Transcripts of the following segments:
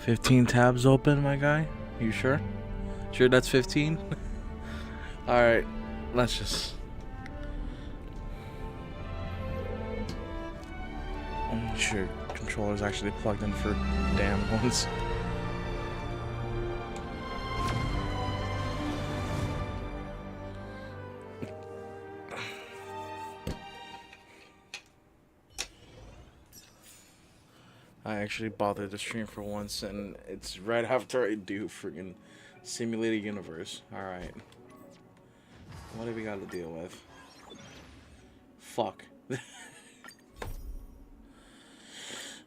15 tabs open, my guy? You sure? Sure that's 15? Alright, let's just... Sure, controller's actually plugged in for damn once. I actually bothered to stream for once, and it's right after I do friggin' simulated universe. Alright. What do we gotta deal with? Fuck.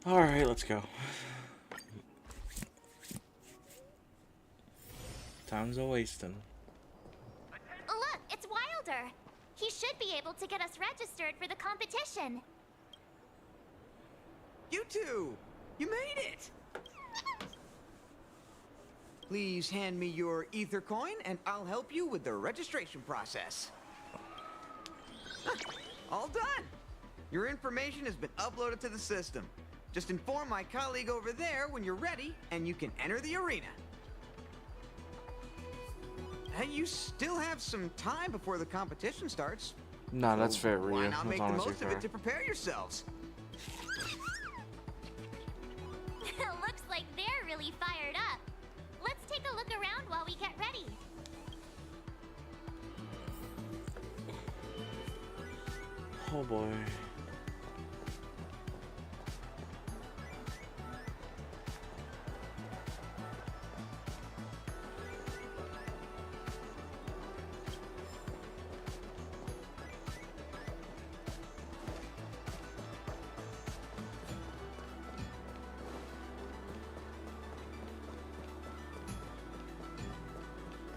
Alright, let's go. Time's a wasting. Look, it's Wilder. He should be able to get us registered for the competition. You two! You made it! Please hand me your ether coin and I'll help you with the registration process. Huh, all done! Your information has been uploaded to the system. Just inform my colleague over there when you're ready and you can enter the arena. Hey, you still have some time before the competition starts. Nah, that's fair, Ryu. Why not That's make the honestly most of fair. it to prepare yourselves? Looks like they're really fired up. Let's take a look around while we get ready. Oh boy.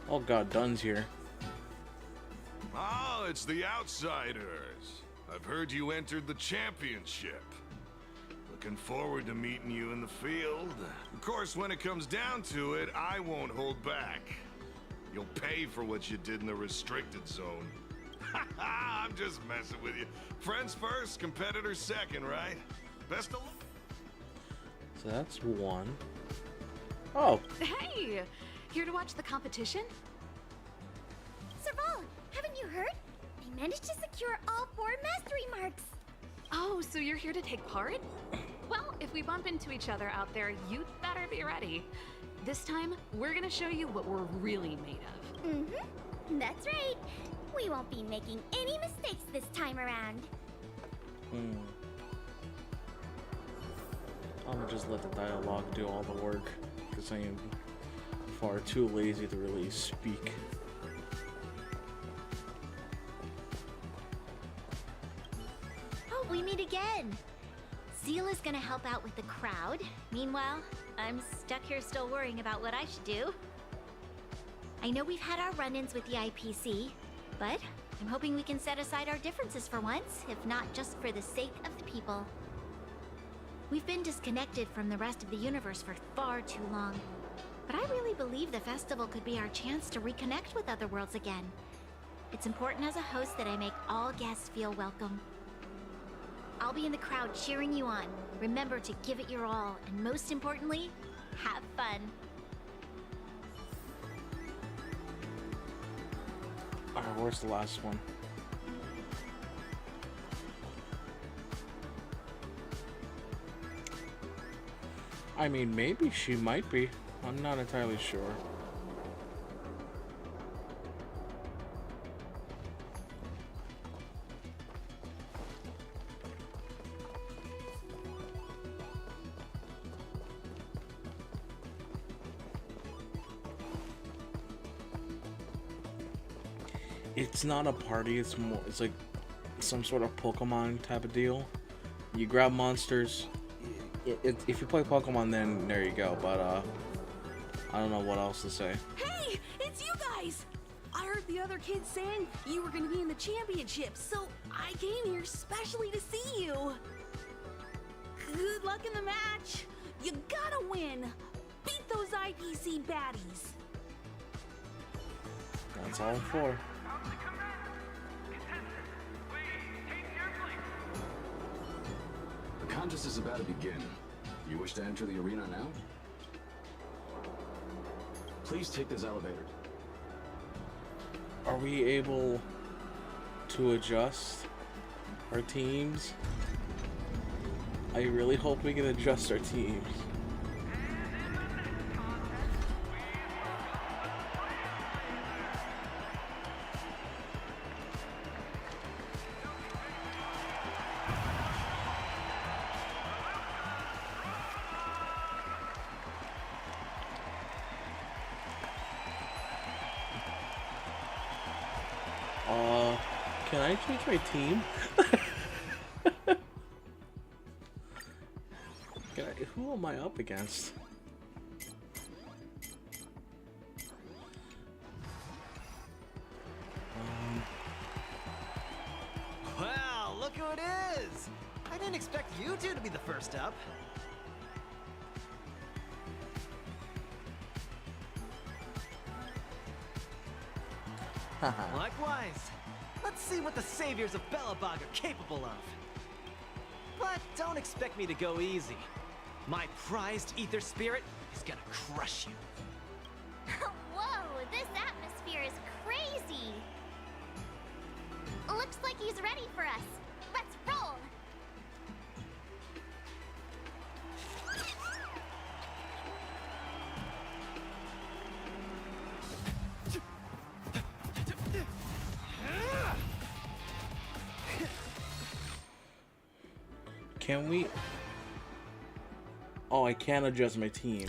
Oh god, Dunn's here. Oh, it's the Outsiders. I've heard you entered the championship. Looking forward to meeting you in the field. Of course, when it comes down to it, I won't hold back. You'll pay for what you did in the restricted zone. I'm just messing with you. Friends first, competitors second, right? Best of luck. So that's one. Oh, Hey! Here to watch the competition? Serval, haven't you heard? I managed to secure all 4 mastery marks. Oh, so you're here to take part? Well, if we bump into each other out there, you'd better be ready. This time, we're gonna show you what we're really made of. Mm-hmm. That's right. We won't be making any mistakes this time around. I'm gonna just let the dialogue do all the work, because I am far too lazy to really speak. Oh, we meet again. Zeal is gonna help out with the crowd. Meanwhile, I'm stuck here still worrying about what I should do. I know we've had our run-ins with the IPC, but I'm hoping we can set aside our differences for once, if not just for the sake of the people. We've been disconnected from the rest of the universe for far too long, but I really believe the festival could be our chance to reconnect with other worlds again. It's important as a host that I make all guests feel welcome. I'll be in the crowd cheering you on. Remember to give it your all, and most importantly, have fun. Alright, where's the last one? I mean, maybe she might be. I'm not entirely sure. It's not a party, it's more, it's like some sort of Pokemon type of deal. You grab monsters. If you play Pokemon, then there you go, but I don't know what else to say. Hey, it's you guys! I heard the other kids saying you were gonna be in the championship, so I came here specially to see you. Good luck in the match. You gotta win. Beat those IPC baddies. That's all for. The contest is about to begin. You wish to enter the arena now? Please take this elevator. Are we able to adjust our teams? I really hope we can adjust our teams. Can I change my team? Who am I up against? Wow, look who it is! I didn't expect you two to be the first up. Likewise. Let's see what the saviors of Belobog are capable of. But don't expect me to go easy. My prized ether spirit is gonna crush you. Whoa, this atmosphere is crazy. Looks like he's ready for us. Let's roll. Can we? Oh, I can't adjust my team.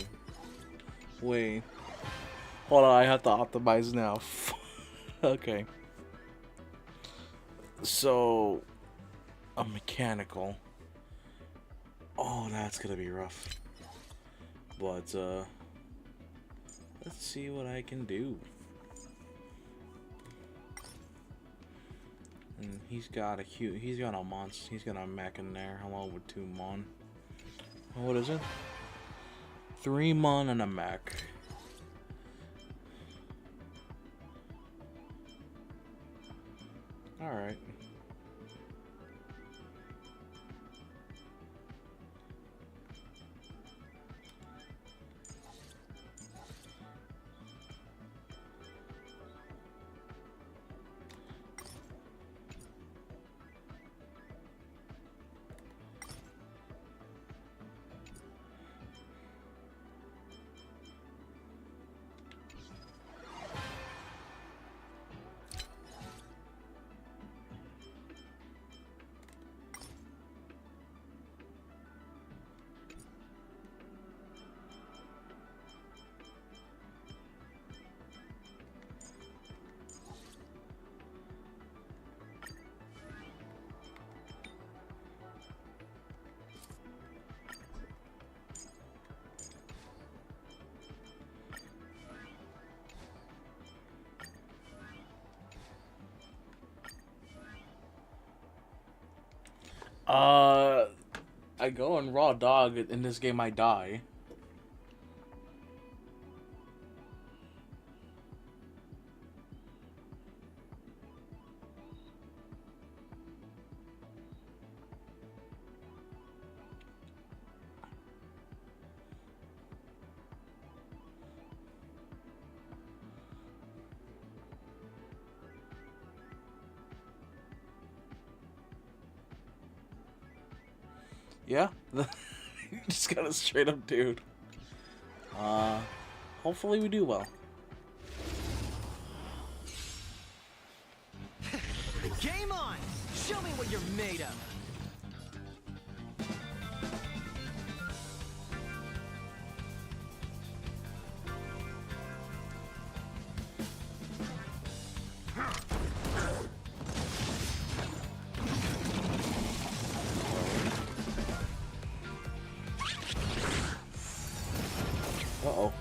Wait. Hold on, I have to optimize now. Okay. So, a mechanical. Oh, that's gonna be rough. But, let's see what I can do. And he's got a monster, he's got a mech in there, along with 2 mon. What is it? 3 mon and a mech. Alright. I go on raw dog in this game, I die. Yeah, just got a straight up dude. Hopefully we do well. Game on! Show me what you're made of! Uh-oh.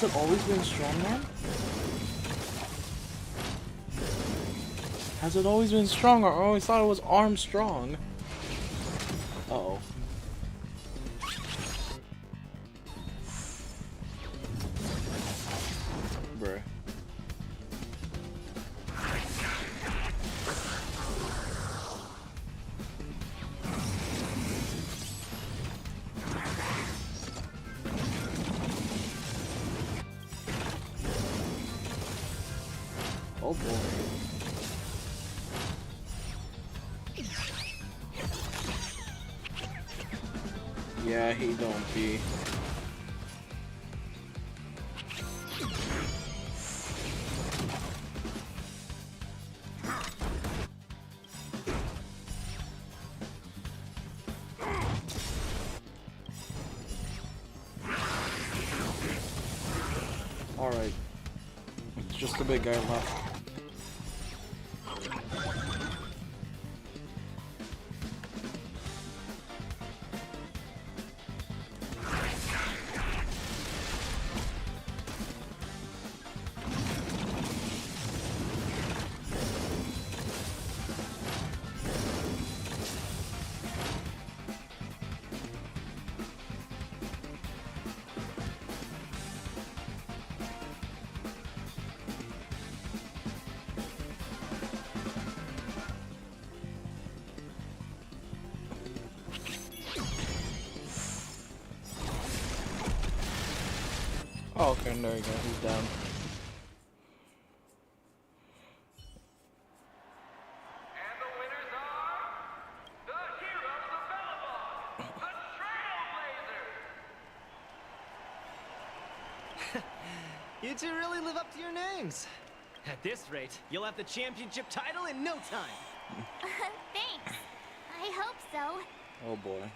Has it always been strong, man? Has it always been strong, or I always thought it was Armstrong? Uh-oh. Bruh. Oh boy. Yeah, he don't be. Alright. It's just the big guy left. Oh, okay, there you go. He's down. And the winners are the heroes of Bellabog, the Trailblazers. You two really live up to your names. At this rate, you'll have the championship title in no time. Thanks. I hope so. Oh boy.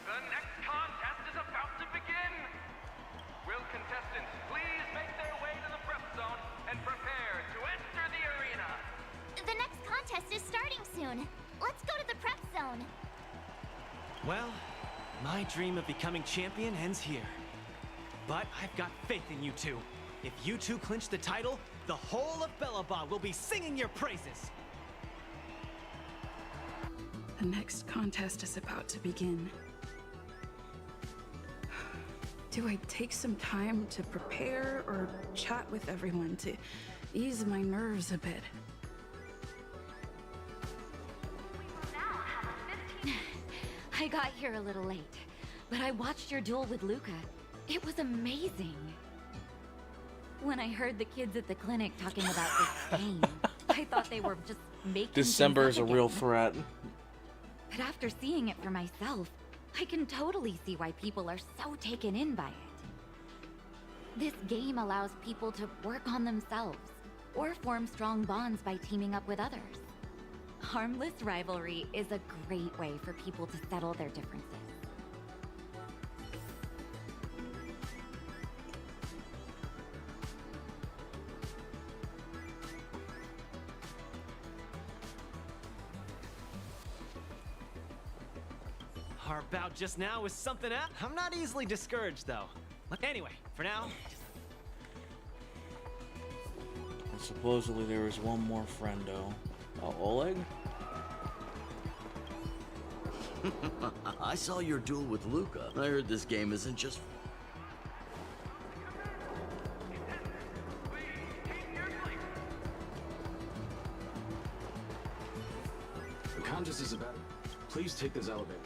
The next contest is about to begin. Will contestants please make their way to the prep zone and prepare to enter the arena? The next contest is starting soon. Let's go to the prep zone. Well, my dream of becoming champion ends here. But I've got faith in you two. If you two clinch the title, the whole of Bellabog will be singing your praises. The next contest is about to begin. Do I take some time to prepare or chat with everyone to ease my nerves a bit? I got here a little late, but I watched your duel with Luca. It was amazing. When I heard the kids at the clinic talking about this game, I thought they were just making December things is a up real again. threat. But after seeing it for myself, I can totally see why people are so taken in by it. This game allows people to work on themselves, or form strong bonds by teaming up with others. Harmless rivalry is a great way for people to settle their differences. Our bout just now was something else. I'm not easily discouraged, though. Anyway, for now, And supposedly there was one more friendo. Oh, Oleg? I saw your duel with Luca. I heard this game isn't just... The contest is about... Please take this elevator.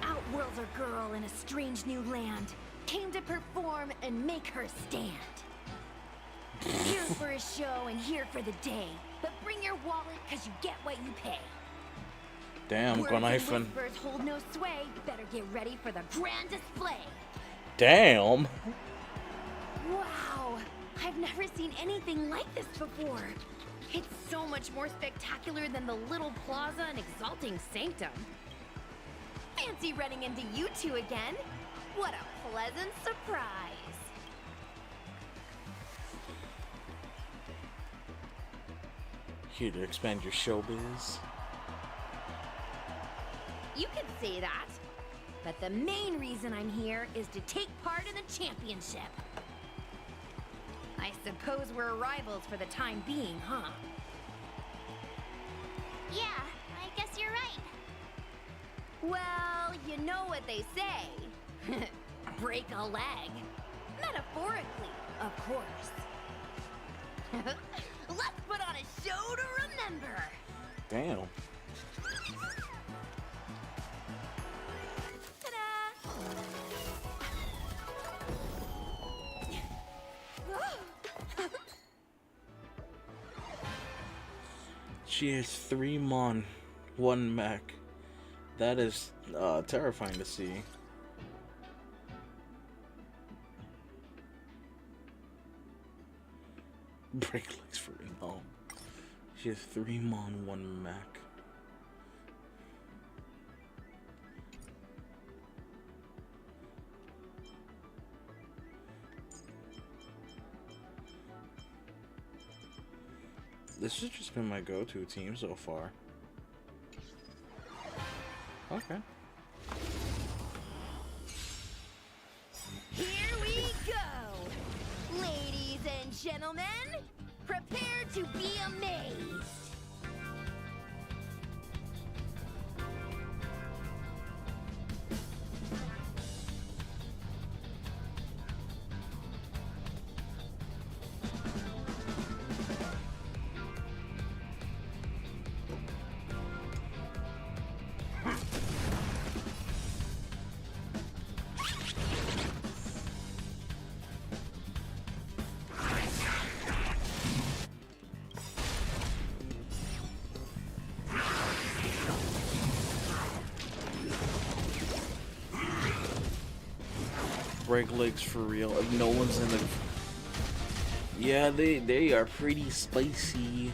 Outworlds a girl in a strange new land. Came to perform and make her stand. Here for a show and here for the day. But bring your wallet, cause you get what you pay. Damn, Words and Gonaifen. whispers hold no sway. Better get ready for the grand display. Damn! Wow! I've never seen anything like this before. It's so much more spectacular than the little plaza and exalting sanctum. Fancy running into you two again. What a pleasant surprise. Here to expand your showbiz. You could say that. But the main reason I'm here is to take part in the championship. I suppose we're rivals for the time being, huh? Yeah, I guess you're right. Well, you know what they say. Break a leg. Metaphorically, of course. Let's put on a show to remember. Damn. She has 3 Mon, 1 Mech. That is terrifying to see. Break legs for me. Oh. She has 3 Mon, 1 Mech. This has just been my go-to team so far. Okay. Here we go! Ladies and gentlemen, prepare to be amazed! Break legs for real. If no one's in the... Yeah, they are pretty spicy.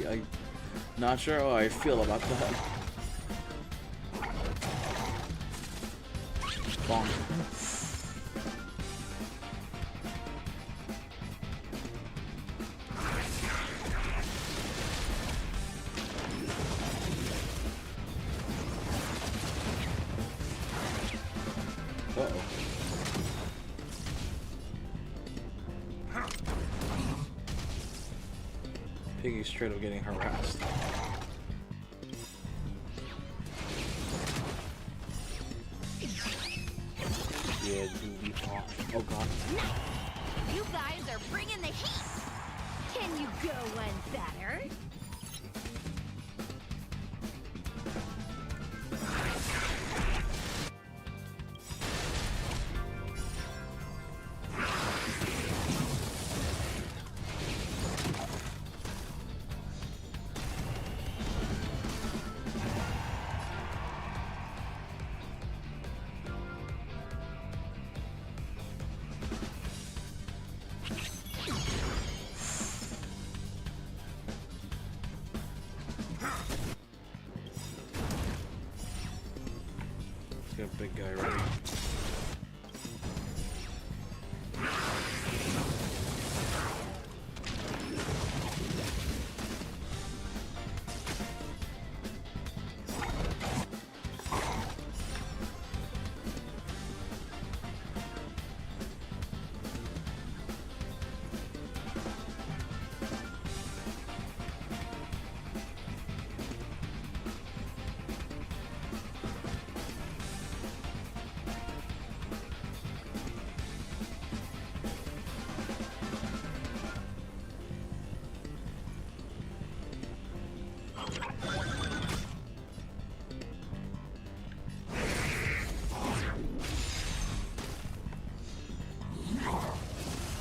I not sure how I feel about that. Bonk. Uh-oh. Piggy's straight up getting harassed. Yeah, you off. Oh god. You guys are bringing the heat! Can you go one better? Let's get a big guy ready.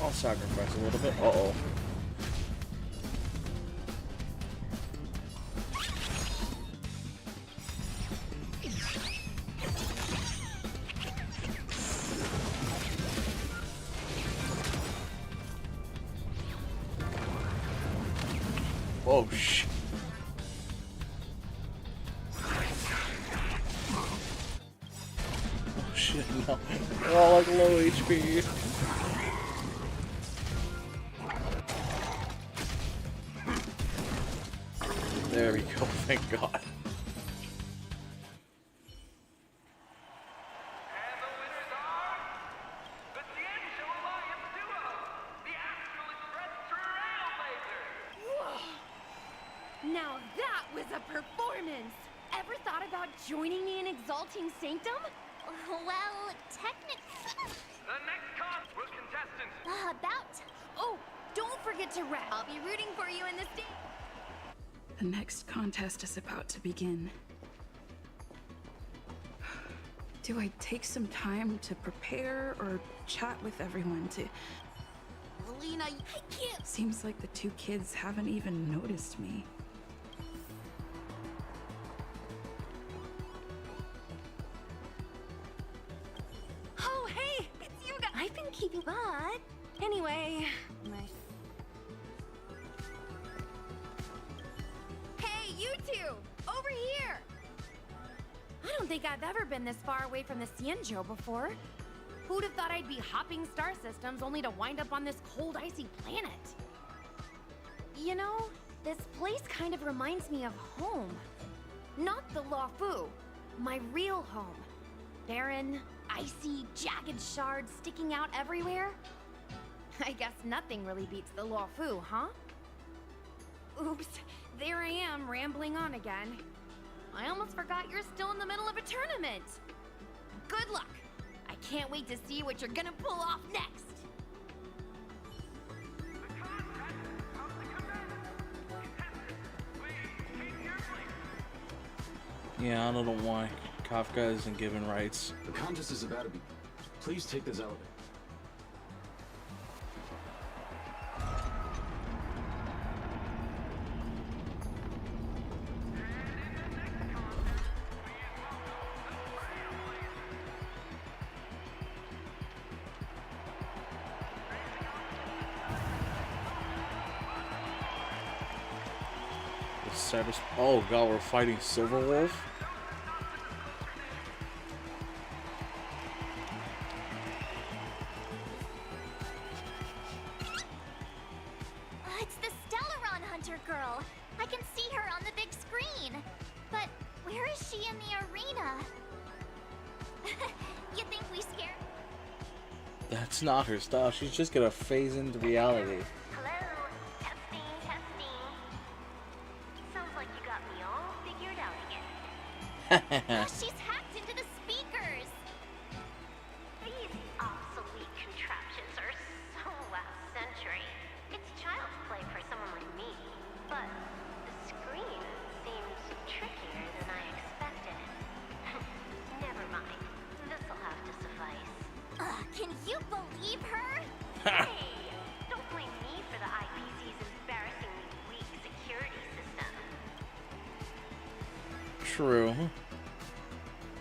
I'll sacrifice a little bit. Uh-oh. Oh, shit. HP. There we go, thank God. And the winners are the D'Angelo Alliance duo, the Astral Express Trailblazers. Now that was a performance! Ever thought about joining me in Exalting Sanctum? Well, technically... The next con will contestants. Oh, don't forget to rest. I'll be rooting for you in this game. The next contest is about to begin. Do I take some time to prepare or chat with everyone to... Alina, I can't. Seems like the two kids haven't even noticed me. Oh, hey, it's you guys. I've been keeping, but anyway, Hey, you two, over here. I don't think I've ever been this far away from the Cienjo before. Who'd have thought I'd be hopping star systems only to wind up on this cold, icy planet? You know, this place kind of reminds me of home. Not the Luofu, my real home. Barren, icy, jagged shards sticking out everywhere. I guess nothing really beats the Luofu, huh? Oops, there I am rambling on again. I almost forgot you're still in the middle of a tournament. Good luck. I can't wait to see what you're gonna pull off next. The contest is about to commence. Contestants, please take your place. Yeah, I don't know why Kafka isn't given rights. The contest is about to be. Please take this elevator. Oh god, we're fighting Silverwolf? It's the Stellaron Hunter girl. I can see her on the big screen. But where is she in the arena? You think we scared? That's not her style. She's just gonna phase into reality. Hello? Testing, testing. Sounds like you got me all figured out again. She's hacked into the speakers. These obsolete contraptions are so last century. It's child's play for someone like me. But the screen seems trickier than I expected. Never mind. This'll have to suffice. Can you believe her? Hey, don't blame me for the IPC's embarrassingly weak security system. True.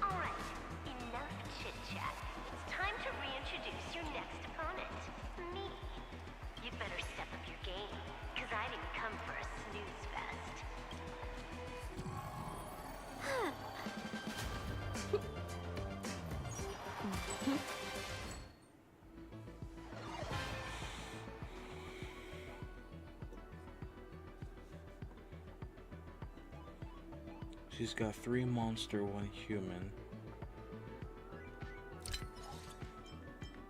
Alright, enough chit-chat. It's time to reintroduce your next opponent. Me. You'd better step up your game, because I didn't come for a snooze fest. She's got 3 monster, 1 human.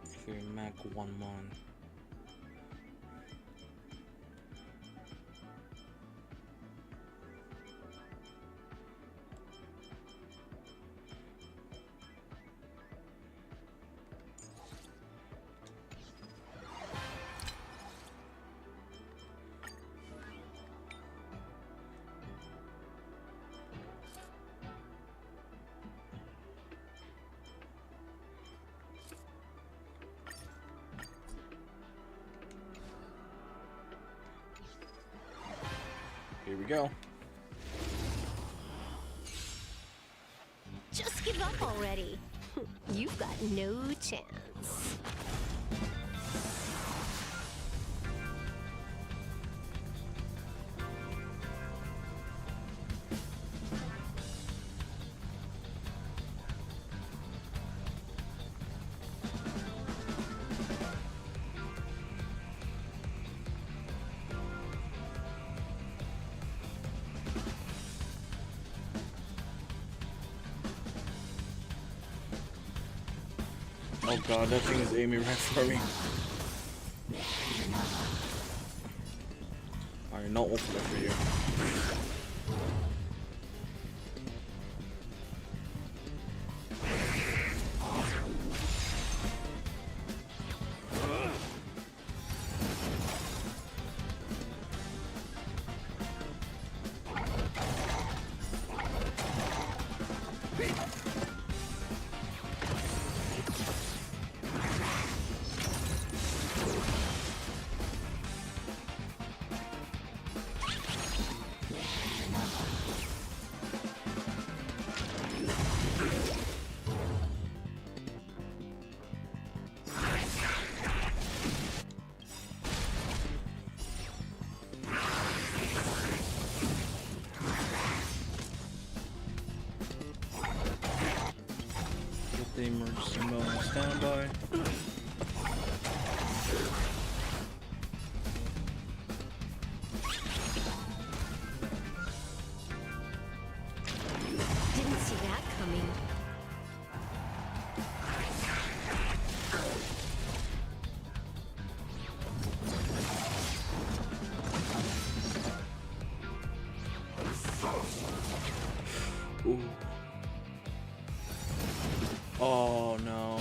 3 mech, 1 mon. Here we go. Just give up already. You've got no chance. god, that thing is aiming right for me. Alright, no ultimate for you. The emergency mode on standby. Didn't see that coming. Ooh. Oh no.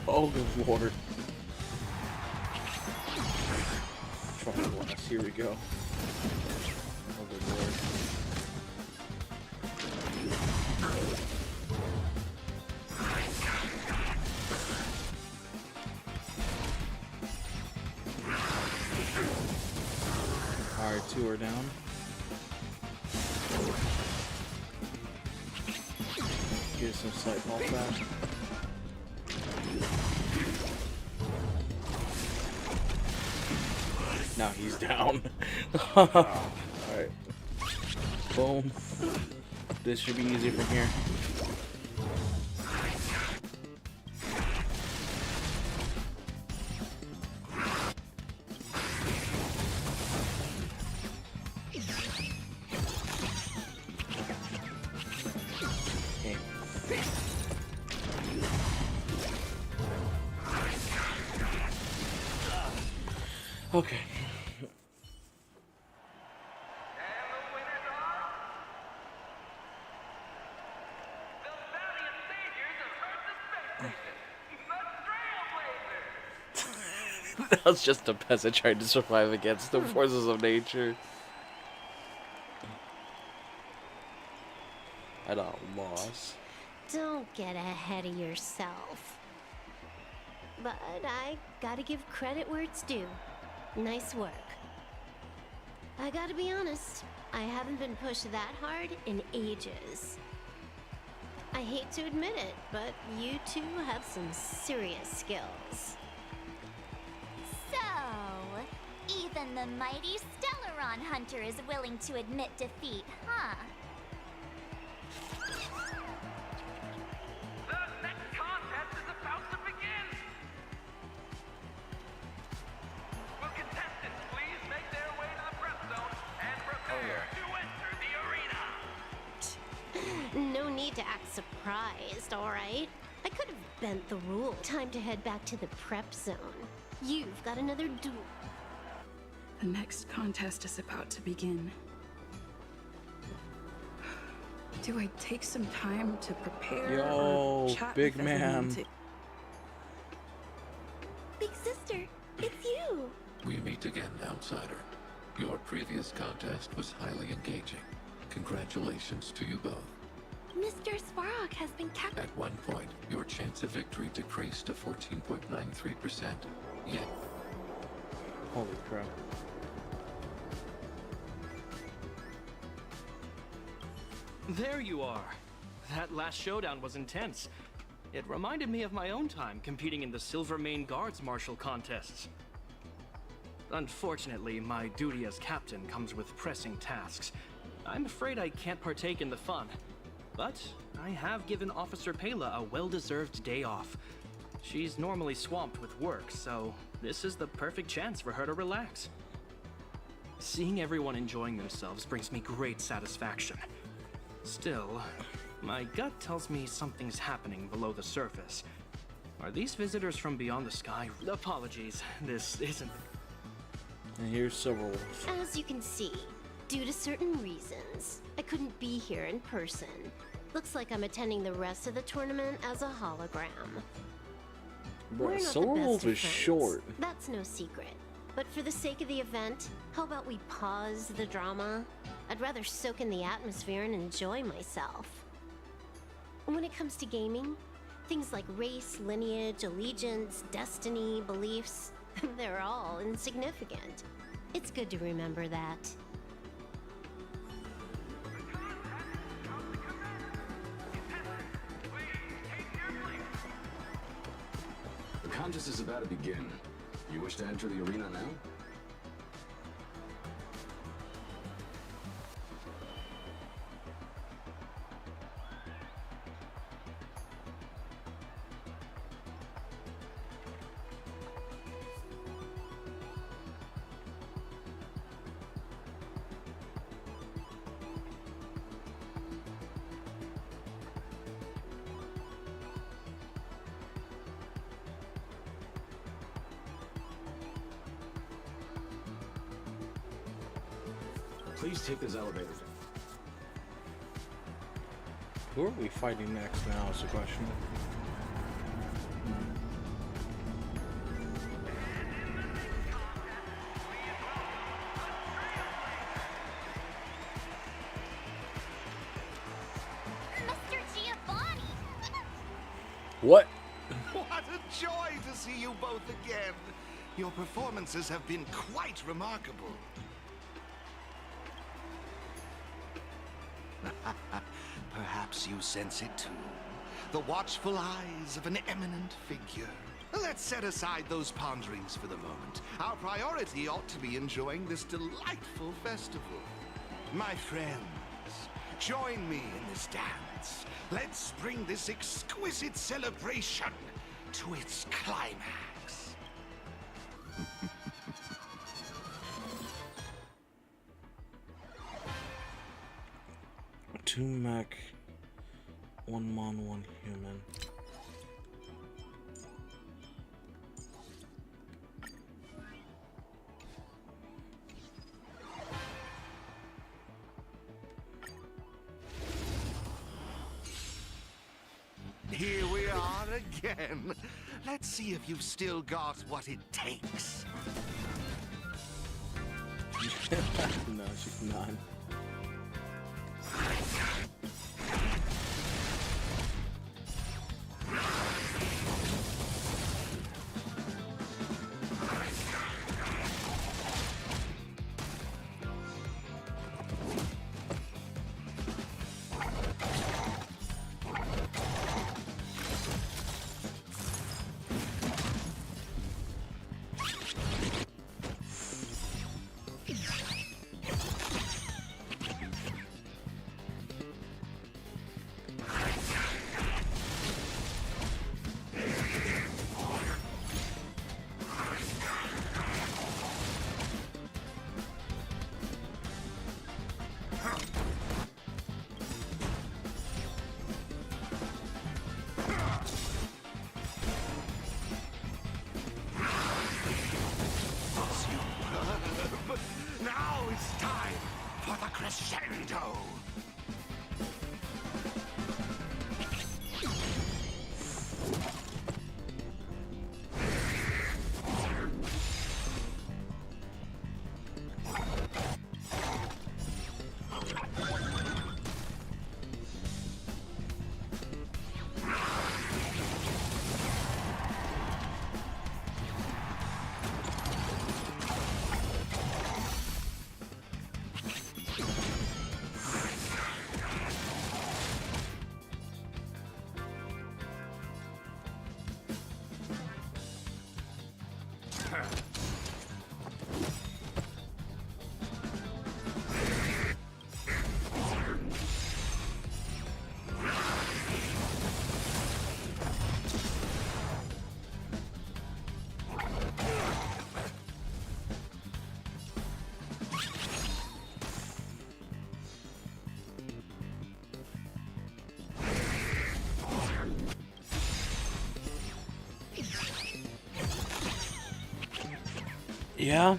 Oh good lord. Try blast, here we go. Oh good lord. Alright, 2 are down. Get some slight fall back. Now he's down. Alright. Boom. This should be easy from here. Okay. And the winners are the valiant saviors of Earth's space station, the Trailblazers. That was just a peasant trying to survive against the forces of nature. At a loss. Don't get ahead of yourself. But I gotta give credit where it's due. Nice work. I gotta be honest, I haven't been pushed that hard in ages. I hate to admit it, but you two have some serious skills. So, even the mighty Stellaron Hunter is willing to admit defeat, huh? The next contest is about to begin. Will contestants please make their way to the prep zone and prepare to enter the arena? No need to act surprised, alright? I could have bent the rule. Time to head back to the prep zone. You've got another duel. The next contest is about to begin. Do I take some time to prepare Yo, or chat big with everyone man. Big sister, it's you! We meet again, outsider. Your previous contest was highly engaging. Congratulations to you both. Mr. Svarog has been captured. At one point, your chance of victory decreased to 14.93%. Yet, Holy crap. There you are. That last showdown was intense. It reminded me of my own time competing in the Silvermane Guards martial contests. Unfortunately, my duty as captain comes with pressing tasks. I'm afraid I can't partake in the fun. But I have given Officer Pela a well-deserved day off. She's normally swamped with work, so this is the perfect chance for her to relax. Seeing everyone enjoying themselves brings me great satisfaction. Still, my gut tells me something's happening below the surface. Are these visitors from beyond the sky? Apologies, this isn't... And here's Silverwolf. As you can see, due to certain reasons, I couldn't be here in person. Looks like I'm attending the rest of the tournament as a hologram. Bro, We're not the Silverwolf best of is friends. short. That's no secret. But for the sake of the event, how about we pause the drama? I'd rather soak in the atmosphere and enjoy myself. When it comes to gaming, things like race, lineage, allegiance, destiny, beliefs, they're all insignificant. It's good to remember that. The contest is about to begin. You wish to enter the arena now? Please take this elevator. Who are we fighting next now is the question. Mr. Giovanni! What? What a joy to see you both again. Your performances have been quite remarkable. Perhaps you sense it too. The watchful eyes of an eminent figure. Let's set aside those ponderings for the moment. Our priority ought to be enjoying this delightful festival. My friends, join me in this dance. Let's bring this exquisite celebration to its climax. Two mech, one mon, one human. Here we are again. Let's see if you've still got what it takes. No, she's not. Now it's time for the crescendo. Yeah.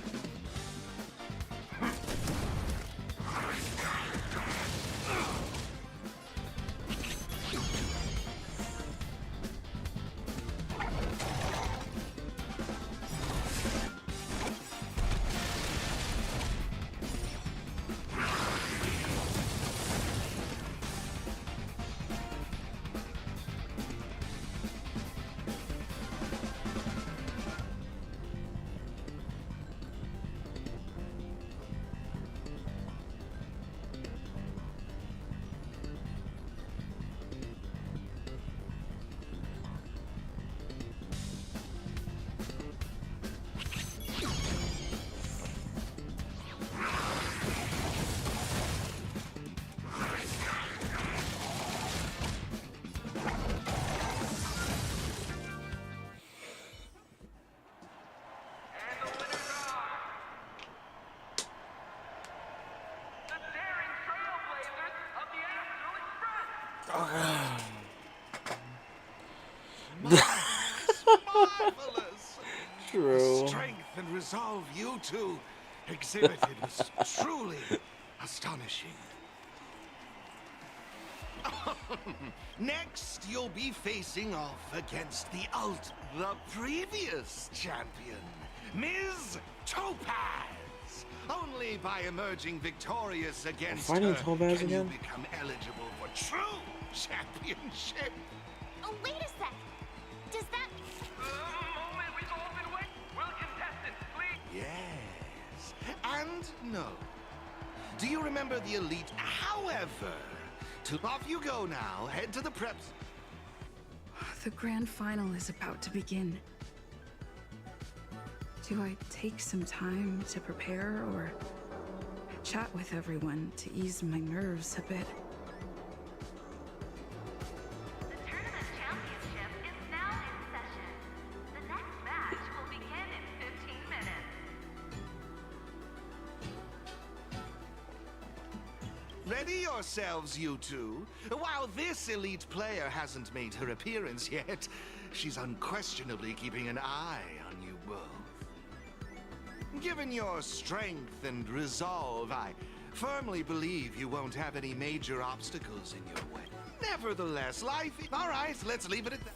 Marvelous! True. The strength and resolve you two exhibited was truly astonishing. Next, you'll be facing off against the previous champion, Ms. Topaz. Only by emerging victorious against Fighting her Topaz can again? you become eligible for true championship. Oh, wait a sec. Does that... Moment we've all been waiting. Will contestants please? Yes, and no. Do you remember the elite? However, off you go now. Head to the preps. The grand final is about to begin. Do I take some time to prepare or chat with everyone to ease my nerves a bit? The tournament championship is now in session. The next match will begin in 15 minutes. Ready yourselves, you two. While this elite player hasn't made her appearance yet, she's unquestionably keeping an eye on you both. Given your strength and resolve, I firmly believe you won't have any major obstacles in your way. Nevertheless, life... All right, let's leave it at that.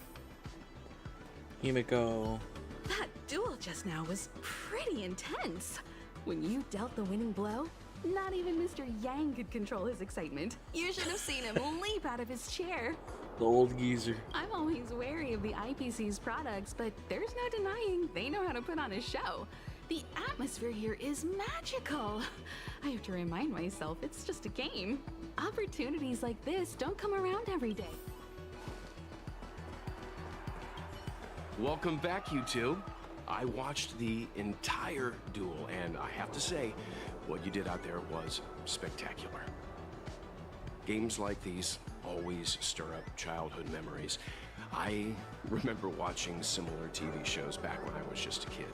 Himiko. That duel just now was pretty intense. When you dealt the winning blow, not even Mr. Yang could control his excitement. You should have seen him leap out of his chair. The old geezer. I'm always wary of the IPC's products, but there's no denying they know how to put on a show. The atmosphere here is magical. I have to remind myself it's just a game. Opportunities like this don't come around every day. Welcome back, you two. I watched the entire duel, and I have to say, what you did out there was spectacular. Games like these always stir up childhood memories. I remember watching similar TV shows back when I was just a kid.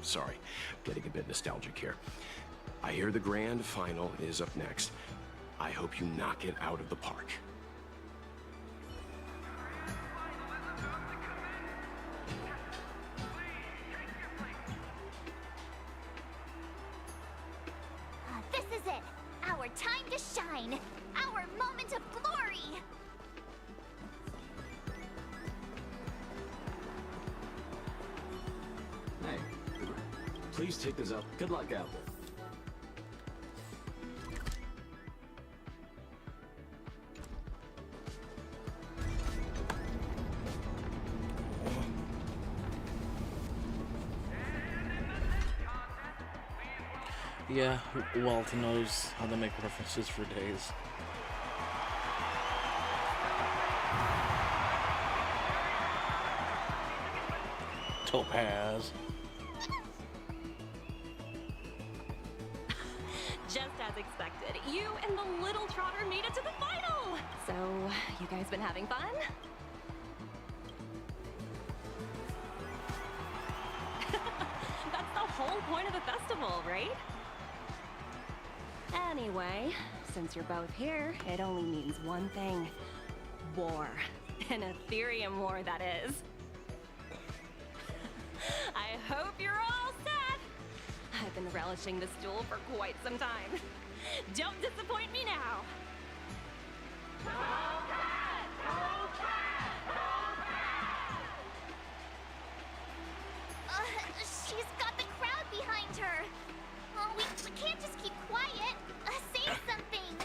Sorry, getting a bit nostalgic here. I hear the grand final is up next. I hope you knock it out of the park. This is it! Our time to shine! Our moment of glory! Hey, please take this up. Good luck, Apple. Yeah, Walt knows how to make references for days. Topaz. Just as expected, you and the little trotter made it to the final! So, you guys been having fun? That's the whole point of the festival, right? Anyway, since you're both here, it only means one thing. War. An Ethereum war, that is. I hope you're all set. I've been relishing this duel for quite some time. Don't disappoint me now. She's got the crowd behind her. Oh, we can't just keep quiet. Say something.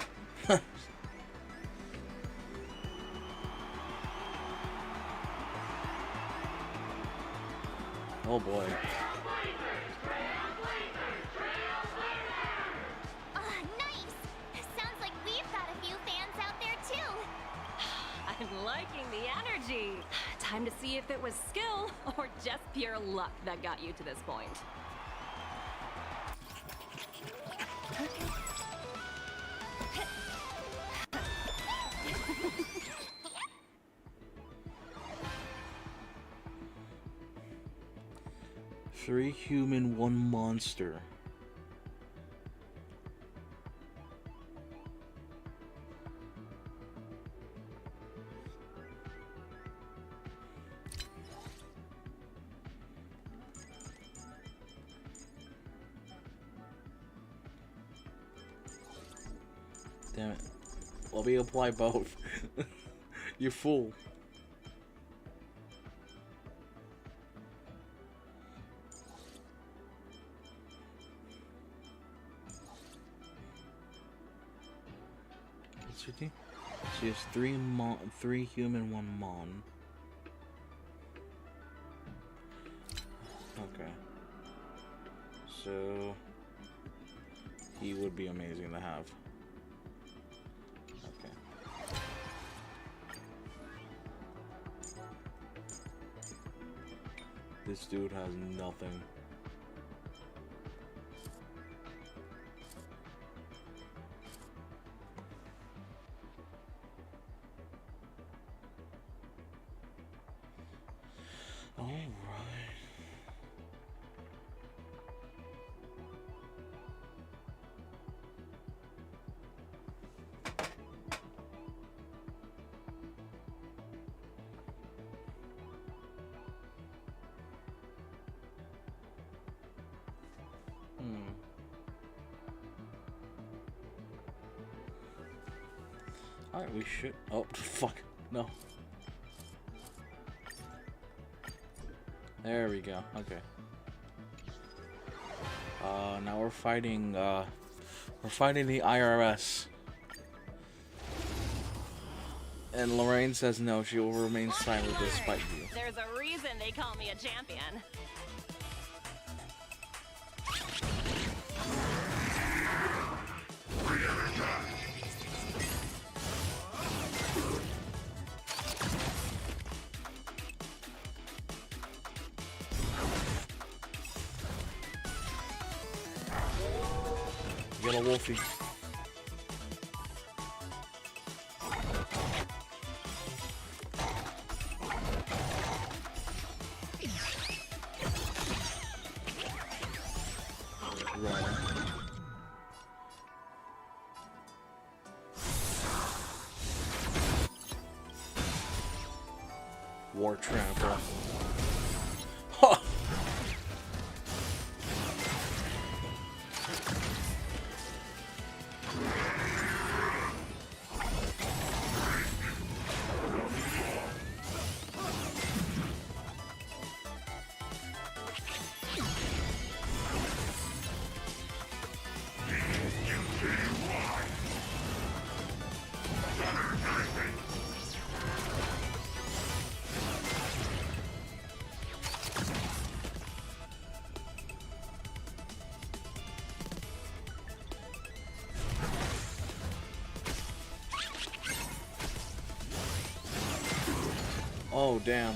Oh boy. Nice. Sounds like we've got a few fans out there too. I'm liking the energy. Time to see if it was skill or just pure luck that got you to this point. Three human, one monster. Damn it. Let me apply both. You fool. What's her team? She has three human, one mon. Okay. So he would be amazing to have. Okay. This dude has nothing. All right. Alright, we should. Oh, fuck. No. There we go. Okay. Now we're fighting the IRS. And Lorraine says no, she will remain silent despite you. There's a reason they call me a champion. Get a wolfie. War Tramper. Ha! Oh, damn.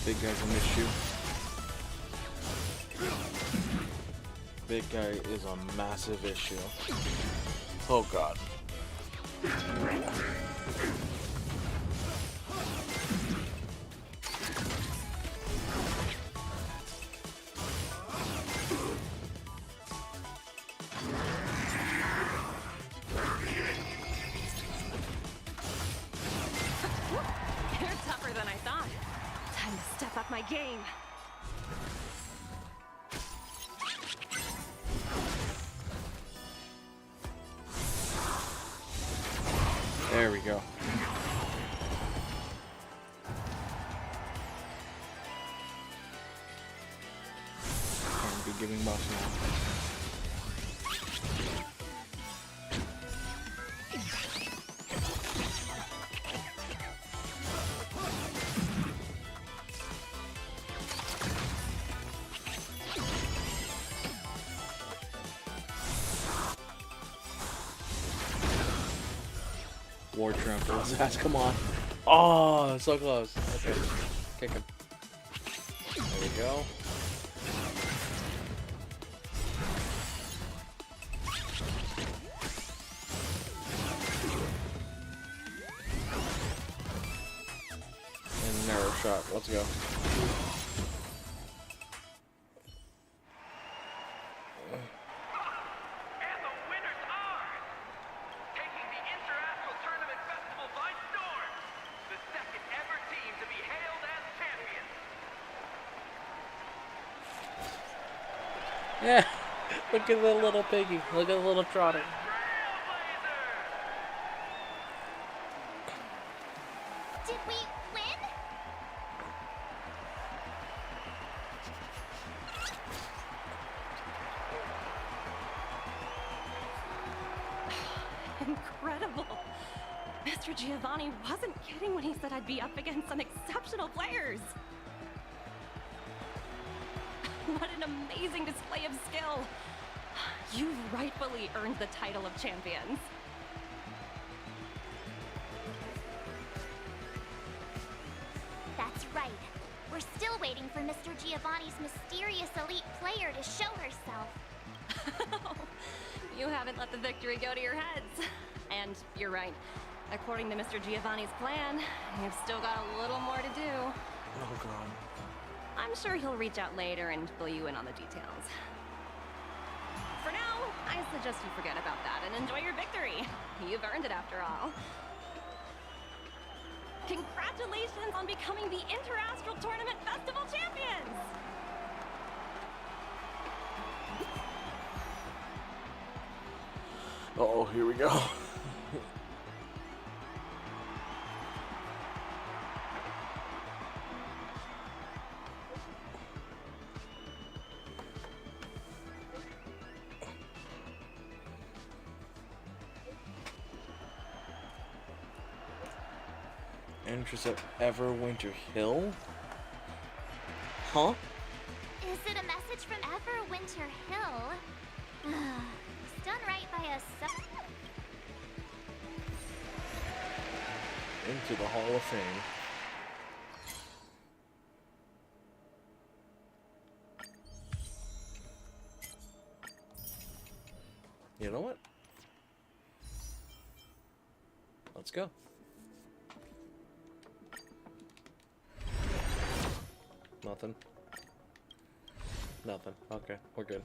Big guy's an issue. Big guy is a massive issue. Oh, God. my game. There we go. Can't be giving buffs now. War trample his ass, come on. Oh, so close. Okay. Kick him. There we go. And narrow shot. Let's go. Yeah, look at the little piggy. Look at the little trotter. Did we win? Incredible. Mr. Giovanni wasn't kidding when he said I'd be up against some exceptional players. What an amazing display of skill. You've rightfully earned the title of champions. That's right. We're still waiting for Mr. Giovanni's mysterious elite player to show herself. You haven't let the victory go to your heads. And you're right. According to Mr. Giovanni's plan, you've still got a little more to do. Oh, God. I'm sure he'll reach out later and fill you in on the details. For now, I suggest you forget about that and enjoy your victory. You've earned it after all. Congratulations on becoming the Interastral Tournament Festival champions! Uh-oh, here we go. Entrance at Everwinter Hill? Huh? Is it a message from Everwinter Hill? It's done right by us. Into the Hall of Fame. You know what? Let's go. Nothing. Nothing. Okay, we're good.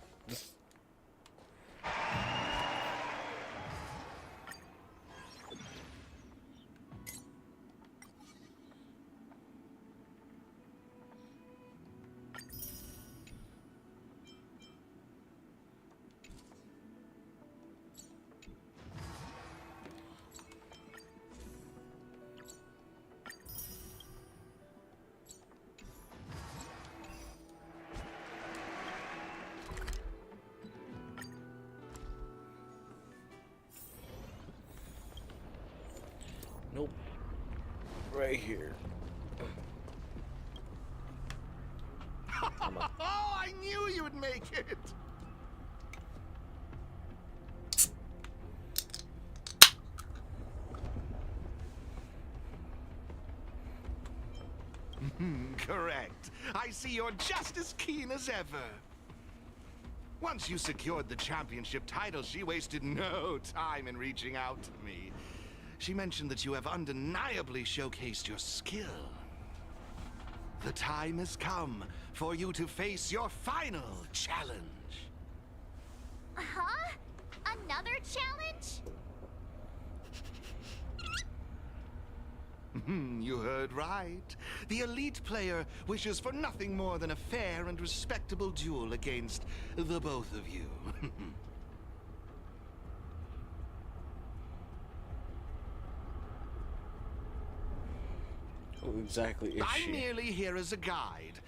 Nope. Right here. Oh, I knew you'd make it! Correct. I see you're just as keen as ever. Once you secured the championship title, she wasted no time in reaching out to me. She mentioned that you have undeniably showcased your skill. The time has come for you to face your final challenge. Huh? Another challenge? You heard right. The elite player wishes for nothing more than a fair and respectable duel against the both of you. Who exactly is I'm she? merely here as a guide.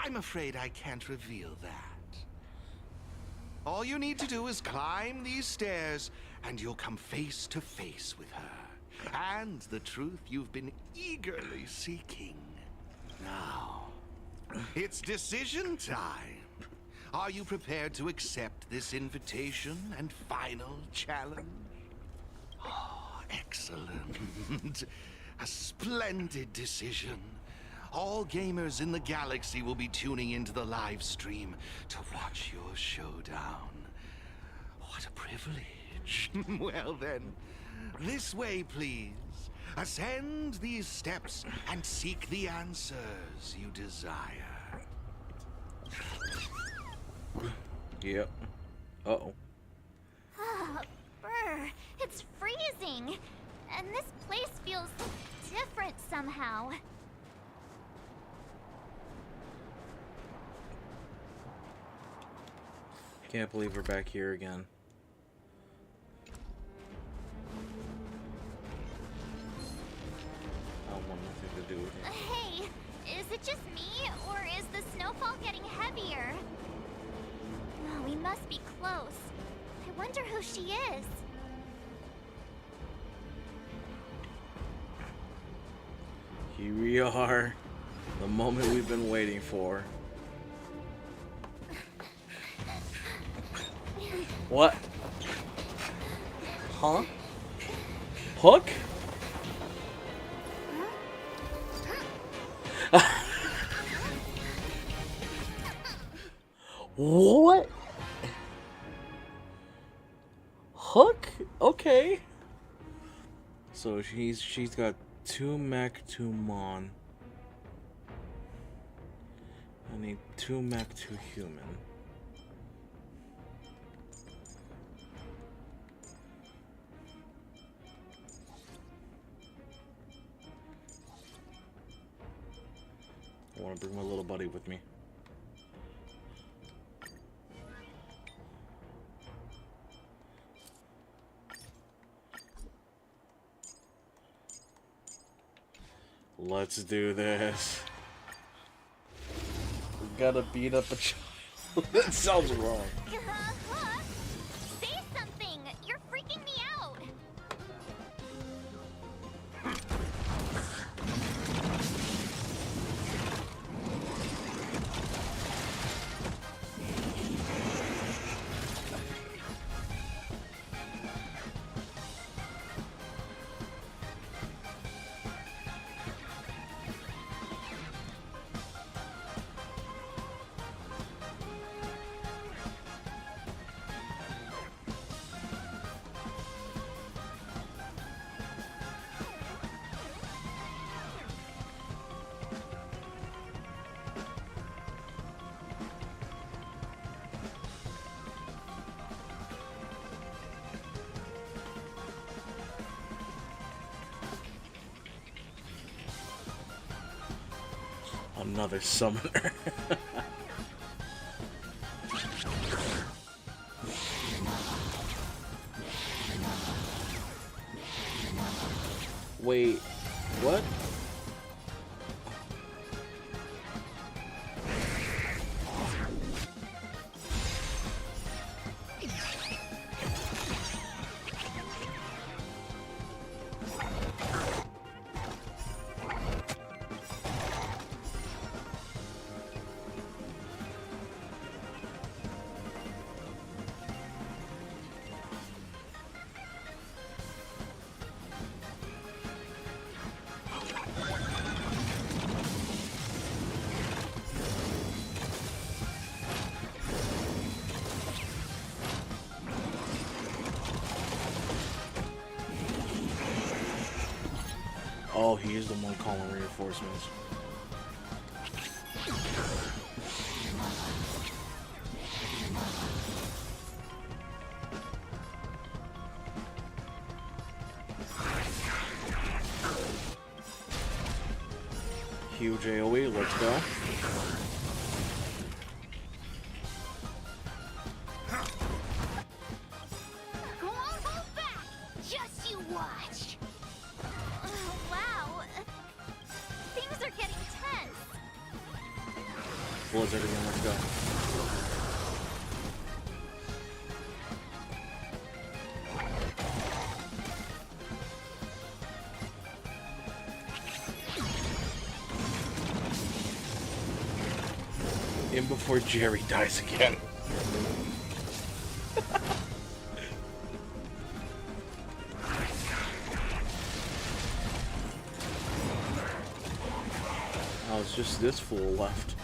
I'm afraid I can't reveal that. All you need to do is climb these stairs, and you'll come face to face with her. And the truth you've been eagerly seeking. Now, it's decision time. Are you prepared to accept this invitation and final challenge? Oh, excellent. A splendid decision. All gamers in the galaxy will be tuning into the live stream to watch your showdown. What a privilege. Well then, this way please. Ascend these steps and seek the answers you desire. Yep. Uh-oh. Ah, brr, it's freezing. And this place feels different somehow. Can't believe we're back here again. I don't want nothing to do with it. Hey, is it just me, or is the snowfall getting heavier? Oh, we must be close. I wonder who she is. Here we are. The moment we've been waiting for. What? Huh? Hook? What? Hook? Okay. So she's got 2 mech, 2 mon. I need 2 mech, 2 human. I want to bring my little buddy with me. Let's do this. We gotta beat up a child. That sounds wrong. Say something! You're freaking me out! Another summoner. Wait, what? Oh, he is the one calling reinforcements. huge AoE. Let's go. Go on, hold back! Just you watch! Wow. Things are getting tense. Blizzard again. Let's go. In before Jerry dies again. Oh, it's just this fool left.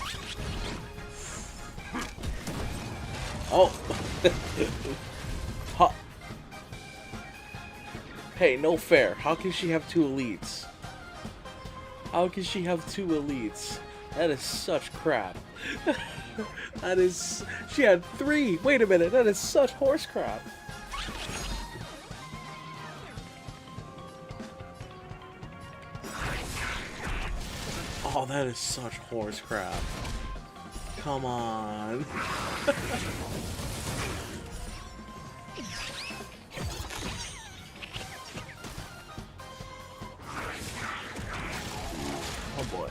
Oh! Huh. Hey, no fair. How can she have two elites? How can she have two elites? That is such crap. That is... She had 3! Wait a minute, that is such horse crap. Oh, that is such horse crap. Come on. Oh boy.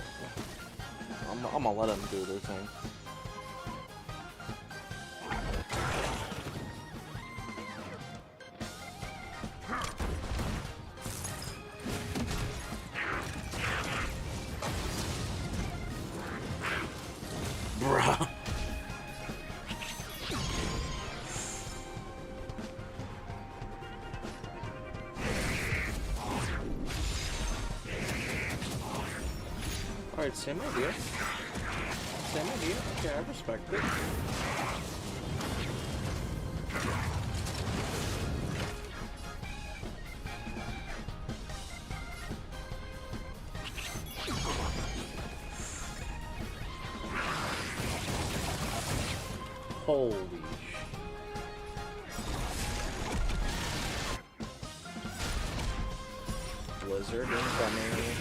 I'm gonna let them do their thing. Bruh. Alright, same idea. Same idea. Okay, I respect it. Holy Blizzard incoming.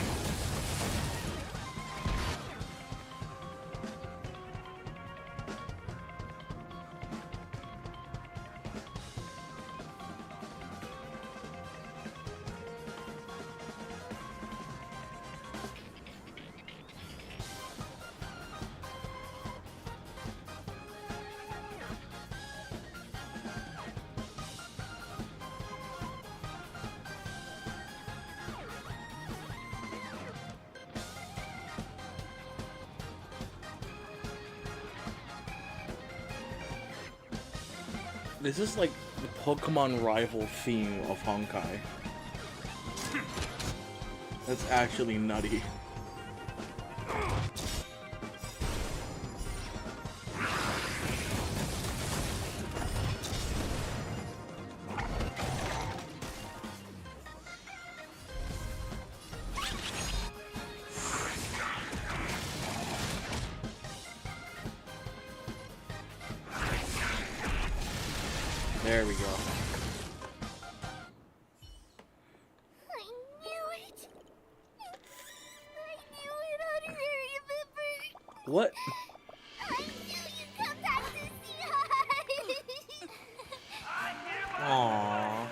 This is like the Pokemon rival theme of Honkai. That's actually nutty. There we go. I knew it. I knew it, honorary member. What? I knew you'd come back to see us. Aww.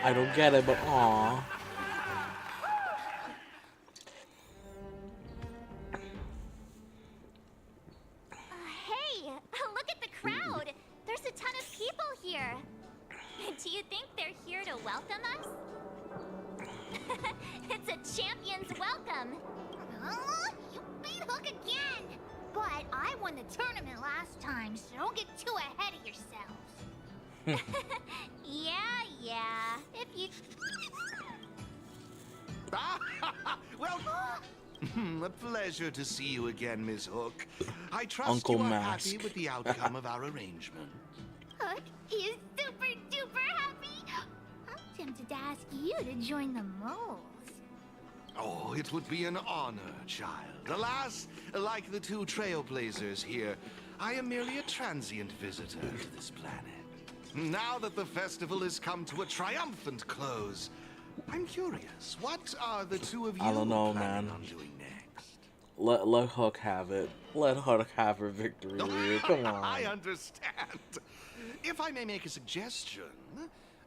I don't get it, but aww. Hey, look at the crowd. There's a ton of people here. Do you think they're here to welcome us? It's a champion's welcome. You beat Hook again. But I won the tournament last time, so don't get too ahead of yourselves. Yeah. If you... Well, a pleasure to see you again, Miss Hook. I trust Uncle you are Mask. happy with the outcome of our arrangement. Hook is super duper happy. I'm tempted to ask you to join the moles. Oh, it would be an honor, child. Alas, like the two trailblazers here, I am merely a transient visitor to this planet. Now that the festival has come to a triumphant close, I'm curious, what are the two of you I don't know, planning man. on doing next? Let Hook have it. Let Hook have her victory, Ryu. Come on. I understand. If I may make a suggestion,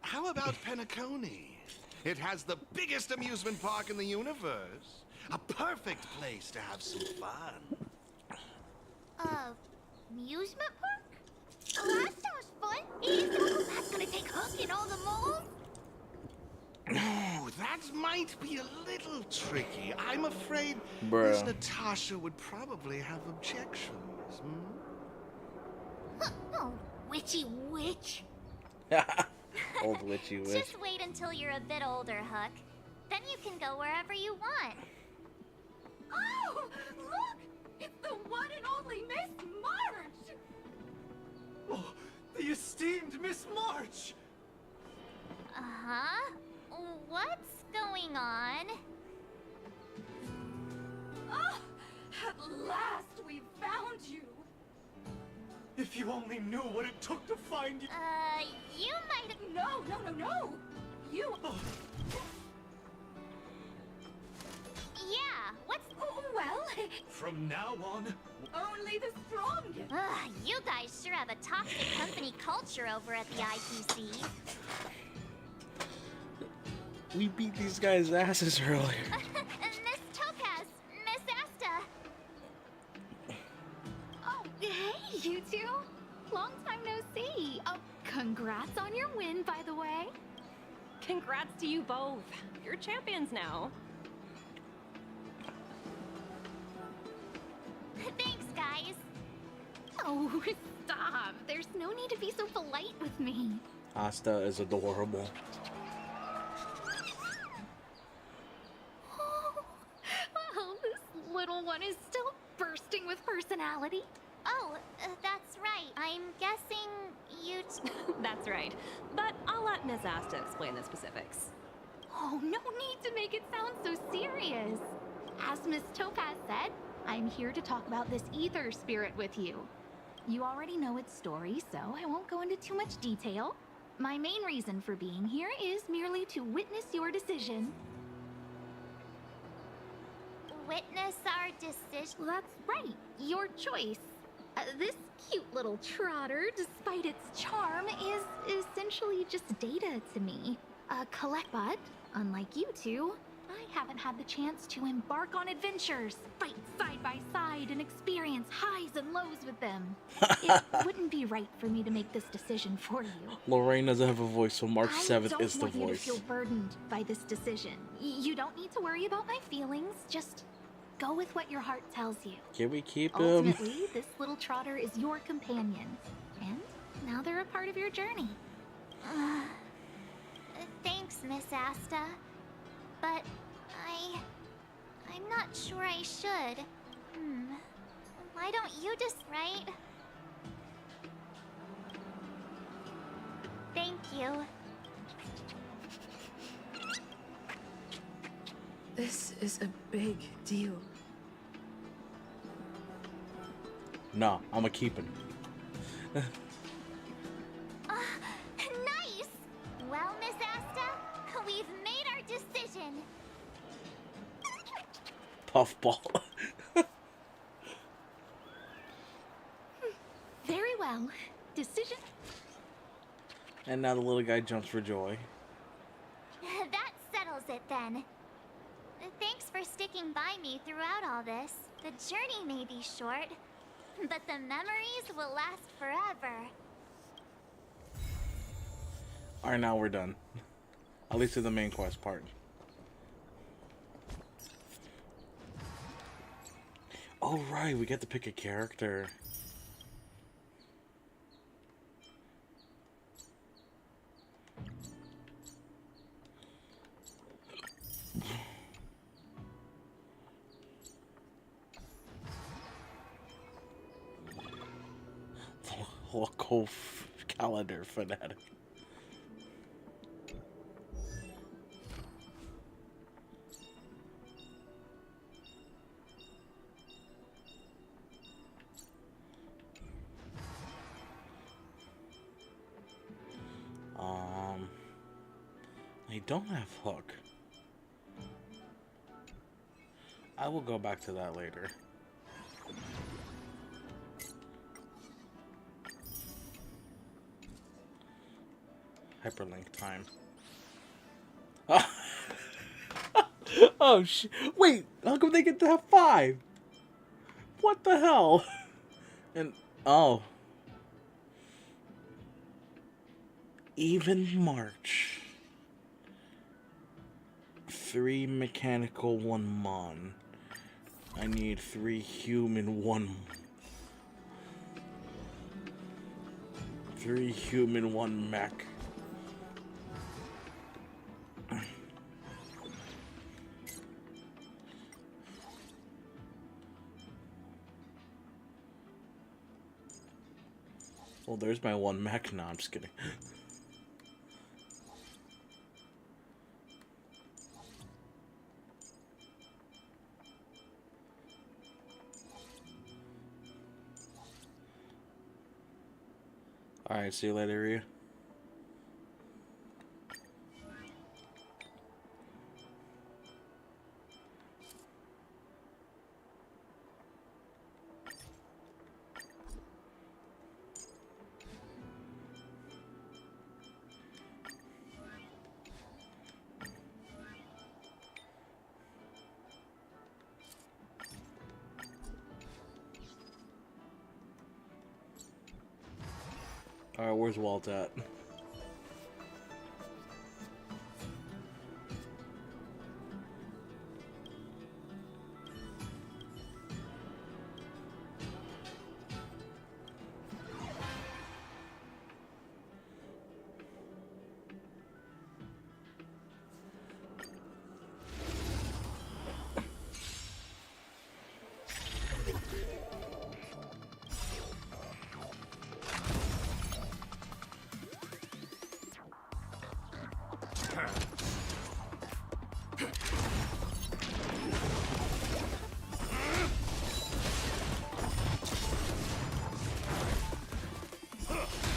how about Penacony? It has the biggest amusement park in the universe. A perfect place to have some fun. Amusement park? Oh, that sounds fun. Is that's gonna take Hook in all the malls? Oh, that might be a little tricky. I'm afraid Bruh. Miss Natasha would probably have objections. Oh, witchy witch. Old witchy witch. Just wait until you're a bit older, Hook. Then you can go wherever you want. Oh, look! It's the one and only Miss March! Oh, the esteemed Miss March! Uh-huh. What's going on? Oh, at last we found you! If you only knew what it took to find you. You might have... No! You... Yeah, what's... Oh, well... From now on... Only the strongest! Ugh, you guys sure have a toxic company culture over at the IPC. We beat these guys' asses earlier. Miss Topaz, Miss Asta. Oh, hey, you two. Long time no see. Oh, congrats on your win, by the way. Congrats to you both. You're champions now. Thanks, guys. Oh, stop. There's no need to be so polite with me. Asta is adorable. Oh, this little one is still bursting with personality. Oh, that's right. I'm guessing you... That's right. But I'll let Miss Asta explain the specifics. Oh, no need to make it sound so serious. As Miss Topaz said, I'm here to talk about this ether spirit with you. You already know its story, so I won't go into too much detail. My main reason for being here is merely to witness your decision. Witness our decision? That's right, your choice. This cute little trotter, despite its charm, is essentially just data to me. But, unlike you two, I haven't had the chance to embark on adventures, fight side by side, and experience highs and lows with them. It wouldn't be right for me to make this decision for you. Lorraine doesn't have a voice, so March 7th is the I don't want you to voice. feel burdened by this decision. You don't need to worry about my feelings, just go with what your heart tells you. Can we keep him? Ultimately, this little trotter is your companion, and now they're a part of your journey. Thanks, Miss Asta. But I'm not sure I should. Why don't you just write? Thank you. This is a big deal. No, I'ma keep it. Nice! Well, Miss Asta, we've made our decision. Puffball. Very well. Decision? And now the little guy jumps for joy. That settles it then. Thanks for sticking by me throughout all this. The journey may be short, but the memories will last forever. Alright, now we're done. At least to the main quest part. Oh right, we get to pick a character. Local calendar fanatic. I don't have Hook. I will go back to that later. Hyperlink time. Oh shit! Wait, how come they get to have 5? What the hell? And oh, even March. 3 mechanical, 1 mon. I need 3 human, 1. 3 human, 1 mech. Well, there's my 1 mech. No, I'm just kidding. Alright, see you later, Ryu. Alright, where's Walt at?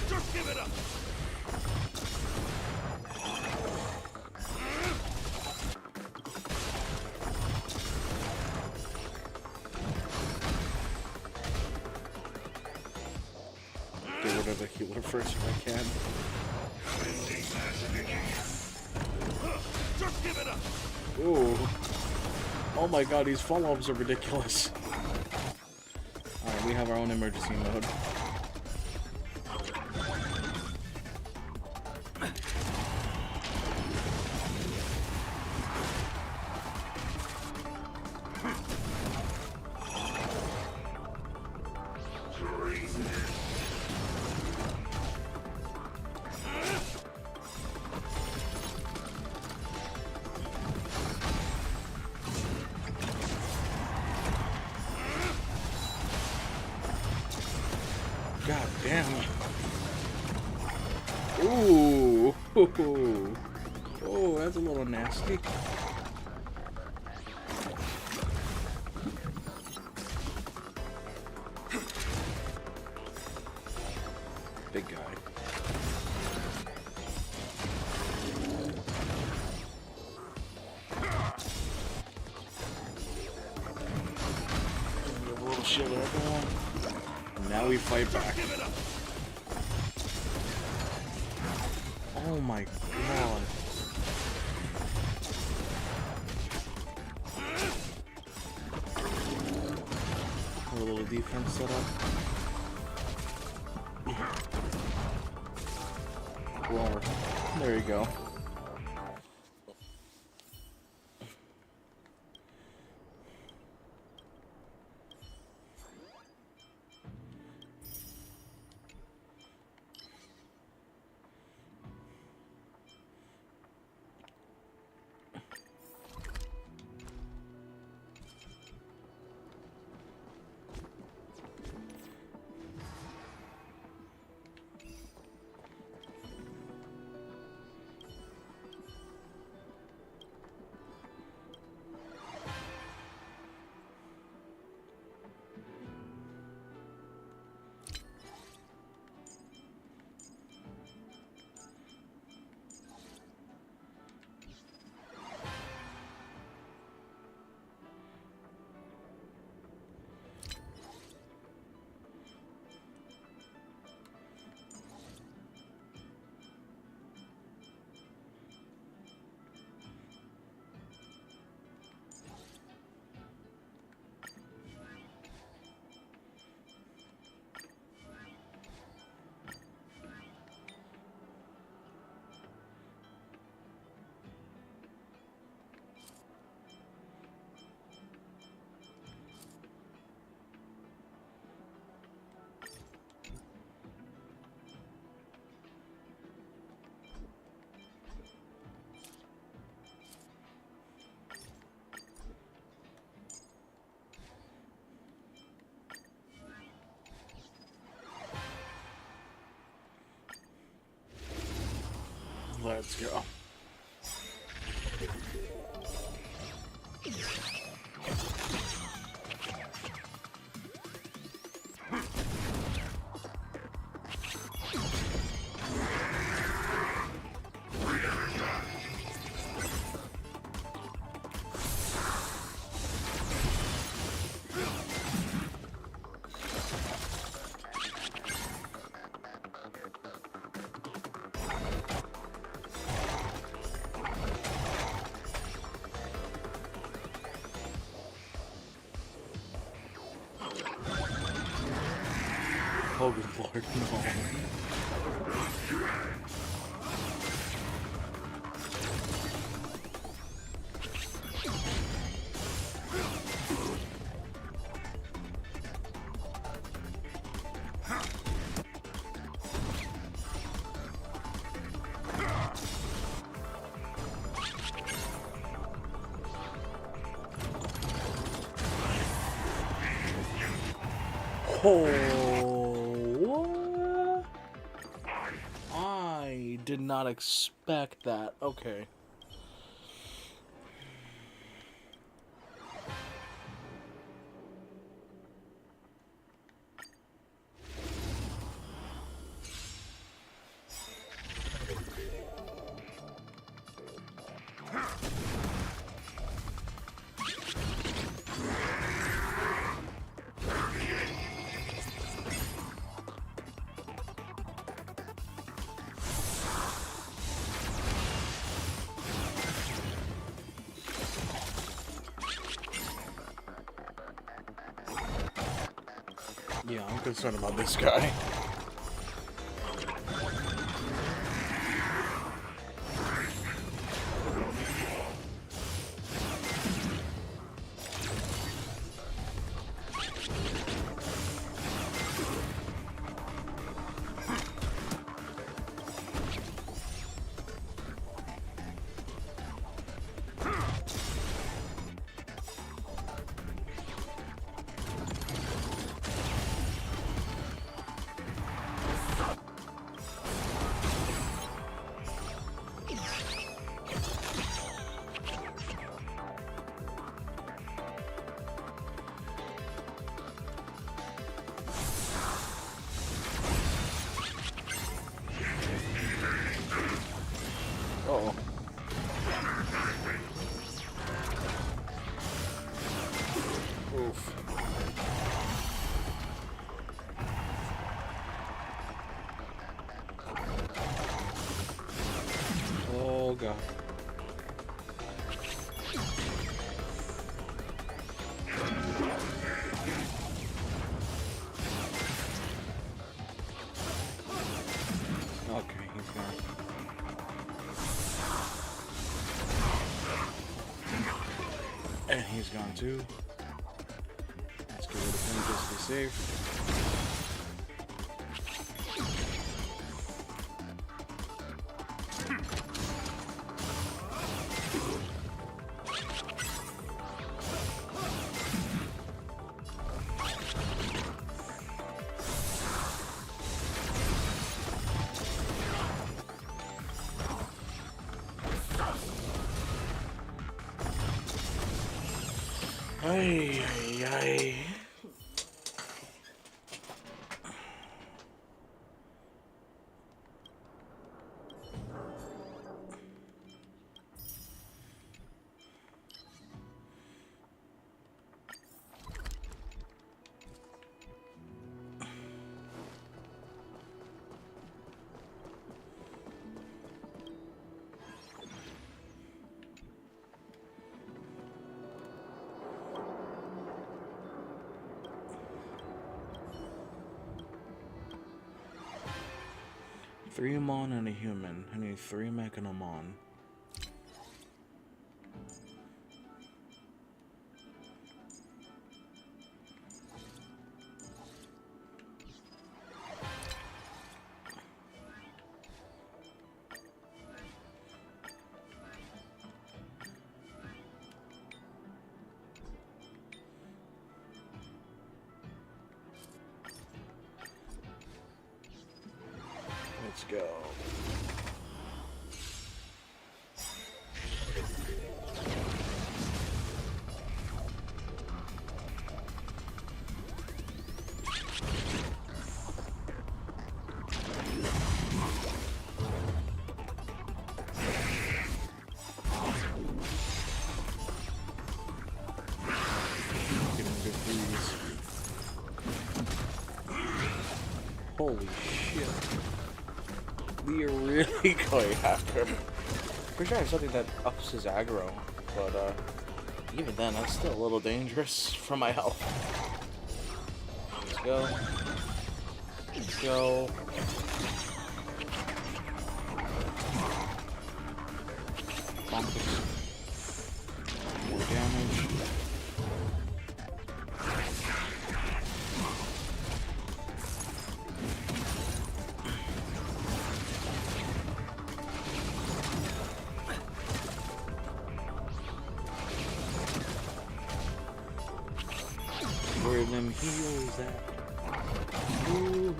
Just give it up! Get rid of the healer first if I can. Just give it up! Ooh. Oh my god, these follow-ups are ridiculous. Alright, we have our own emergency mode. God damn. Ooh. Oh, that's a little nasty. Big guy. Give a little shit with everyone. Now we fight back. Oh my god. A little defense set up. Roar. There you go. Let's go. Oh, good lord, no. Oh, I did not expect that. Okay. Yeah, I'm concerned about this guy. Uh-oh. Oof. Oh god. Okay, he's gone. And he's gone too. Let's get rid of him just to be safe. Ay, ay, ay. Three Mon and a human. I need 3 mech and a Mon. Let's go. Holy shit. We are really going after him. Pretty sure I have something that ups his aggro, but even then, that's still a little dangerous for my health. Let's go. Let's go. More damage. Where them heals at? Ooh.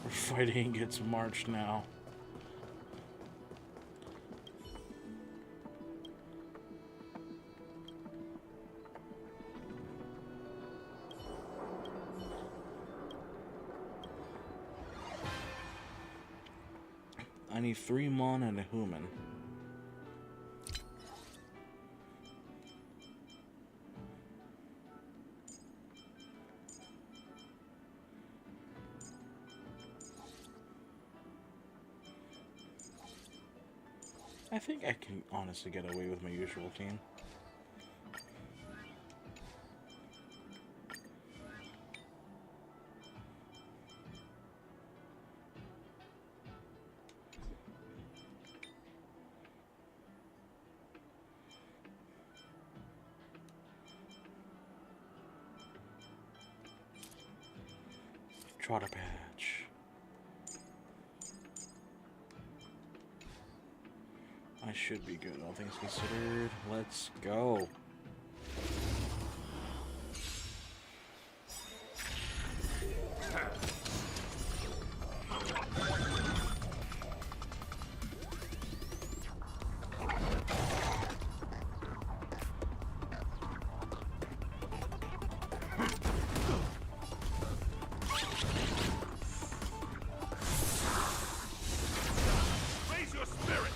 We're fighting against March now. I need 3 Mon and a human. I think I can honestly get away with my usual team. Trotter patch. I should be good, all things considered. Let's go. Raise your spirits!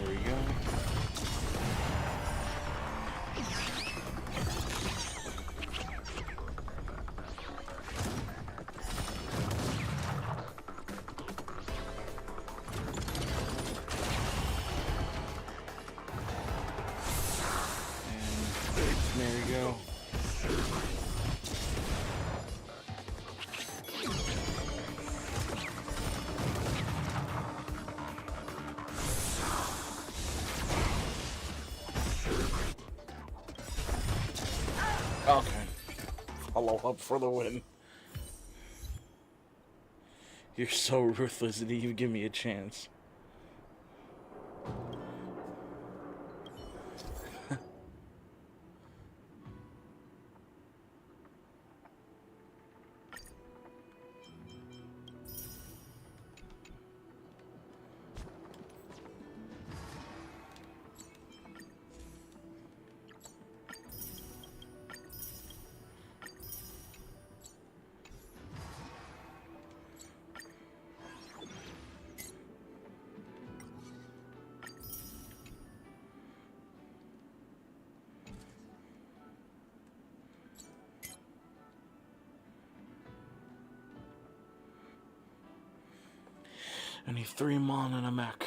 There we go. And there we go. Okay. Follow up for the win. You're so ruthless. Didn't even give me a chance. I need 3 mon and a mech.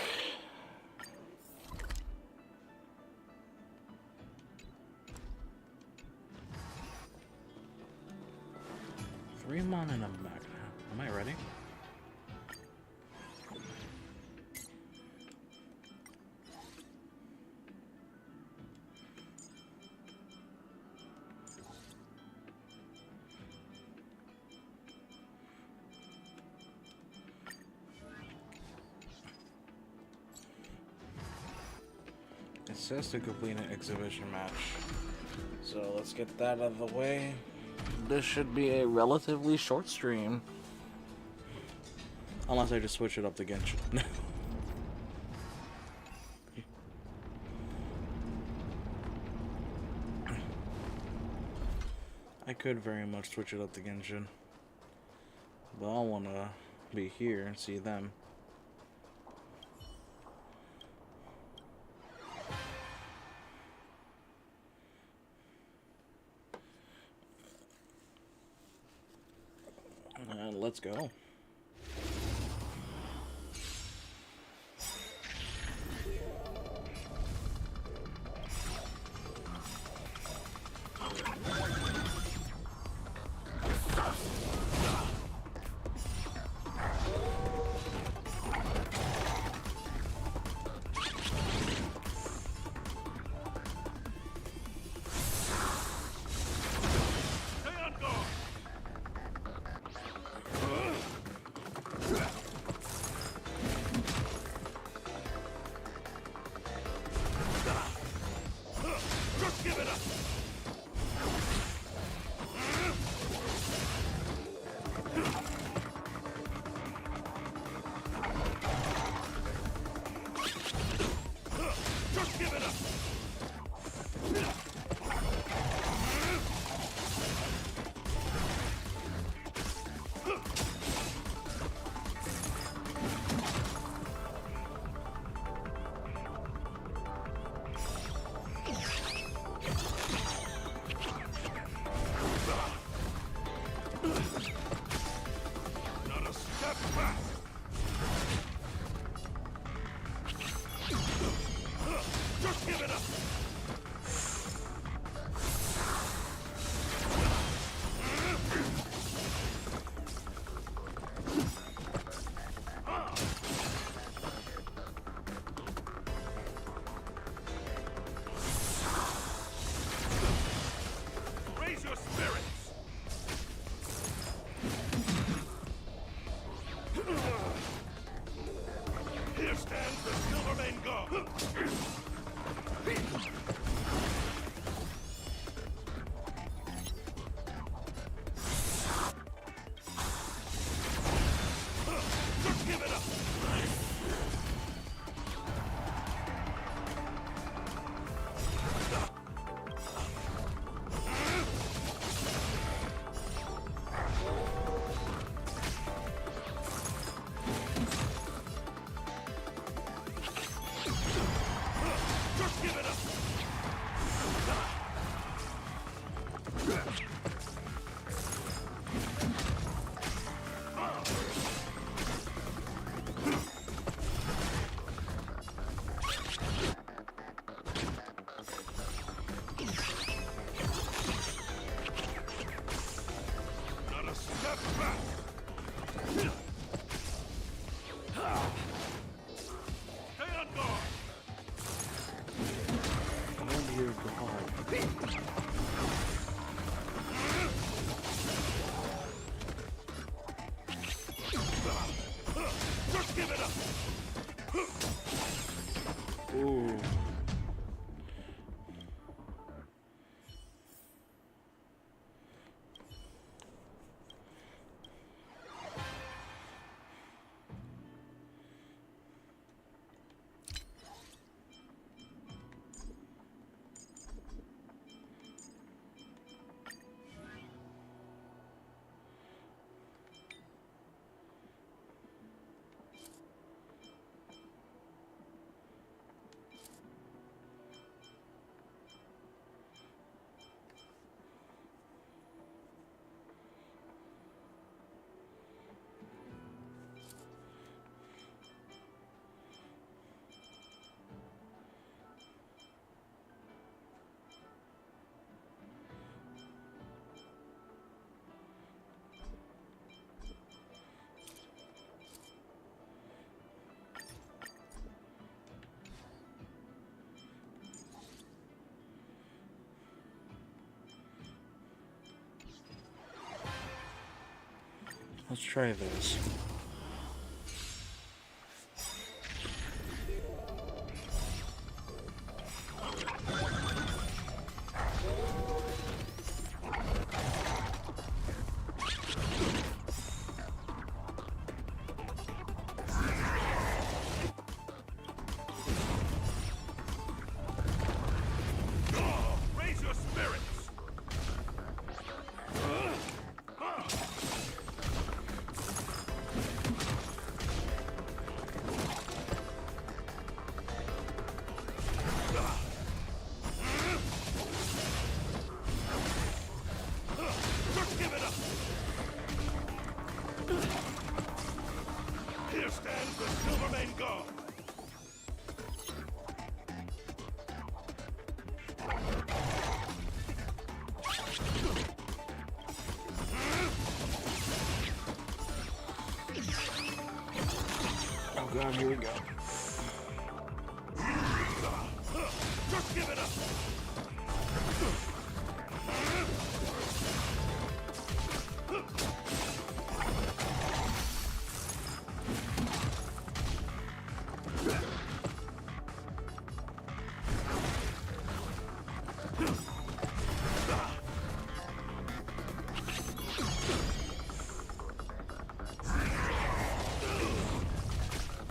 Three mon and a mech. Am I ready? It says to complete an exhibition match. So let's get that out of the way. This should be a relatively short stream. Unless I just switch it up to Genshin. I could very much switch it up to Genshin. But I want to be here and see them. And let's go. Ooh. Let's try this. Raise your spirits! Just give it up! Here stands the Silvermane Guard! Oh god, here we go. Just give it up!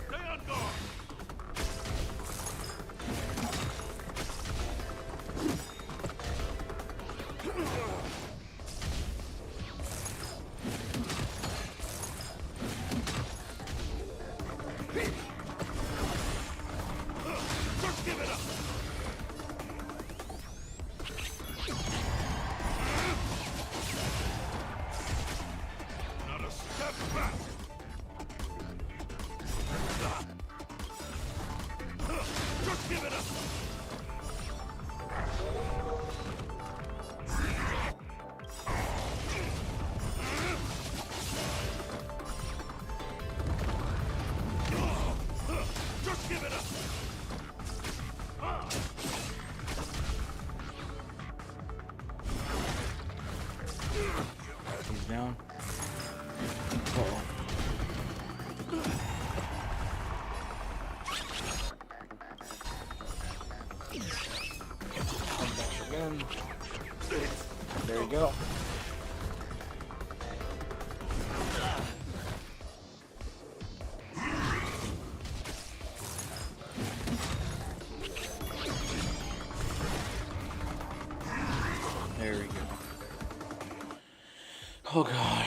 Stay on guard! Just give it up! Not a step back! Just give it up! Just give it up! He's down. Uh-oh. Again. There you go. There we go. Oh god.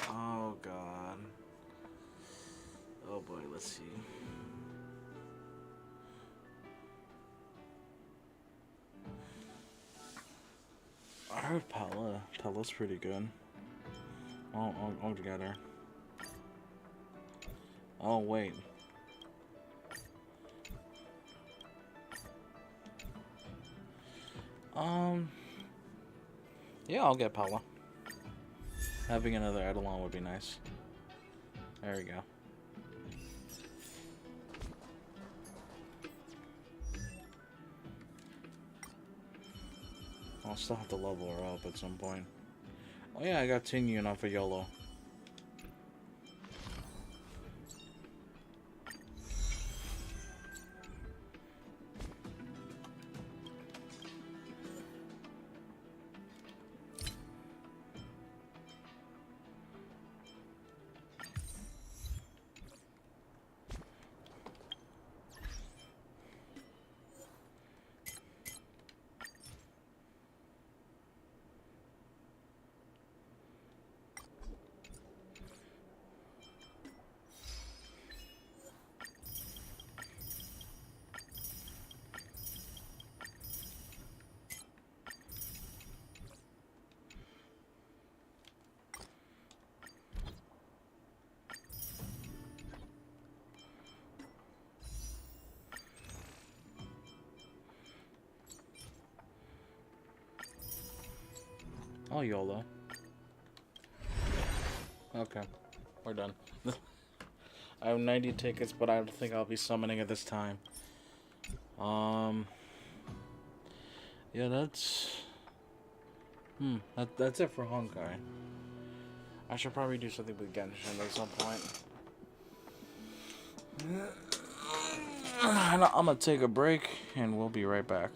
Oh god. Oh boy, let's see. I heard Pella's pretty good. All together. Yeah, I'll get Paula. Having another Eidolon would be nice. There we go. I'll still have to level her up at some point. Oh yeah, I got Tinyu enough for YOLO. Oh, YOLO. Okay, we're done. I have 90 tickets, but I don't think I'll be summoning at this time. Yeah, that's... that's it for Honkai. I should probably do something with Genshin at some point. I'm gonna take a break, and we'll be right back.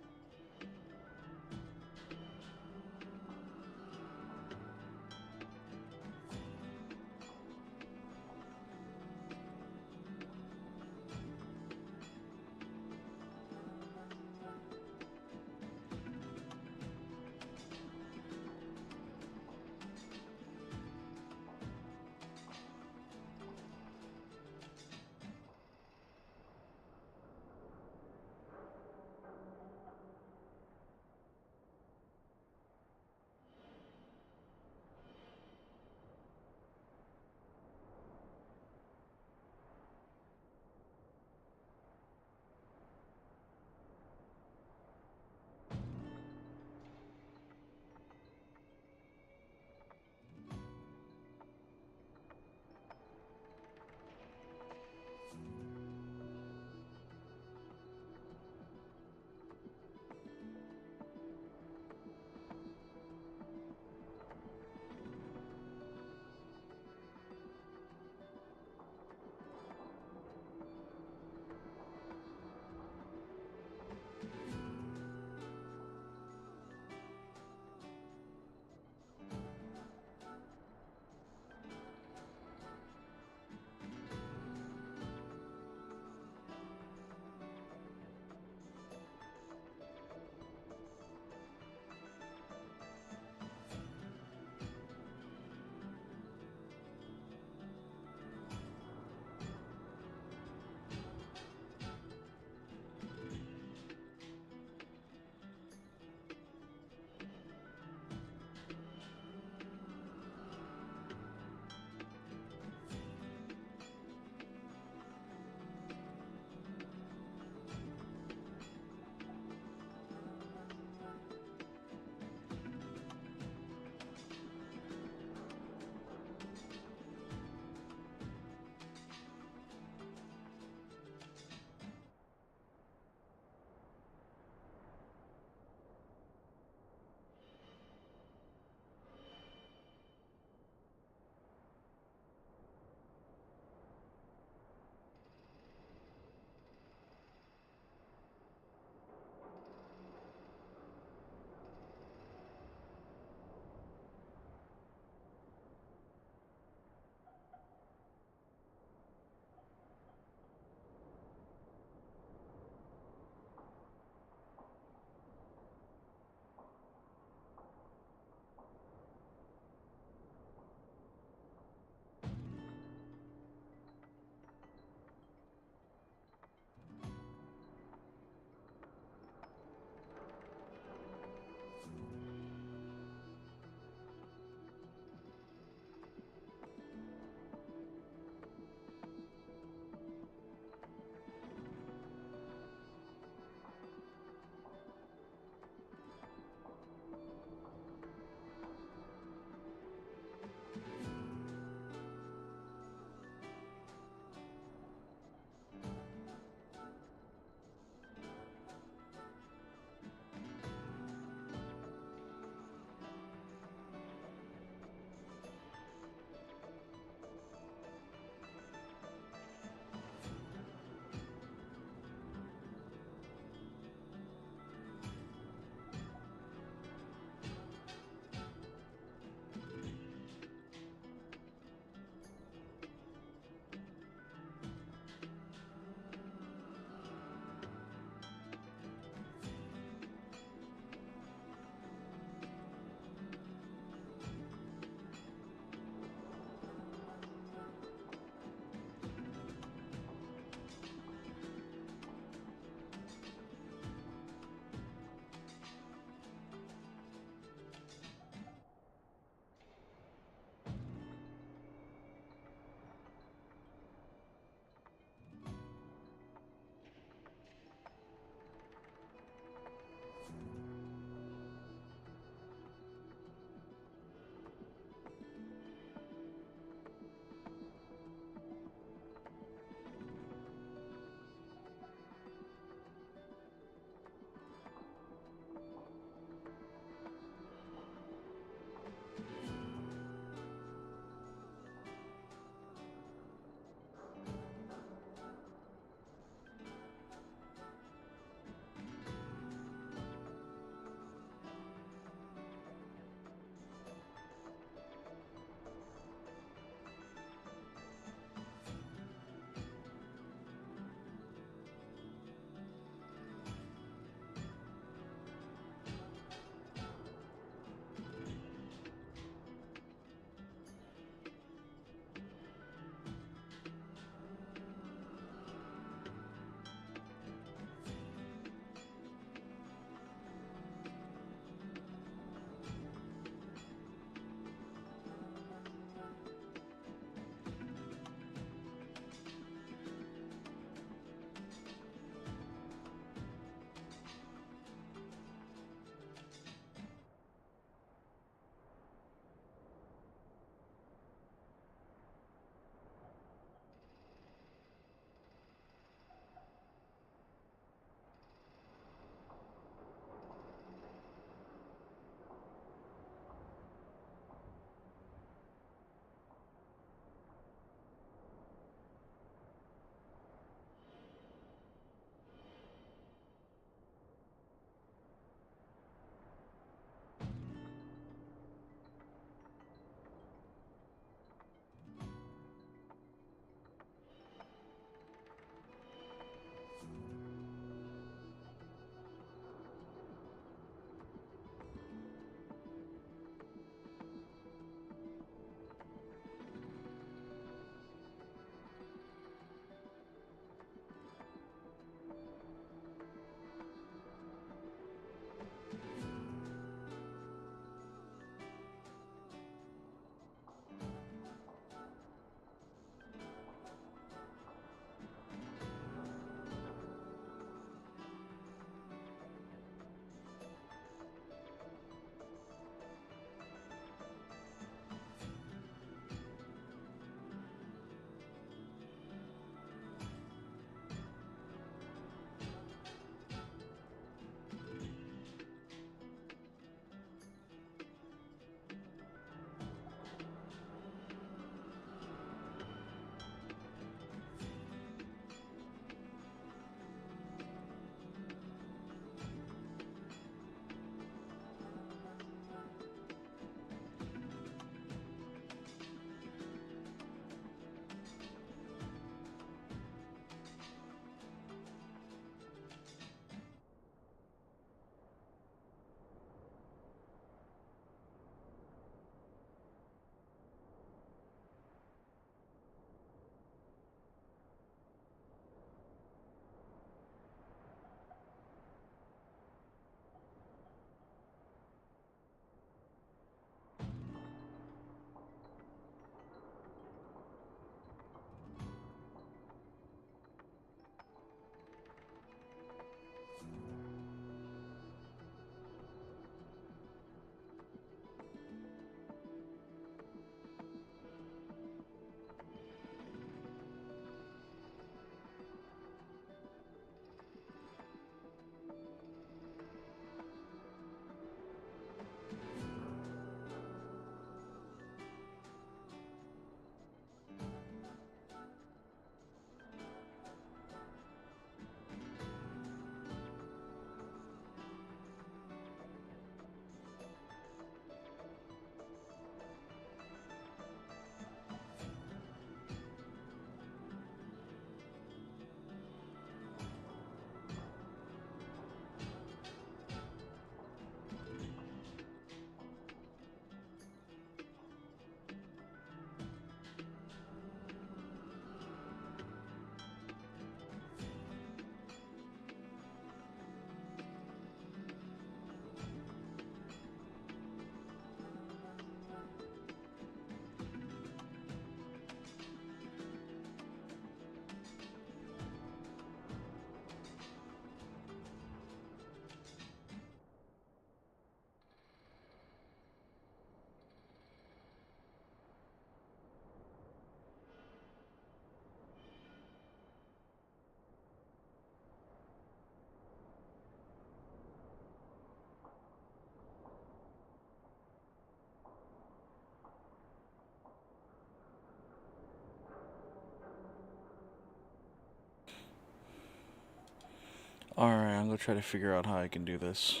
Alright, I'm gonna try to figure out how I can do this.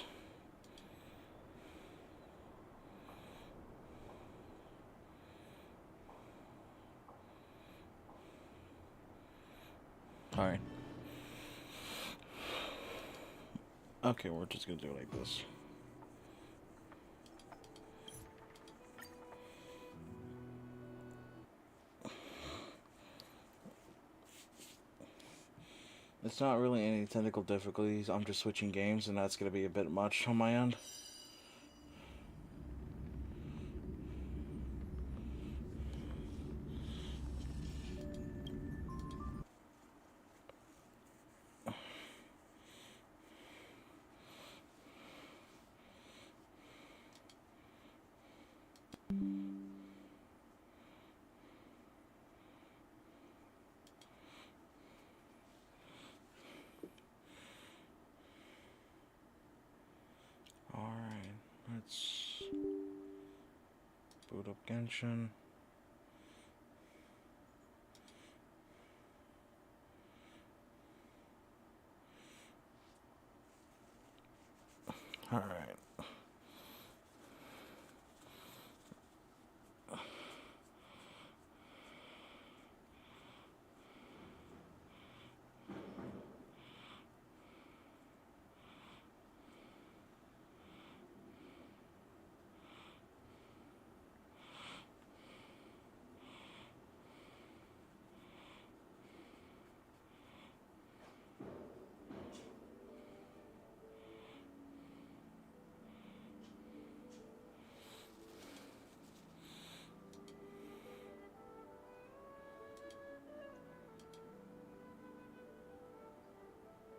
Alright. Okay, we're just gonna do it like this. It's not really any technical difficulties, I'm just switching games and that's gonna be a bit much on my end. Alright, let's boot up Genshin. Alright.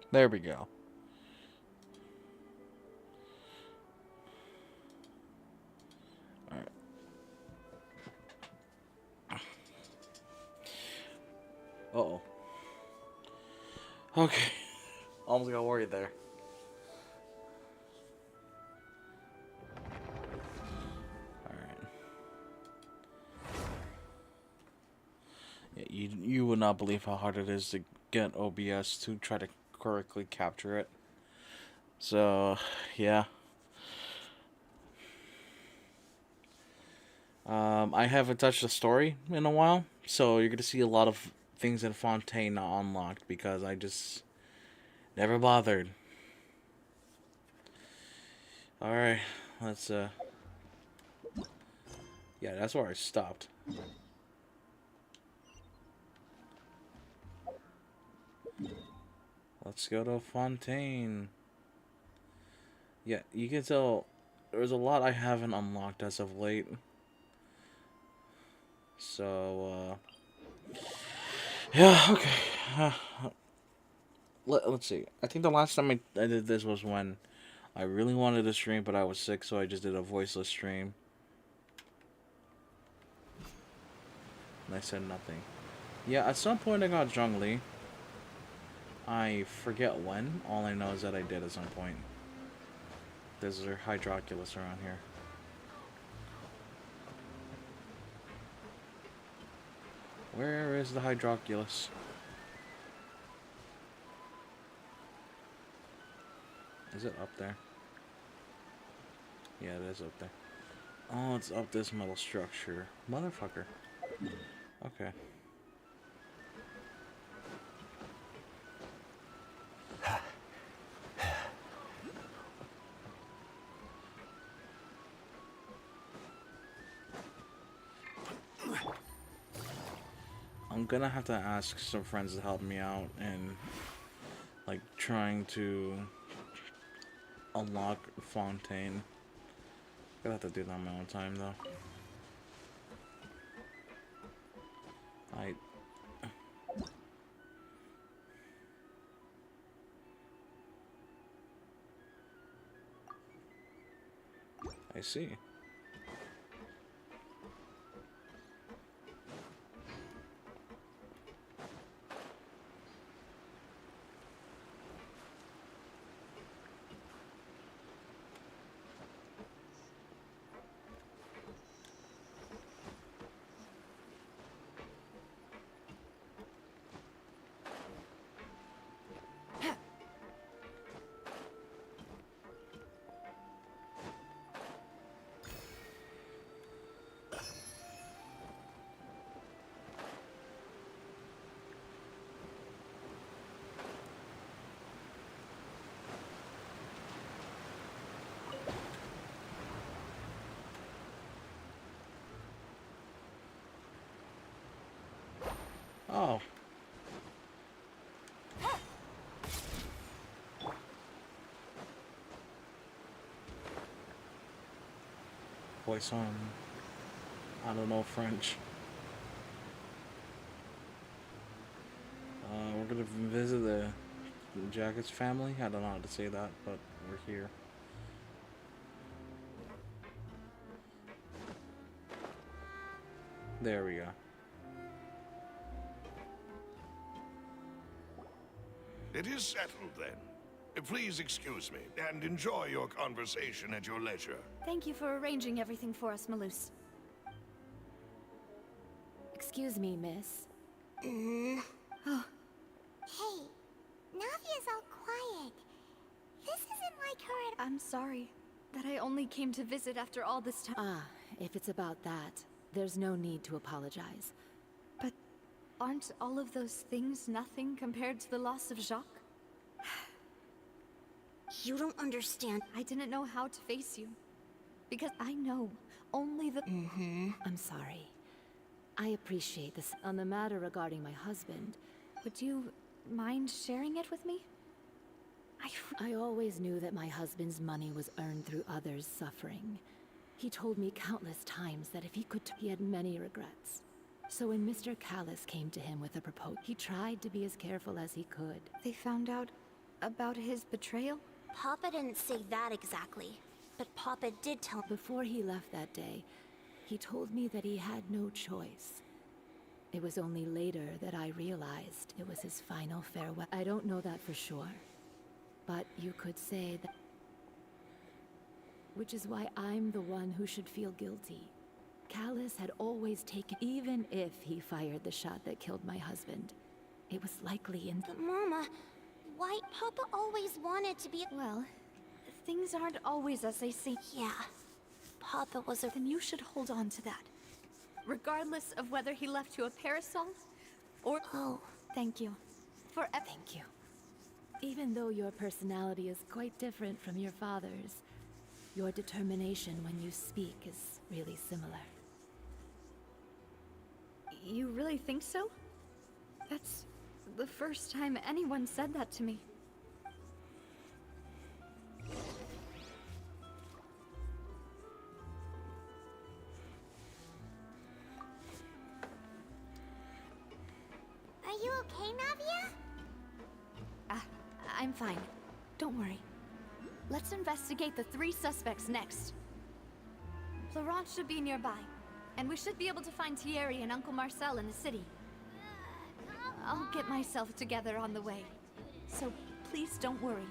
There we go. Alright. Uh-oh. Okay. Almost got worried there. Alright. Yeah, you would not believe how hard it is to get OBS to try to correctly capture it. So, yeah. I haven't touched the story in a while, so you're gonna see a lot of things in Fontaine not unlocked because I just never bothered. Alright, let's yeah, that's where I stopped. Let's go to Fontaine. Yeah, you can tell there's a lot I haven't unlocked as of late. So, yeah, okay. Let's see. I think the last time I did this was when I really wanted to stream, but I was sick, so I just did a voiceless stream. And I said nothing. Yeah, at some point I got Zhongli. I forget when. All I know is that I did at some point. There's a Hydroculus around here. Where is the Hydroculus? Is it up there? Yeah, it is up there. Oh, it's up this metal structure. Motherfucker. Okay. I'm gonna have to ask some friends to help me out and like trying to unlock Fontaine. Gonna have to do that on my own time though. I see. Oh. Poisson. I don't know French. We're gonna visit the Jacket's family. I don't know how to say that, but we're here. There we go. It is settled then. Please excuse me and enjoy your conversation at your leisure. Thank you for arranging everything for us, Malus. Excuse me, miss. Oh, Hey, Navia's all quiet. This isn't like her at I'm sorry that I only came to visit after all this time. ah, if it's about that, there's no need to apologize. But aren't all of those things nothing compared to the loss of Jacques? You don't understand. I didn't know how to face you. Because I know only the... I'm sorry. I appreciate this. On the matter regarding my husband, Would you mind sharing it with me? I always knew that my husband's money was earned through others' suffering. He told me countless times that if he could, he had many regrets. So when Mr. Callis came to him with a proposal, he tried to be as careful as he could. They found out about his betrayal? Papa didn't say that exactly, but Papa did tell. Before he left that day, he told me that he had no choice. It was only later that I realized it was his final farewell. I don't know that for sure, but you could say that. Which is why I'm the one who should feel guilty. Callis had always taken, even if he fired the shot that killed my husband. It was likely in. But Mama, why Papa always wanted to be. Well, things aren't always as they seem. Yeah, Papa was a. Then you should hold on to that. Regardless of whether he left you a parasol or... Oh. Thank you. Thank you. Even though your personality is quite different from your father's, your determination when you speak is really similar. You really think so? That's the first time anyone said that to me. Are you okay, Navia? I'm fine. Don't worry. Let's investigate the 3 suspects next. Florent should be nearby, and we should be able to find Thierry and Uncle Marcel in the city. I'll get myself together on the way, so please don't worry.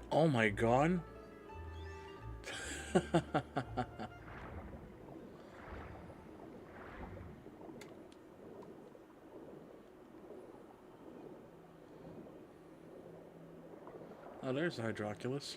Oh my god. Oh, there's Hydroculus.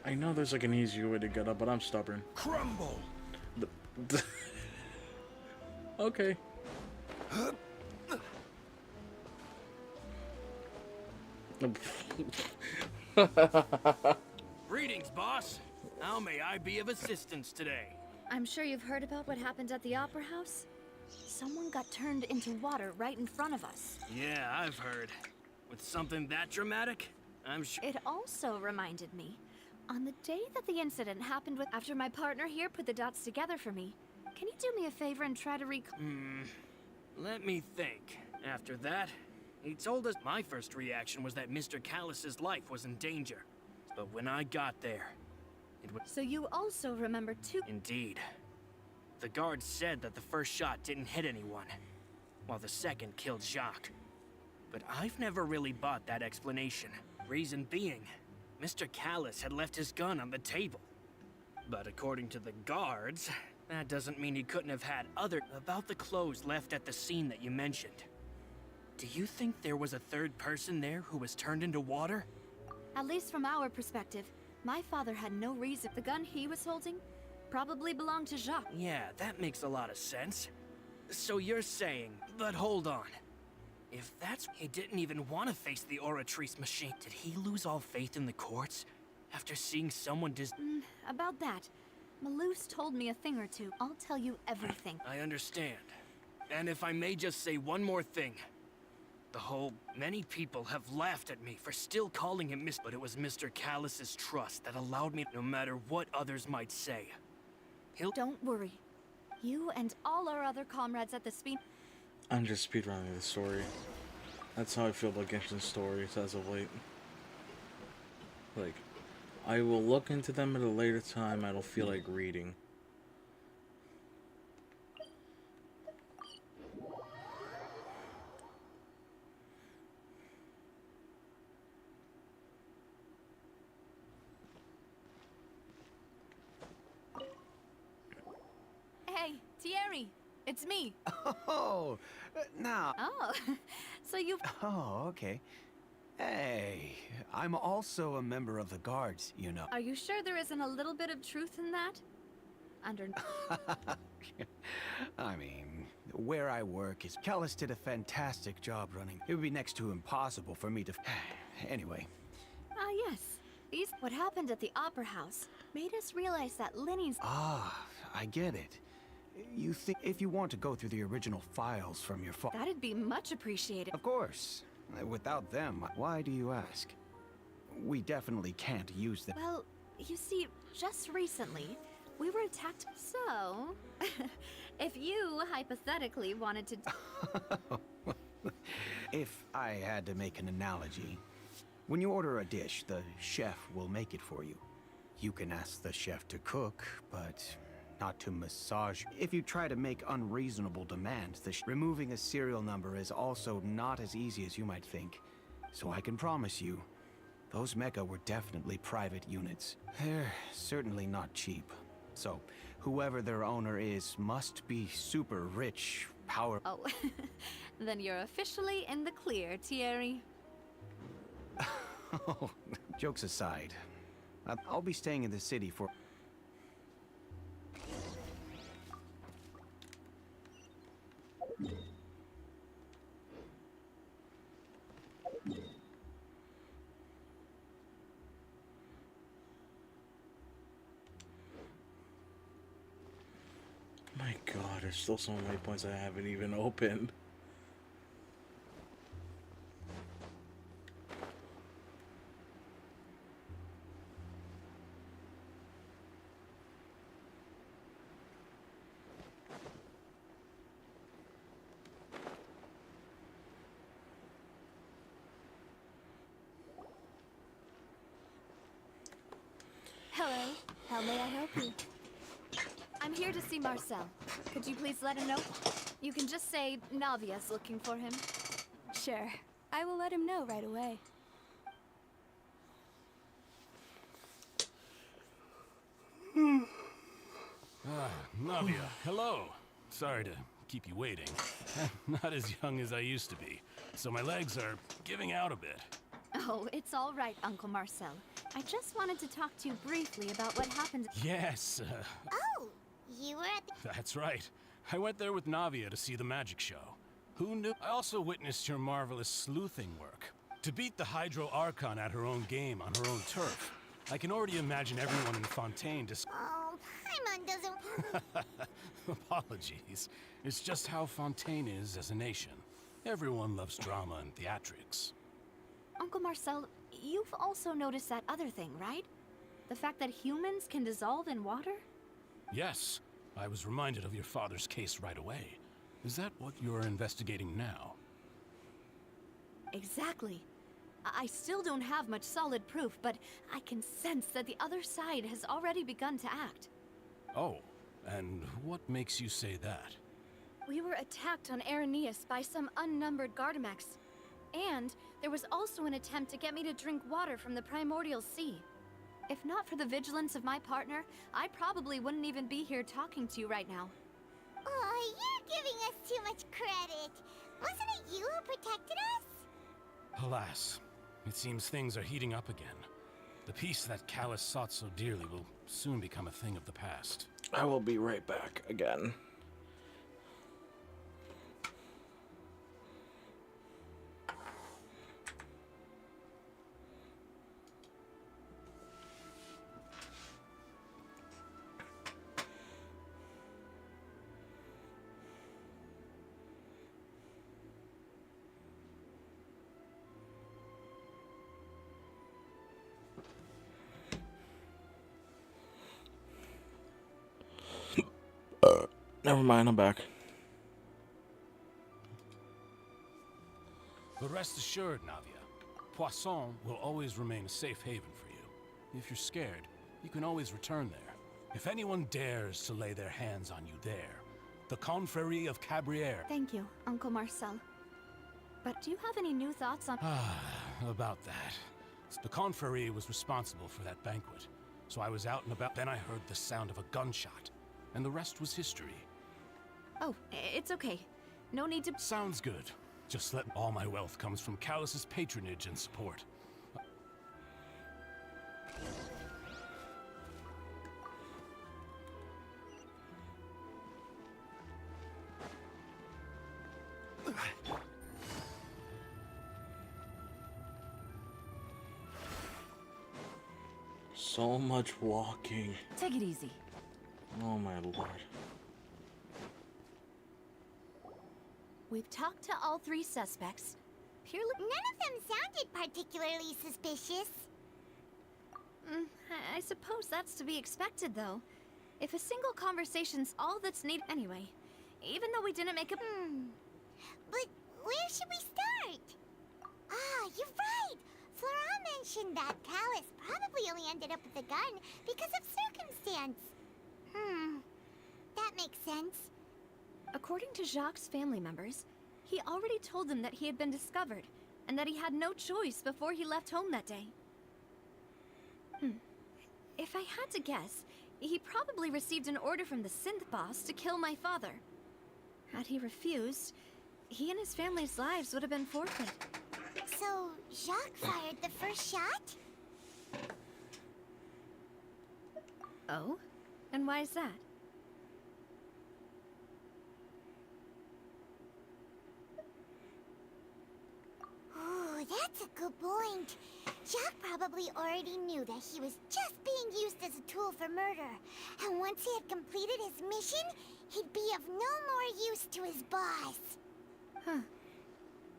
I know there's like an easier way to get up, but I'm stubborn. Crumble! Okay. Greetings, boss. How may I be of assistance today? I'm sure you've heard about what happened at the Opera House. Someone got turned into water right in front of us. Yeah, I've heard. With something that dramatic, I'm sure. It also reminded me, on the day that the incident happened with after my partner here put the dots together for me, can you do me a favor and try to Let me think. After that, he told us my first reaction was that Mr. Callis's life was in danger. But when I got there, it was... So you also remember too? Indeed. The guard said that the first shot didn't hit anyone, while the second killed Jacques. But I've never really bought that explanation. Reason being, Mr. Callis had left his gun on the table. But according to the guards, that doesn't mean he couldn't have had other... About the clothes left at the scene that you mentioned. Do you think there was a third person there who was turned into water? At least from our perspective, my father had no reason. The gun he was holding probably belonged to Jacques. Yeah, that makes a lot of sense. So you're saying, but hold on. If that's he didn't even want to face the Oratrice machine, did he lose all faith in the courts after seeing someone About that, Maloof's told me a thing or two. I'll tell you everything. I understand. And if I may just say one more thing. Many people have laughed at me for still calling him But it was Mr. Callus's trust that allowed me, no matter what others might say. Don't worry. You and all our other comrades at the speed... I'm just speedrunning the story. That's how I feel about Genshin stories as of late. Like, I will look into them at a later time. I don't feel like reading. Hey, Thierry, it's me. Oh, now. Oh, so you... Oh, okay. Hey, I'm also a member of the guards, you know. Are you sure there isn't a little bit of truth in that? I mean, where I work is... Callus did a fantastic job running. It would be next to impossible for me to... Anyway. Yes. What happened at the Opera House made us realize that Linny's... I get it. You think if you want to go through the original files from your phone... That'd be much appreciated. Of course. Without them, why do you ask? We definitely can't use them. Well, you see, just recently, we were attacked. So, if you hypothetically wanted to... If I had to make an analogy, when you order a dish, the chef will make it for you. You can ask the chef to cook, but not to massage. If you try to make unreasonable demands, removing a serial number is also not as easy as you might think. So I can promise you, those mecha were definitely private units. They're certainly not cheap. So, whoever their owner is must be super rich, Oh, then you're officially in the clear, Thierry. Oh, jokes aside, I'll be staying in the city for... My God, there's still so many points I haven't even opened. Hello. How may I help you? I'm here to see Marcel. Could you please let him know? You can just say Navia's looking for him. Sure. I will let him know right away. Navia, hello. Sorry to keep you waiting. I'm not as young as I used to be, so my legs are giving out a bit. Oh, it's all right, Uncle Marcel. I just wanted to talk to you briefly about what happened. Yes, Oh, you were at the... that's right. I went there with Navia to see the magic show. Who knew? I also witnessed your marvelous sleuthing work. To beat the Hydro Archon at her own game on her own turf. I can already imagine everyone in Fontaine Oh, Paimon doesn't... Apologies. It's just how Fontaine is as a nation. Everyone loves drama and theatrics. Uncle Marcel, you've also noticed that other thing, right? The fact that humans can dissolve in water? Yes, I was reminded of your father's case right away. Is that what you're investigating now? Exactly. I still don't have much solid proof, but I can sense that the other side has already begun to act. Oh, and what makes you say that? We were attacked on Araneus by some unnumbered Gardamex. And there was also an attempt to get me to drink water from the primordial sea. If not for the vigilance of my partner, I probably wouldn't even be here talking to you right now. Oh, you're giving us too much credit. Wasn't it you who protected us? Alas, it seems things are heating up again. The peace that Callus sought so dearly will soon become a thing of the past. I will be right back again. Never mind, I'm back. But rest assured, Navia, Poisson will always remain a safe haven for you. If you're scared, you can always return there. If anyone dares to lay their hands on you there, the Confrérie of Cabrières... Thank you, Uncle Marcel. But do you have any new thoughts on... About that. The Confrérie was responsible for that banquet, so I was out and about. Then I heard the sound of a gunshot, and the rest was history. Oh, it's okay. No need to... Sounds good. Just let all my wealth comes from Callus's patronage and support. So much walking. Take it easy. Oh my lord. We've talked to all three suspects. None of them sounded particularly suspicious. I suppose that's to be expected, though. If a single conversation's all that's needed anyway, even though we didn't make a... But where should we start? Ah, you're right! Flora mentioned that Callus probably only ended up with the gun because of circumstance. That makes sense. According to Jacques' family members, he already told them that he had been discovered, and that he had no choice before he left home that day. If I had to guess, he probably received an order from the synth boss to kill my father. Had he refused, he and his family's lives would have been forfeit. So, Jacques fired the first shot? Oh? And why is that? Ooh, that's a good point. Jacques probably already knew that he was just being used as a tool for murder. And once he had completed his mission, he'd be of no more use to his boss. Huh.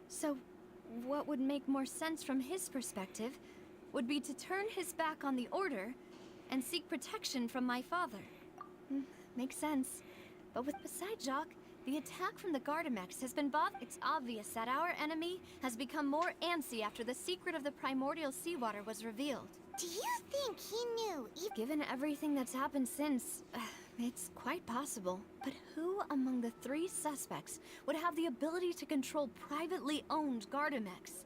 So, what would make more sense from his perspective would be to turn his back on the Order and seek protection from my father. Makes sense. But besides Jacques, the attack from the Gardamex has been It's obvious that our enemy has become more antsy after the secret of the primordial seawater was revealed. Do you think he knew? Given everything that's happened since, it's quite possible. But who among the three suspects would have the ability to control privately owned Gardamex?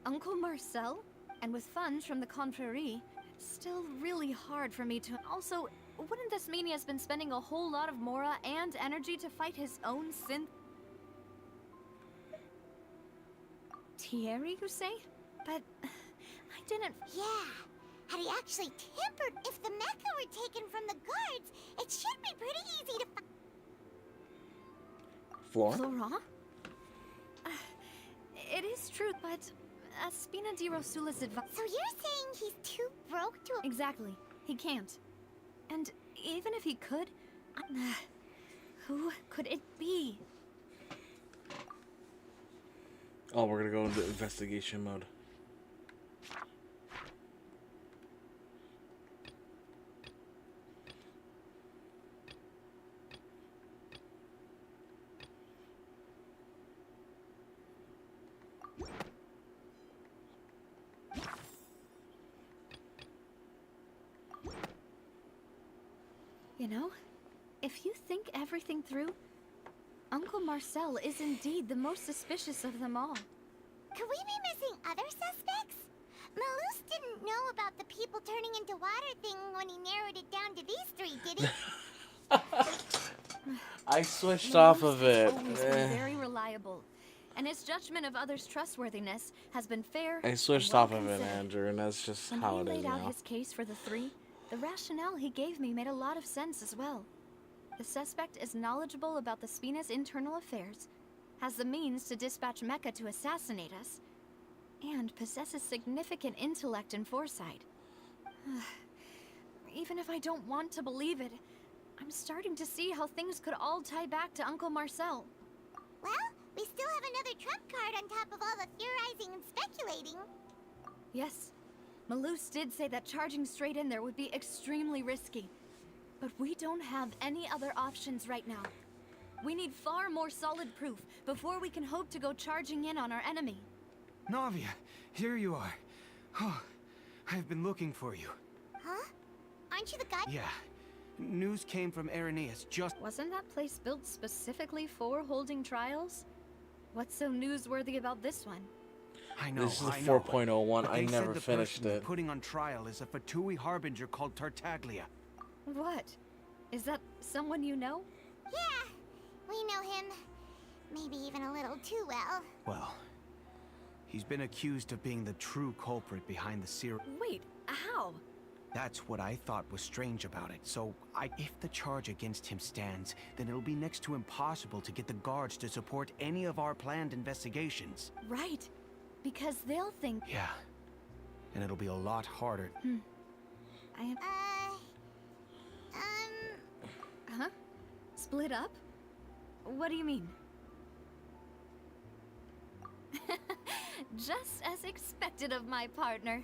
Uncle Marcel? And with funds from the Confrérie, still really hard for me to... Also, wouldn't this mean he has been spending a whole lot of mora and energy to fight his own synth? Thierry, you say? But... I didn't... Yeah. Had he actually tampered... If the mecha were taken from the guards, it should be pretty easy to find... Florent? It is true, but... Spina di Rosula's advice... So you're saying he's too broke to... Exactly. He can't. And even if he could... who could it be? Oh, we're gonna go into investigation mode. You know, if you think everything through, Uncle Marcel is indeed the most suspicious of them all. Could we be missing other suspects? Malus didn't know about the people turning into water thing when he narrowed it down to these three, did he? I switched off of it. He's always been very reliable, and his judgment of others' trustworthiness has been fair. I switched off of it, Andrew, and that's just When how he it is laid out now. his case for the three, the rationale he gave me made a lot of sense as well. The suspect is knowledgeable about the Spina's internal affairs, has the means to dispatch Mecha to assassinate us, and possesses significant intellect and foresight. Even if I don't want to believe it, I'm starting to see how things could all tie back to Uncle Marcel. Well, we still have another trump card on top of all the theorizing and speculating. Yes, Malus did say that charging straight in there would be extremely risky. But we don't have any other options right now. We need far more solid proof before we can hope to go charging in on our enemy. Navia, here you are. Oh, I've been looking for you. Huh? Aren't you the guy? Yeah. News came from Irenaeus just... Wasn't that place built specifically for holding trials? What's so newsworthy about this one? I know, This is the I know, 4.0 one. but I they said never the finished person they're it. putting on trial is a Fatui harbinger called Tartaglia. What? Is that someone you know? Yeah, we know him. Maybe even a little too well. Well, he's been accused of being the true culprit behind the serial... Wait, how? That's what I thought was strange about it. So, if the charge against him stands, then it'll be next to impossible to get the guards to support any of our planned investigations. Right. Because they'll think... Yeah. And it'll be a lot harder. I am... Huh? Split up? What do you mean? Just as expected of my partner.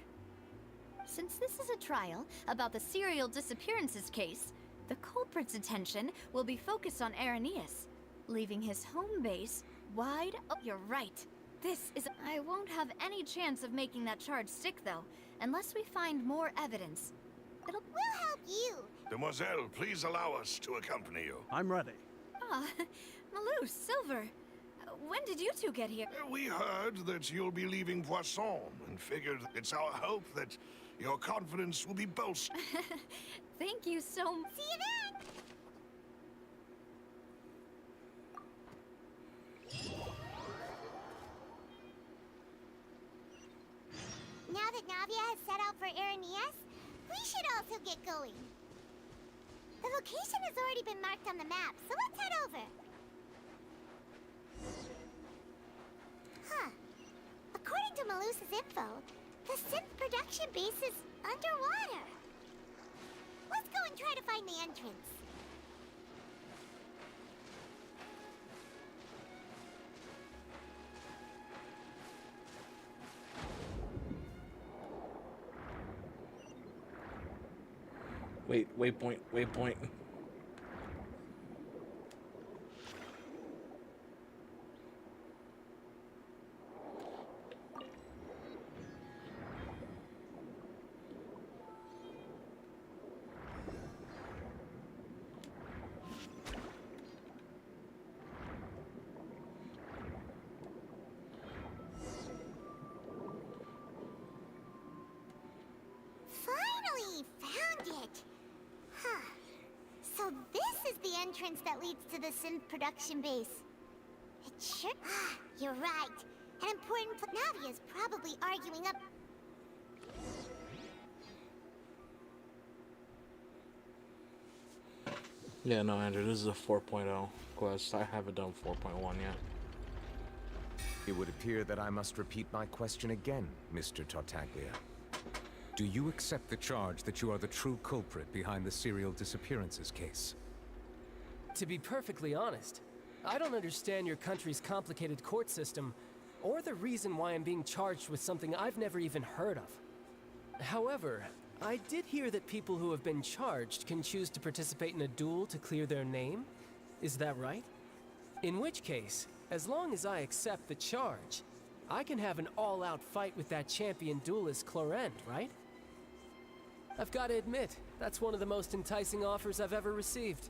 Since this is a trial about the serial disappearances case, the culprit's attention will be focused on Irenaeus, leaving his home base wide open. You're right. This is... I won't have any chance of making that charge stick, though, unless we find more evidence. We'll help you. Demoiselle, please allow us to accompany you. I'm ready. Ah, Malus, Silver. When did you two get here? We heard that you'll be leaving Poisson and figured it's our hope that your confidence will be bolstered. Thank you so much. See you then! Now that Navia has set out for Irenaeus, we should also get going. The location has already been marked on the map, so let's head over. Huh. According to Malus's info, the synth production base is underwater. Let's go and try to find the entrance. Waypoint. Finally found it! Huh. So this is the entrance that leads to the synth production base. It sure... Ah, you're right. An important... Navia's probably arguing up... Yeah, no, Andrew, this is a 4.0 quest. I haven't done 4.1 yet. It would appear that I must repeat my question again, Mr. Tartaglia. Do you accept the charge that you are the true culprit behind the serial disappearances case? To be perfectly honest, I don't understand your country's complicated court system, or the reason why I'm being charged with something I've never even heard of. However, I did hear that people who have been charged can choose to participate in a duel to clear their name. Is that right? In which case, as long as I accept the charge, I can have an all-out fight with that champion duelist Clorend, right? I've got to admit, that's one of the most enticing offers I've ever received.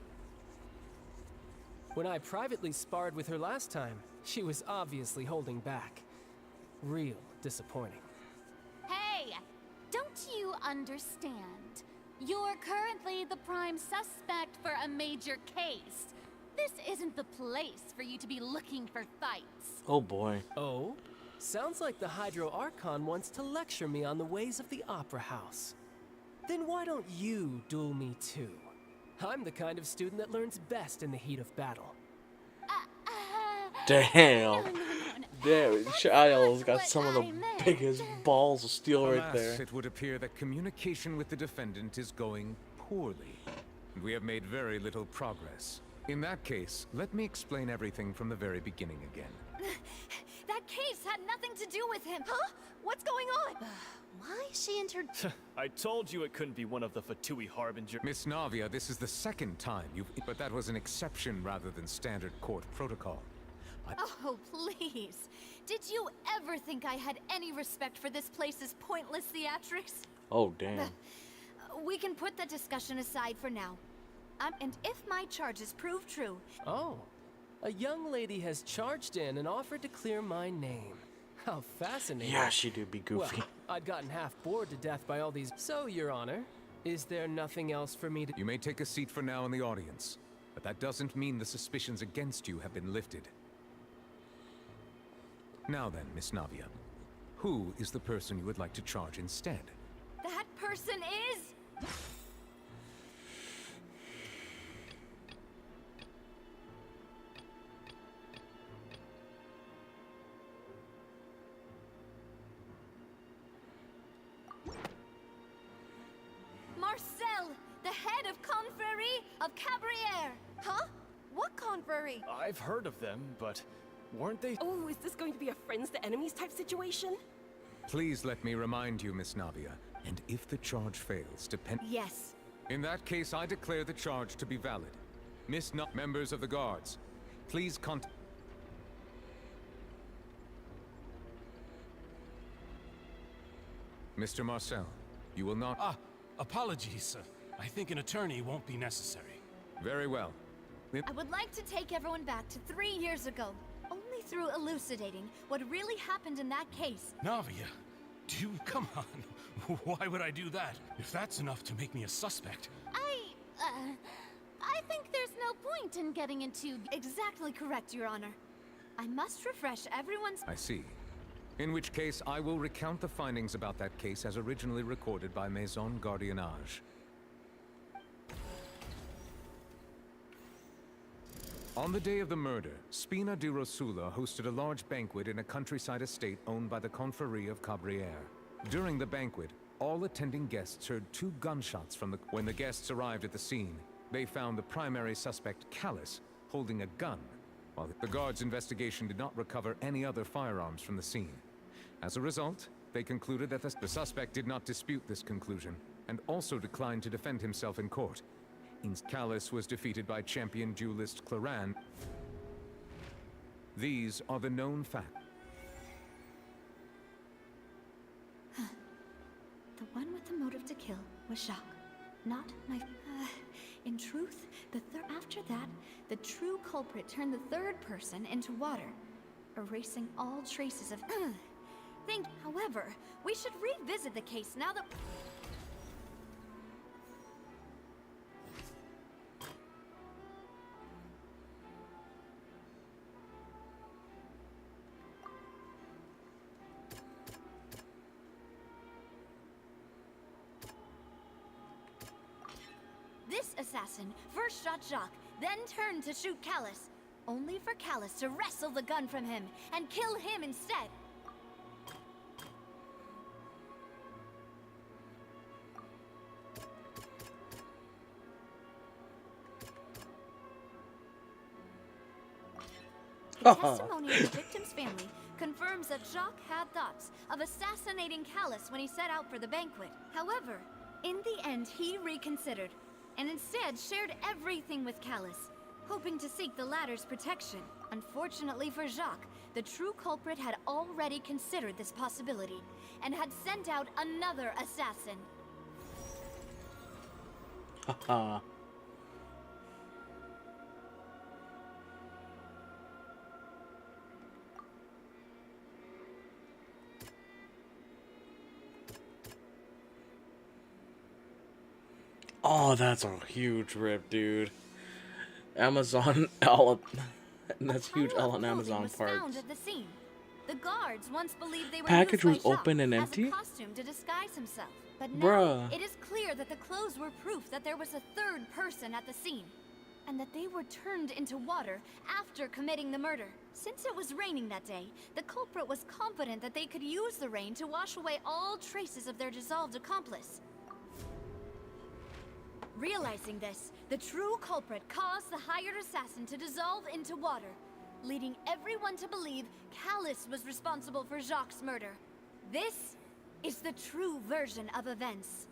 When I privately sparred with her last time, she was obviously holding back. Real disappointing. Hey! Don't you understand? You're currently the prime suspect for a major case. This isn't the place for you to be looking for fights. Oh boy. Oh? Sounds like the Hydro Archon wants to lecture me on the ways of the Opera House. Then why don't you duel me too? I'm the kind of student that learns best in the heat of battle. Damn. Damn, Child's got some of the biggest balls of steel right Alas, there. it would appear that communication with the defendant is going poorly. We have made very little progress. In that case, let me explain everything from the very beginning again. That case had nothing to do with him. Huh? What's going on? Why is she entered? I told you it couldn't be one of the Fatui Harbinger. Miss Navia, this is the second time you've... But that was an exception rather than standard court protocol. Oh, please. Did you ever think I had any respect for this place's pointless theatrics? Oh, damn. We can put that discussion aside for now. And if my charges prove true... Oh. A young lady has charged in and offered to clear my name. How fascinating. Yeah, she do be goofy. Well, I'd gotten half bored to death by all these... So, Your Honor, is there nothing else for me to... You may take a seat for now in the audience, but that doesn't mean the suspicions against you have been lifted. Now then, Miss Navia, who is the person you would like to charge instead? That person is... Marcel, the head of Confrérie of Cabrières. Huh? What confrérie? I've heard of them, but weren't they... Oh, is this going to be a friends to enemies type situation? Please let me remind you, Miss Navia, and if the charge fails, Yes. In that case, I declare the charge to be valid. Miss Na... Members of the guards, please contact... Mr. Marcel, you will not... Apologies, sir. I think an attorney won't be necessary. Very well. I would like to take everyone back to 3 years ago. Only through elucidating what really happened in that case. Navia, come on. Why would I do that? If that's enough to make me a suspect. I think there's no point in getting into... Exactly correct, Your Honor. I must refresh everyone's... I see. In which case, I will recount the findings about that case as originally recorded by Maison Gardiennage. On the day of the murder, Spina di Rosula hosted a large banquet in a countryside estate owned by the Confrérie of Cabrières. During the banquet, all attending guests heard 2 gunshots from the... When the guests arrived at the scene, they found the primary suspect, Callus, holding a gun, while the guards' investigation did not recover any other firearms from the scene. As a result, they concluded that the suspect did not dispute this conclusion, and also declined to defend himself in court. Callus was defeated by champion duelist Claran. These are the known facts. The one with the motive to kill was Jacques, not my... in truth, after that, the true culprit turned the third person into water, erasing all traces of... However, we should revisit the case now that... This assassin first shot Jacques, then turned to shoot Callus, only for Callus to wrestle the gun from him and kill him instead. The testimony of the victim's family confirms that Jacques had thoughts of assassinating Callus when he set out for the banquet. However, in the end, he reconsidered, and instead shared everything with Callus, hoping to seek the latter's protection. Unfortunately for Jacques, the true culprit had already considered this possibility, and had sent out another assassin. Haha. Oh, that's a huge rip, dude. Amazon L. That's huge L on Amazon was parts. found at the scene. The guards once believed they were Package used by was open Jacques and as empty? a costume to disguise himself. But now Bruh. it is clear that the clothes were proof that there was a third person at the scene, and that they were turned into water after committing the murder. Since it was raining that day, the culprit was confident that they could use the rain to wash away all traces of their dissolved accomplice. Realizing this, the true culprit caused the hired assassin to dissolve into water, leading everyone to believe Callus was responsible for Jacques' murder. This is the true version of events.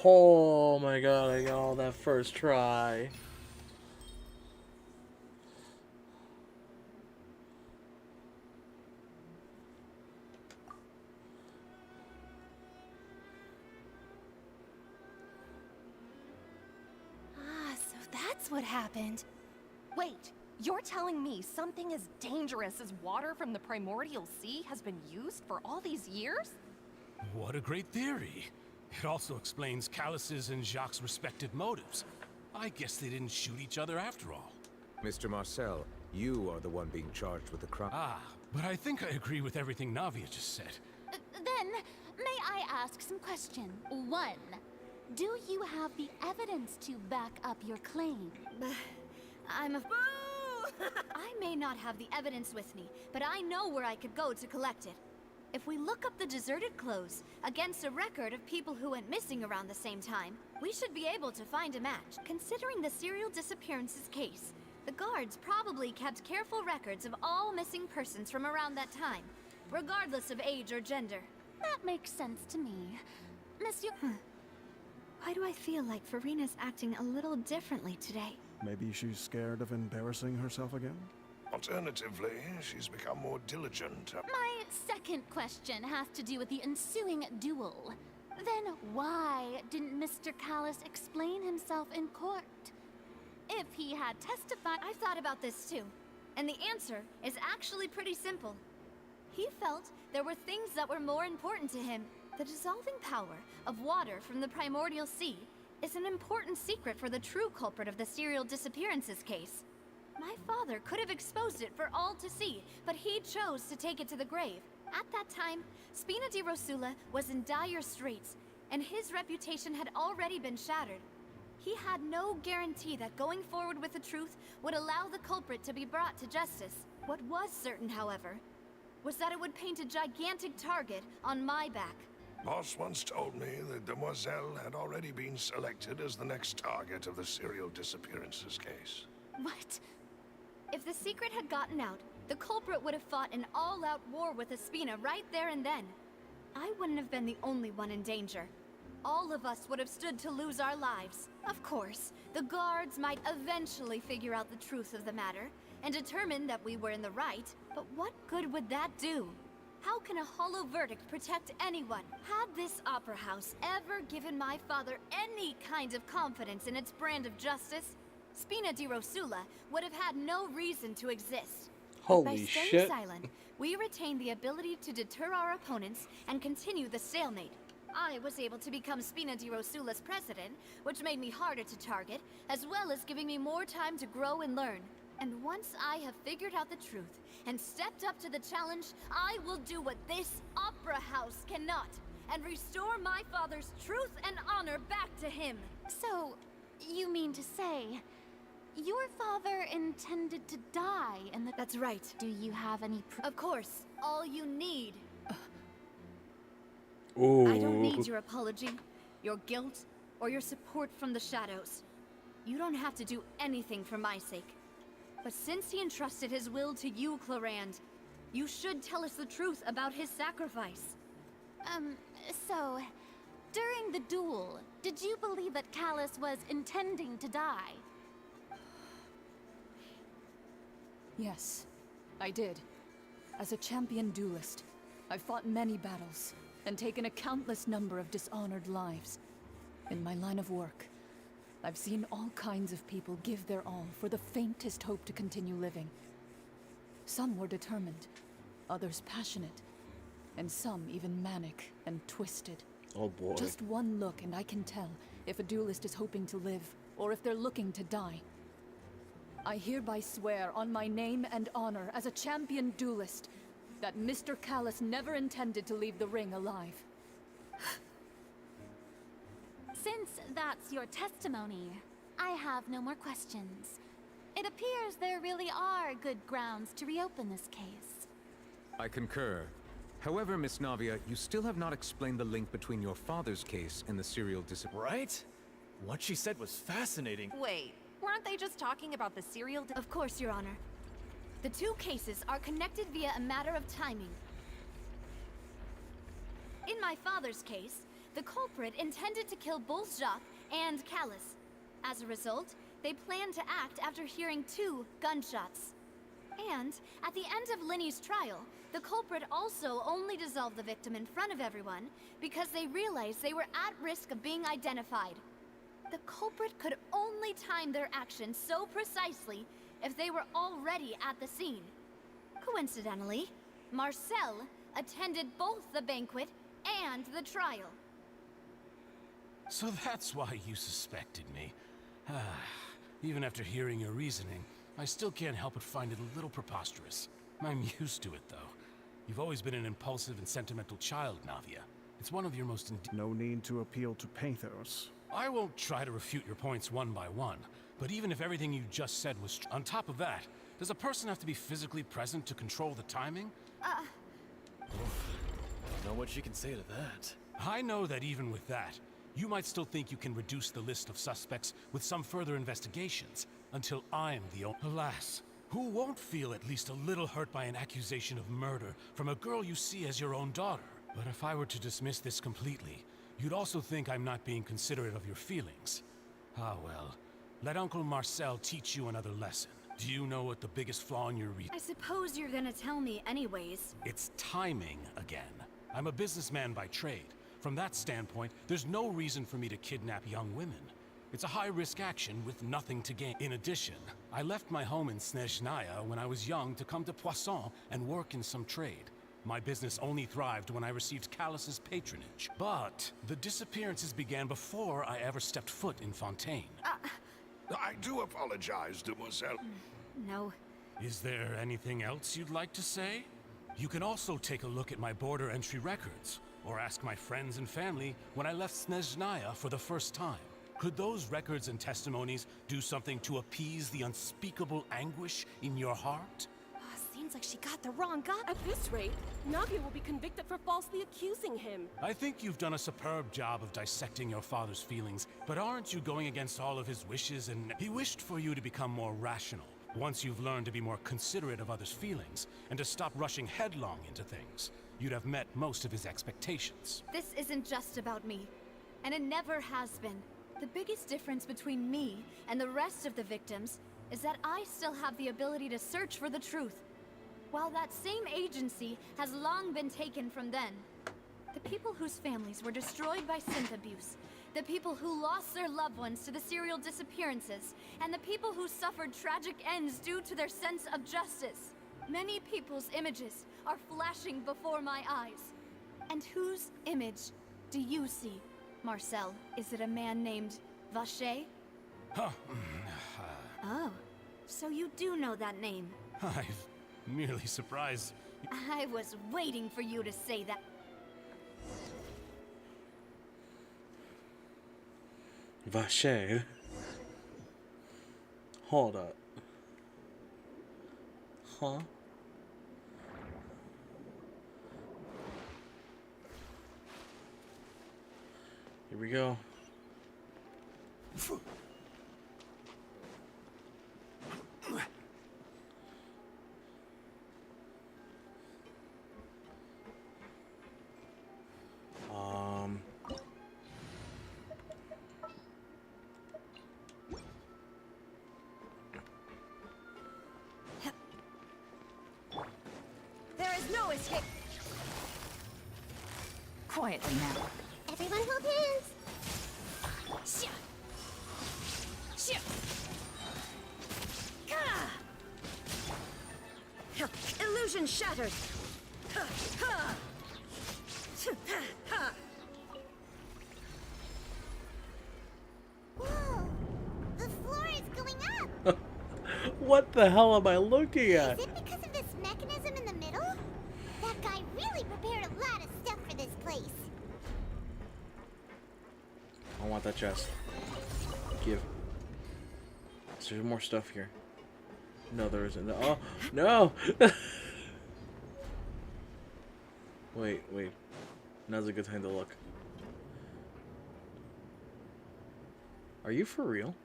Oh my god, I got all that first try. Ah, so that's what happened. Wait, you're telling me something as dangerous as water from the primordial sea has been used for all these years? What a great theory. It also explains Callus's and Jacques' respective motives. I guess they didn't shoot each other after all. Mr. Marcel, you are the one being charged with the crime. Ah, but I think I agree with everything Navia just said. Then, may I ask some questions? 1. Do you have the evidence to back up your claim? I'm a boo! I may not have the evidence with me, but I know where I could go to collect it. If we look up the deserted clothes against a record of people who went missing around the same time, we should be able to find a match. Considering the serial disappearances case, the guards probably kept careful records of all missing persons from around that time, regardless of age or gender. That makes sense to me. Monsieur... Why do I feel like Farina's acting a little differently today? Maybe she's scared of embarrassing herself again? Alternatively, she's become more diligent. My second question has to do with the ensuing duel. Then why didn't Mr. Callus explain himself in court? If he had testified... I've thought about this too, and the answer is actually pretty simple. He felt there were things that were more important to him. The dissolving power of water from the primordial sea is an important secret for the true culprit of the serial disappearances case. My father could have exposed it for all to see, but he chose to take it to the grave. At that time, Spina di Rosula was in dire straits, and his reputation had already been shattered. He had no guarantee that going forward with the truth would allow the culprit to be brought to justice. What was certain, however, was that it would paint a gigantic target on my back. Boss once told me that Demoiselle had already been selected as the next target of the serial disappearances case. What? If the secret had gotten out, the culprit would have fought an all-out war with Espina right there and then. I wouldn't have been the only one in danger. All of us would have stood to lose our lives. Of course, the guards might eventually figure out the truth of the matter and determine that we were in the right, but what good would that do? How can a hollow verdict protect anyone? Had this opera house ever given my father any kind of confidence in its brand of justice, Spina di Rosula would have had no reason to exist. Holy By staying shit. silent, we retain the ability to deter our opponents and continue the stalemate. I was able to become Spina di Rosula's president, which made me harder to target, as well as giving me more time to grow and learn. And once I have figured out the truth and stepped up to the challenge, I will do what this opera house cannot, and restore my father's truth and honor back to him. So, you mean to say, your father intended to die in the... That's right. Do you have any proof? Of course, all you need. Ooh. I don't need your apology, your guilt, or your support from the shadows. You don't have to do anything for my sake. But since he entrusted his will to you, Clarand, you should tell us the truth about his sacrifice. So, during the duel, did you believe that Callus was intending to die? Yes, I did. As a champion duelist, I've fought many battles and taken a countless number of dishonored lives. In my line of work, I've seen all kinds of people give their all for the faintest hope to continue living. Some were determined, others passionate, and some even manic and twisted. Oh boy. Just one look and I can tell if a duelist is hoping to live or if they're looking to die. I hereby swear on my name and honor as a champion duelist that Mr. Callus never intended to leave the ring alive. Since that's your testimony, I have no more questions. It appears there really are good grounds to reopen this case. I concur. However, Miss Navia, you still have not explained the link between your father's case and the serial disappearance. Right? What she said was fascinating. Wait, weren't they just talking about the serial? Of course, Your Honor. The two cases are connected via a matter of timing. In my father's case, the culprit intended to kill both Jacques and Callus. As a result, they planned to act after hearing 2 gunshots. And at the end of Linny's trial, the culprit also only dissolved the victim in front of everyone because they realized they were at risk of being identified. The culprit could only time their actions so precisely if they were already at the scene. Coincidentally, Marcel attended both the banquet and the trial. So that's why you suspected me. Even after hearing your reasoning, I still can't help but find it a little preposterous. I'm used to it, though. You've always been an impulsive and sentimental child, Navia. It's one of your most... No need to appeal to pathos. I won't try to refute your points one by one, but even if everything you just said was true, on top of that, does a person have to be physically present to control the timing? Don't know what she can say to that. I know that even with that, you might still think you can reduce the list of suspects with some further investigations, until I'm the only... Alas, who won't feel at least a little hurt by an accusation of murder from a girl you see as your own daughter? But if I were to dismiss this completely, you'd also think I'm not being considerate of your feelings. Ah well, let Uncle Marcel teach you another lesson. Do you know what the biggest flaw in your I suppose you're gonna tell me anyways. It's timing again. I'm a businessman by trade. From that standpoint, there's no reason for me to kidnap young women. It's a high-risk action with nothing to gain. In addition, I left my home in Snezhnaya when I was young to come to Poisson and work in some trade. My business only thrived when I received Callus's patronage. But the disappearances began before I ever stepped foot in Fontaine. I do apologize, Demoiselle. No. Is there anything else you'd like to say? You can also take a look at my border entry records, or ask my friends and family when I left Snezhnaya for the first time. Could those records and testimonies do something to appease the unspeakable anguish in your heart? Seems like she got the wrong guy. At this rate, Navia will be convicted for falsely accusing him. I think you've done a superb job of dissecting your father's feelings, but aren't you going against all of his wishes? And he wished for you to become more rational. Once you've learned to be more considerate of others' feelings, and to stop rushing headlong into things, you'd have met most of his expectations. This isn't just about me, and it never has been. The biggest difference between me and the rest of the victims is that I still have the ability to search for the truth, while that same agency has long been taken from them. The people whose families were destroyed by synth abuse, the people who lost their loved ones to the serial disappearances, and the people who suffered tragic ends due to their sense of justice. Many people's images are flashing before my eyes. And whose image do you see, Marcel? Is it a man named Vacher? Oh, so you do know that name. I'm merely surprised. I was waiting for you to say that. Vacher? Hold up. Huh? Here we go. There is no escape. Quietly now. Everyone hold hands. Illusion shattered. What the hell am I looking at? Is it because of this mechanism in the middle? That guy really prepared a lot of stuff for this place. I want that chest. Give. There's more stuff here. No, there isn't. Oh, no! Wait. Now's a good time to look. Are you for real?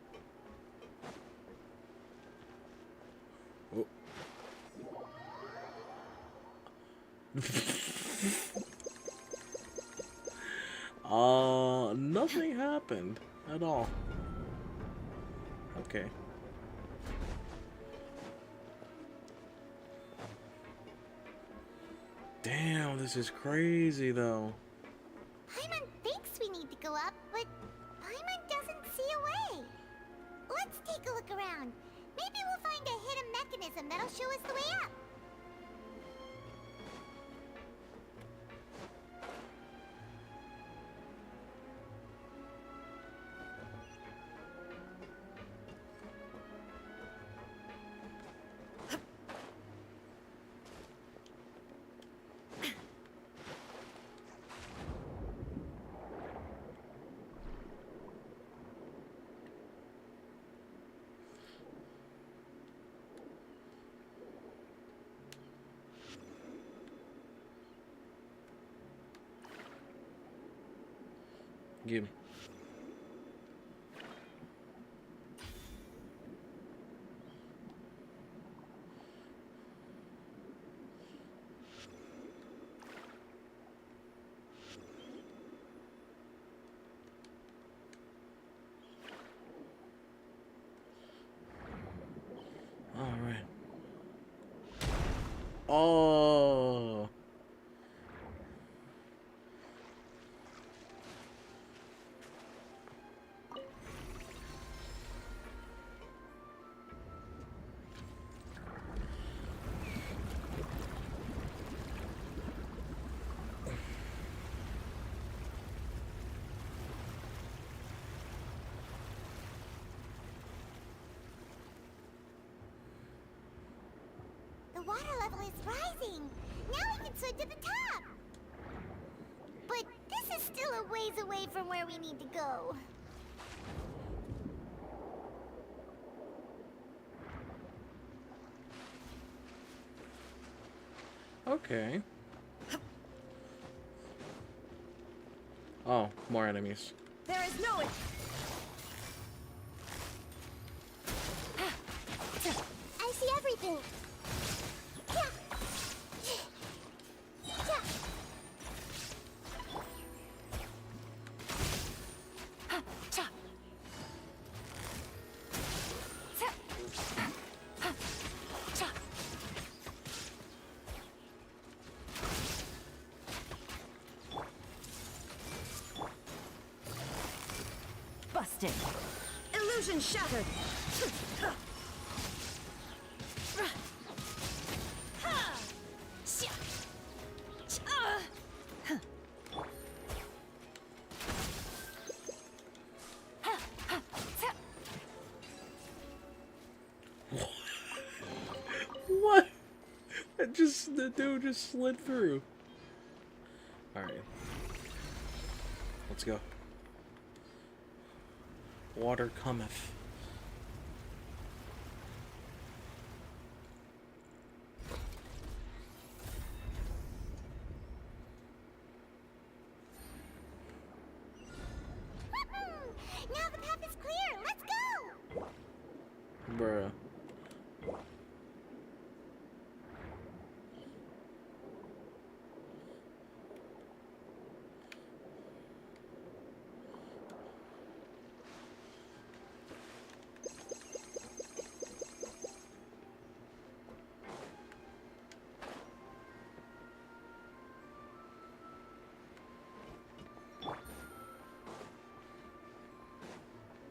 Oh. Nothing happened at all. Okay. Damn, this is crazy though. Paimon thinks we need to go up, but Paimon doesn't see a way. Let's take a look around. Maybe we'll find a hidden mechanism that'll show us the way up. Give me. All right. Oh. The water level is rising. Now we can swim to the top. But this is still a ways away from where we need to go. Okay. Oh, more enemies. There is no... I see everything. Busted. Illusion shattered. What? The dude just slid through. Alright. Let's go. Water cometh. Now the path is clear. Let's go. Bruh.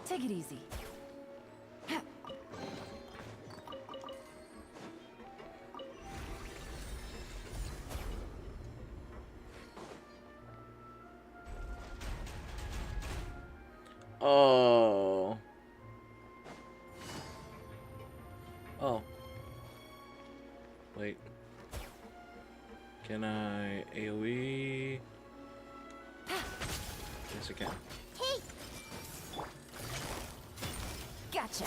Take it easy. Oh. Wait. Can I AoE? Yes, I can. Hey! Gotcha.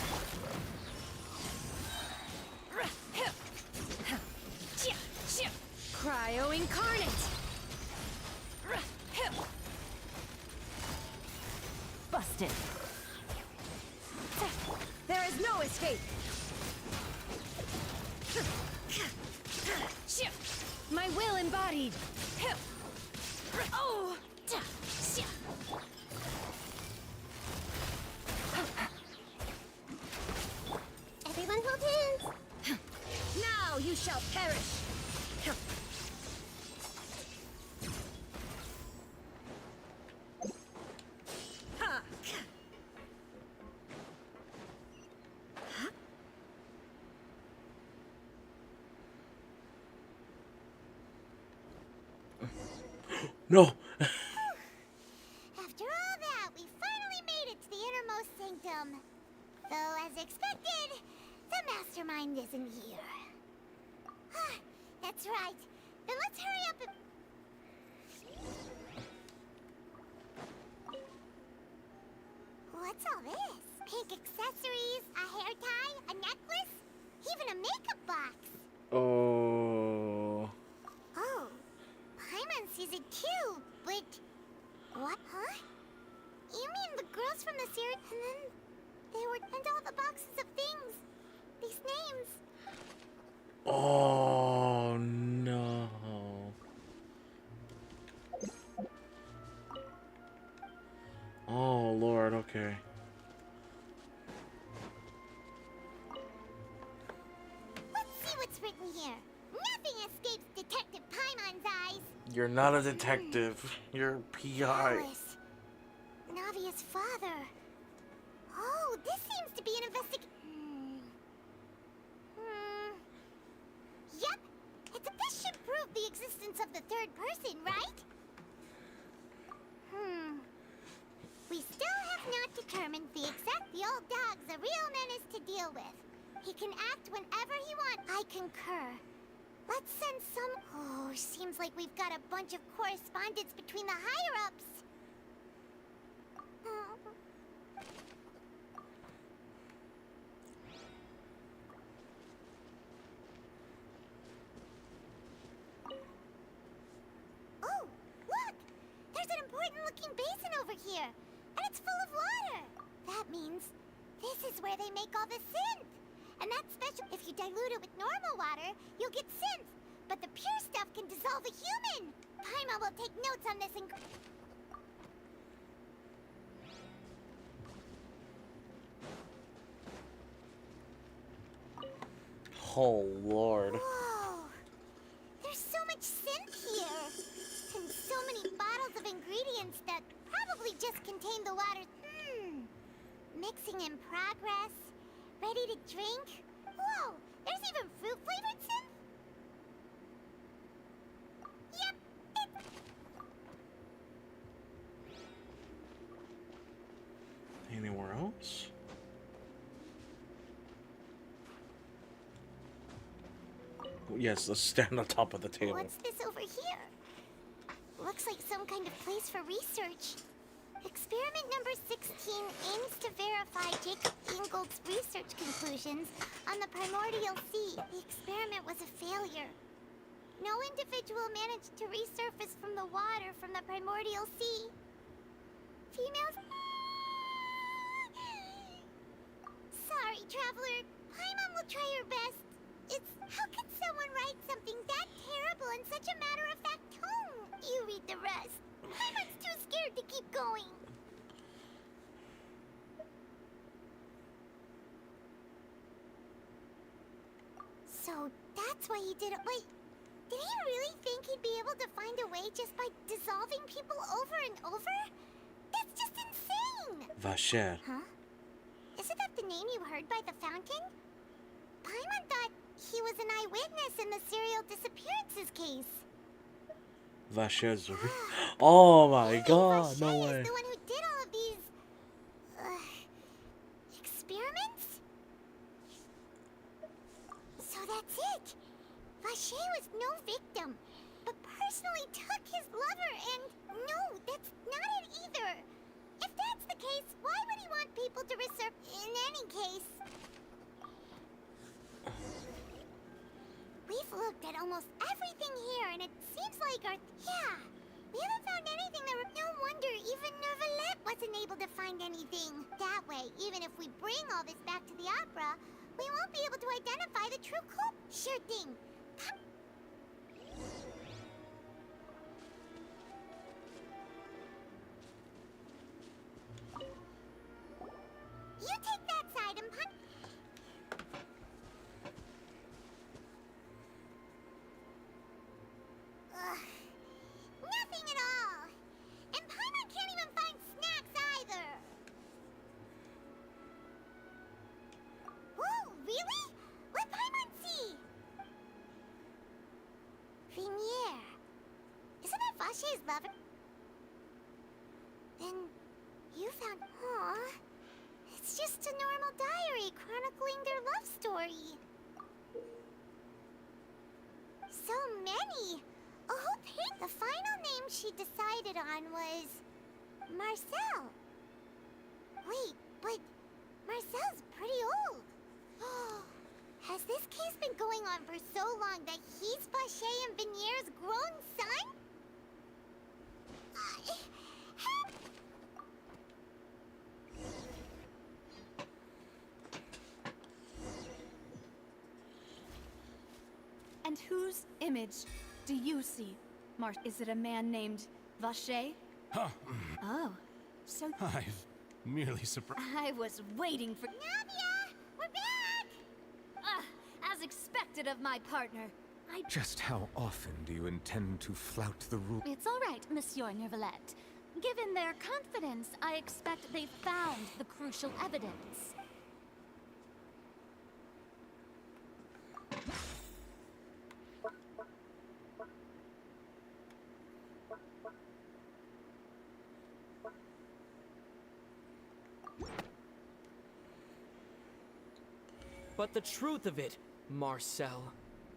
Cryo incarnate. Busted. There is no escape. My will embodied. Oh! Everyone hold hands. Now you shall perish. No! After all that, we finally made it to the innermost sanctum. Though, as expected, the mastermind isn't here. That's right. Then let's hurry up and... What's all this? Pink accessories, a hair tie, a necklace, even a makeup box. Oh. Oh, Paimon sees it too, but... What? Huh? You mean the girls from the series? And then they were... And all the boxes of things. These names. Oh, no. Oh, Lord, okay. Let's see what's written here. Nothing escapes Detective Paimon's eyes. You're not a detective. You're a PI. Alice. Navia's father. Oh, this seems to be an Yep. This should prove the existence of the third person, right? We still have not determined the old dog's a real menace to deal with. He can act whenever he wants. I concur. Let's send some... Oh, seems like we've got a bunch of correspondence between the higher-ups. Oh, look! There's an important-looking basin over here, and it's full of water. That means this is where they make all the synth. And that's special. If you dilute it with normal water, you'll get synth. But the pure stuff can dissolve a human. Paimon will take notes on this and... Oh, Lord. Whoa! There's so much synth here. And so many bottles of ingredients that probably just contain the water. Mixing in progress. Ready to drink? Whoa! There's even fruit-flavored synth? Yep, Anywhere else? Yes, let's stand on top of the table. What's this over here? Looks like some kind of place for research. Experiment number 16 aims to verify Jacob Ingold's research conclusions on the primordial sea. The experiment was a failure. No individual managed to resurface from the water from the primordial sea. Females? Sorry, traveler. Paimon will try her best. How can someone write something that terrible in such a matter-of-fact tone? You read the rest. Paimon's too scared to keep going. So that's why he did it. Wait, did he really think he'd be able to find a way just by dissolving people over and over? That's just insane! Vasher. Huh? Isn't that the name you heard by the fountain? Paimon thought he was an eyewitness in the serial disappearances case. Vasher's oh my god, no Vasher way. is the one who did all of these... experiments? So that's it! Vacher was no victim, but personally took his lover and... No, that's not it either. If that's the case, why would he want people to reserve... In any case... We've looked at almost everything here, and it seems like our... Yeah, we haven't found anything that... No wonder even Nervalette wasn't able to find anything. That way, even if we bring all this back to the opera, we won't be able to identify the true culprit. Sure thing. Come. You take that side and punch. Ugh. Nothing at all. And Paimon can't even find snacks either. Whoa, really? What Paimon see? Vinier. Isn't that Vacher's lover? Then you found... Aw. It's just a normal diary chronicling their love story. So many! A whole page. The final name she decided on was... Marcel. Wait, but Marcel's pretty old. Has this case been going on for so long that he's Vacher and Vinier's grown son? And whose image do you see? Is it a man named Vacher? Huh. Oh, so... I've merely surprised. I was waiting for... Navia! We're back! As expected of my partner. Just how often do you intend to flout the rule? It's all right, Monsieur Nervalette. Given their confidence, I expect they found the crucial evidence. But the truth of it, Marcel,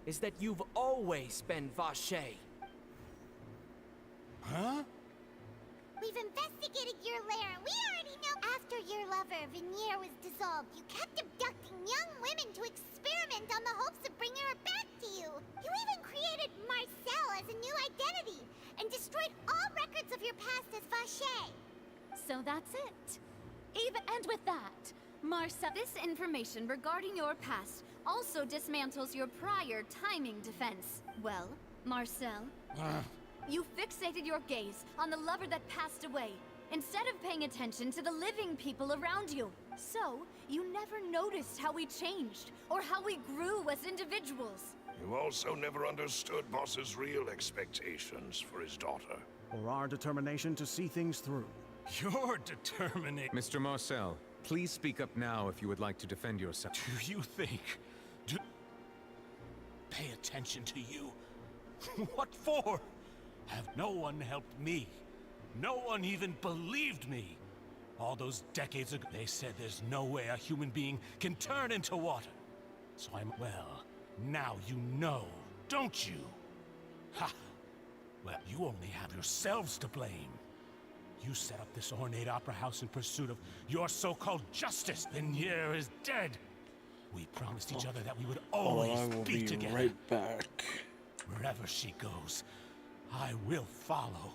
is that you've always been Vacher. Huh? We've investigated your lair, and we already know after your lover, Vinier, was dissolved, you kept abducting young women to experiment on the hopes of bringing her back to you. You even created Marcel as a new identity, and destroyed all records of your past as Vacher. So that's it. Even and with that, Marcel... This information regarding your past also dismantles your prior timing defense. Well, Marcel, you fixated your gaze on the lover that passed away, instead of paying attention to the living people around you. So, you never noticed how we changed, or how we grew as individuals. You also never understood Boss's real expectations for his daughter. Or our determination to see things through. You're determinate. Mr. Marcel, please speak up now if you would like to defend yourself. Do you think... Pay attention to you? What for? Have no one helped me? No one even believed me. All those decades ago, they said there's no way a human being can turn into water. So well, now you know, don't you? Ha! Well, you only have yourselves to blame. You set up this ornate opera house in pursuit of your so-called justice. Vinier is dead. We promised each other that we would always I will be be together. right back. Wherever she goes, I will follow.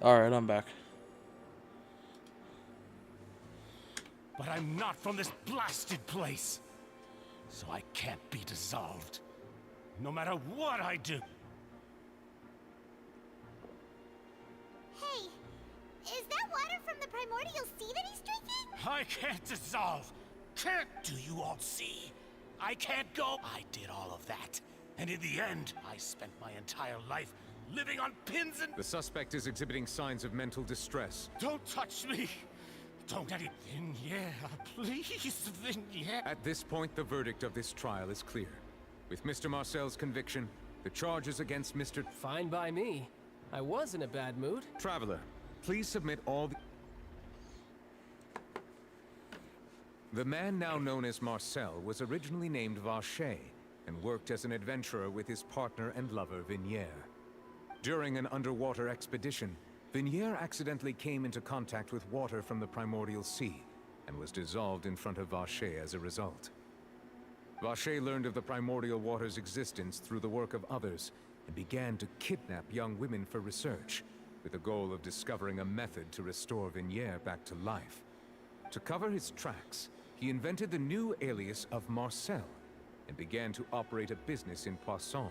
Alright, I'm back. But I'm not from this blasted place. So I can't be dissolved. No matter what I do. Hey, is that water from the primordial sea that he's drinking? I can't dissolve. Can't. Do you all see? I can't go. I did all of that. And in the end, I spent my entire life living on pins and... The suspect is exhibiting signs of mental distress. Don't touch me. Don't get it in, yeah, please, yeah. At this point, the verdict of this trial is clear. With Mr. Marcel's conviction, the charges against Mr. Fine by me. I was in a bad mood. Traveler, please submit all the man now known as Marcel was originally named Vacher and worked as an adventurer with his partner and lover, Vinier. During an underwater expedition, Vinier accidentally came into contact with water from the primordial sea and was dissolved in front of Vacher as a result. Vacher learned of the primordial water's existence through the work of others and began to kidnap young women for research, with the goal of discovering a method to restore Vinier back to life. To cover his tracks, he invented the new alias of Marcel and began to operate a business in Poisson.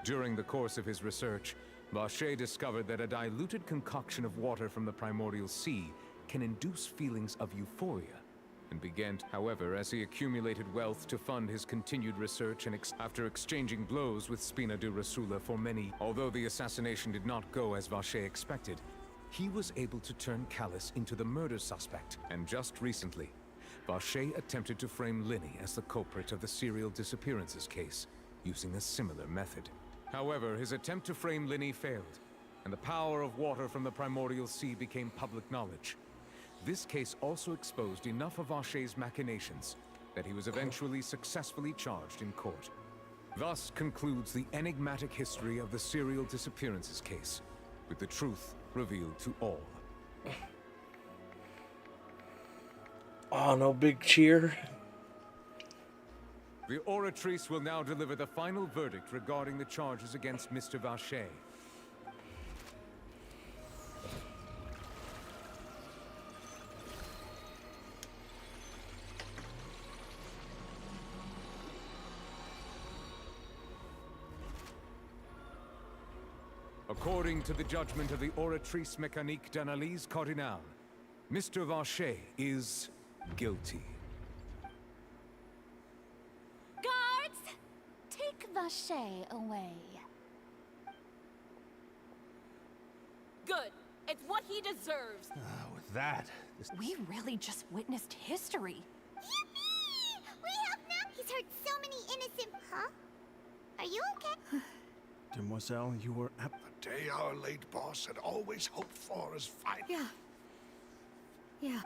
During the course of his research, Vacher discovered that a diluted concoction of water from the primordial sea can induce feelings of euphoria, and began to, however, as he accumulated wealth to fund his continued research and after exchanging blows with Spina de Rasula for many, although the assassination did not go as Vacher expected, he was able to turn Callus into the murder suspect, and just recently, Vacher attempted to frame Linny as the culprit of the serial disappearances case, using a similar method. However, his attempt to frame Linny failed, and the power of water from the primordial sea became public knowledge. This case also exposed enough of Vacher's machinations that he was eventually successfully charged in court. Thus concludes the enigmatic history of the serial disappearances case, with the truth revealed to all. Oh, no big cheer. The Oratrice will now deliver the final verdict regarding the charges against Mr. Vacher. According to the judgment of the Oratrice Mécanique d'Analyse Cardinale, Mr. Vacher is guilty. Guards! Take Vacher away. Good. It's what he deserves. With that, We really just witnessed history. Yippee! We have now. He's hurt so many innocent. Huh? Are you okay? Demoiselle, you were at The day our late boss had always hoped for is finally. Yeah.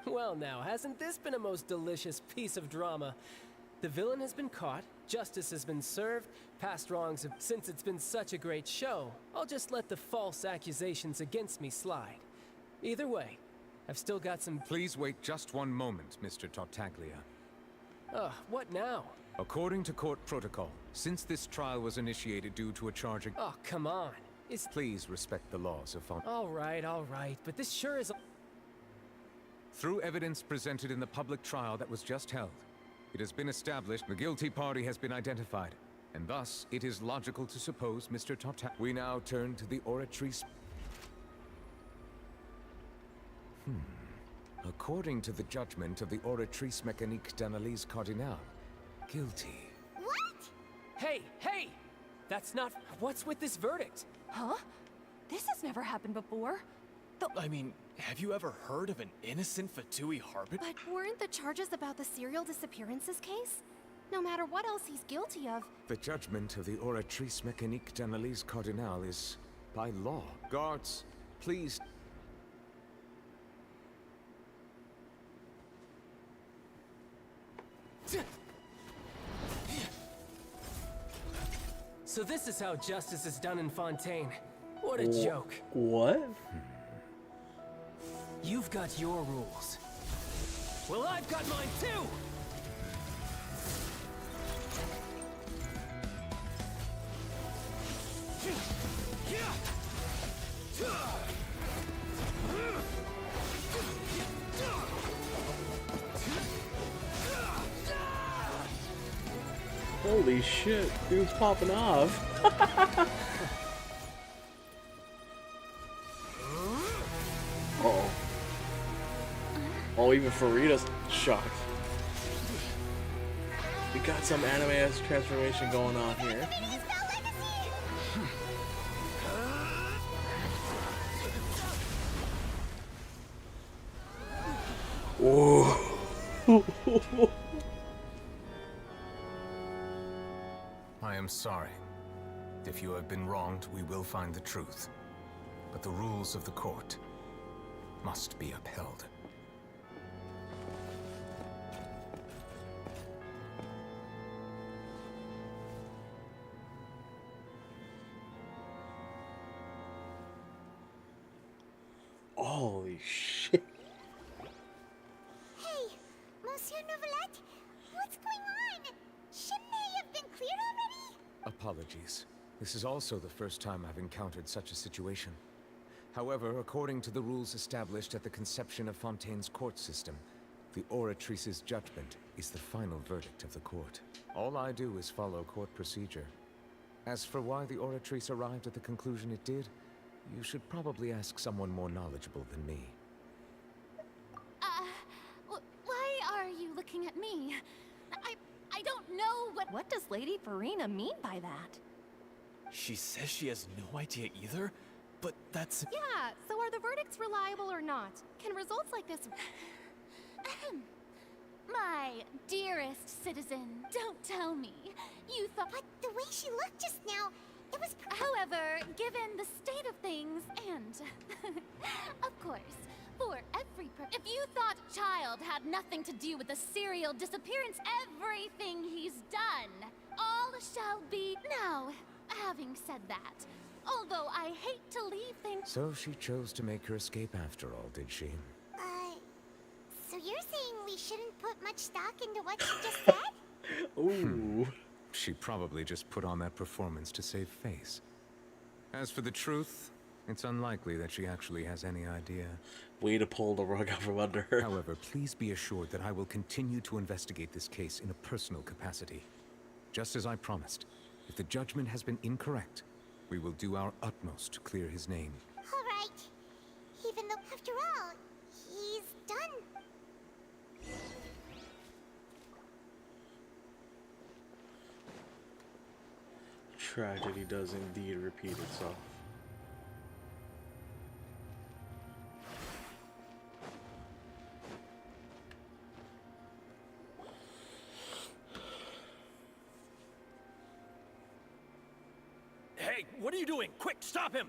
Well now, hasn't this been a most delicious piece of drama? The villain has been caught, justice has been served, past wrongs have... Since it's been such a great show, I'll just let the false accusations against me slide. Either way, I've still got some... Please wait just one moment, Mr. Tartaglia. What now? According to court protocol, since this trial was initiated due to a charge... Oh, come on. Please respect the laws of... All right, but this sure is... Through evidence presented in the public trial that was just held, it has been established the guilty party has been identified, and thus it is logical to suppose Mr. Tartaglia... We now turn to the Oratrice... According to the judgment of the Oratrice Mécanique d'Analyse Cardinale, guilty. What? Hey! That's not... What's with this verdict? Huh? This has never happened before. I mean, have you ever heard of an innocent Fatui Harbit? But weren't the charges about the serial disappearances case? No matter what else he's guilty of. The judgment of the Oratrice Mécanique d'Analyse Cardinale is by law. Guards, please... So this is how justice is done in Fontaine. What a joke. What? You've got your rules. Well, I've got mine too! Holy shit, dude's popping off. Uh-oh. Oh, even Farita's shocked. We got some anime-esque transformation going on here. Whoa. I am sorry. If you have been wronged, we will find the truth. But the rules of the court must be upheld. Holy shit. Hey, Monsieur Novelette, what's going on? Shouldn't they have been cleared already? Apologies. This is also the first time I've encountered such a situation. However, according to the rules established at the conception of Fontaine's court system, the Oratrice's judgment is the final verdict of the court. All I do is follow court procedure. As for why the Oratrice arrived at the conclusion it did, you should probably ask someone more knowledgeable than me. Why are you looking at me? I don't know what... What does Lady Farina mean by that? She says she has no idea either, but that's... Yeah, so are the verdicts reliable or not? Can results like this... My dearest citizen, don't tell me. You thought... But the way she looked just now, it was... However, given the state of things, and... of course, for every if you thought Child had nothing to do with the serial disappearance, everything he's done, all shall be... Now, having said that, although I hate to leave things... So she chose to make her escape after all, did she? So you're saying we shouldn't put much stock into what she just said? Ooh. She probably just put on that performance to save face. As for the truth, it's unlikely that she actually has any idea. Way to pull the rug out from under her. However, please be assured that I will continue to investigate this case in a personal capacity. Just as I promised, if the judgment has been incorrect, we will do our utmost to clear his name. All right. Even though, after all, he's done. Tragedy does indeed repeat itself. Hey, what are you doing? Quick, stop him!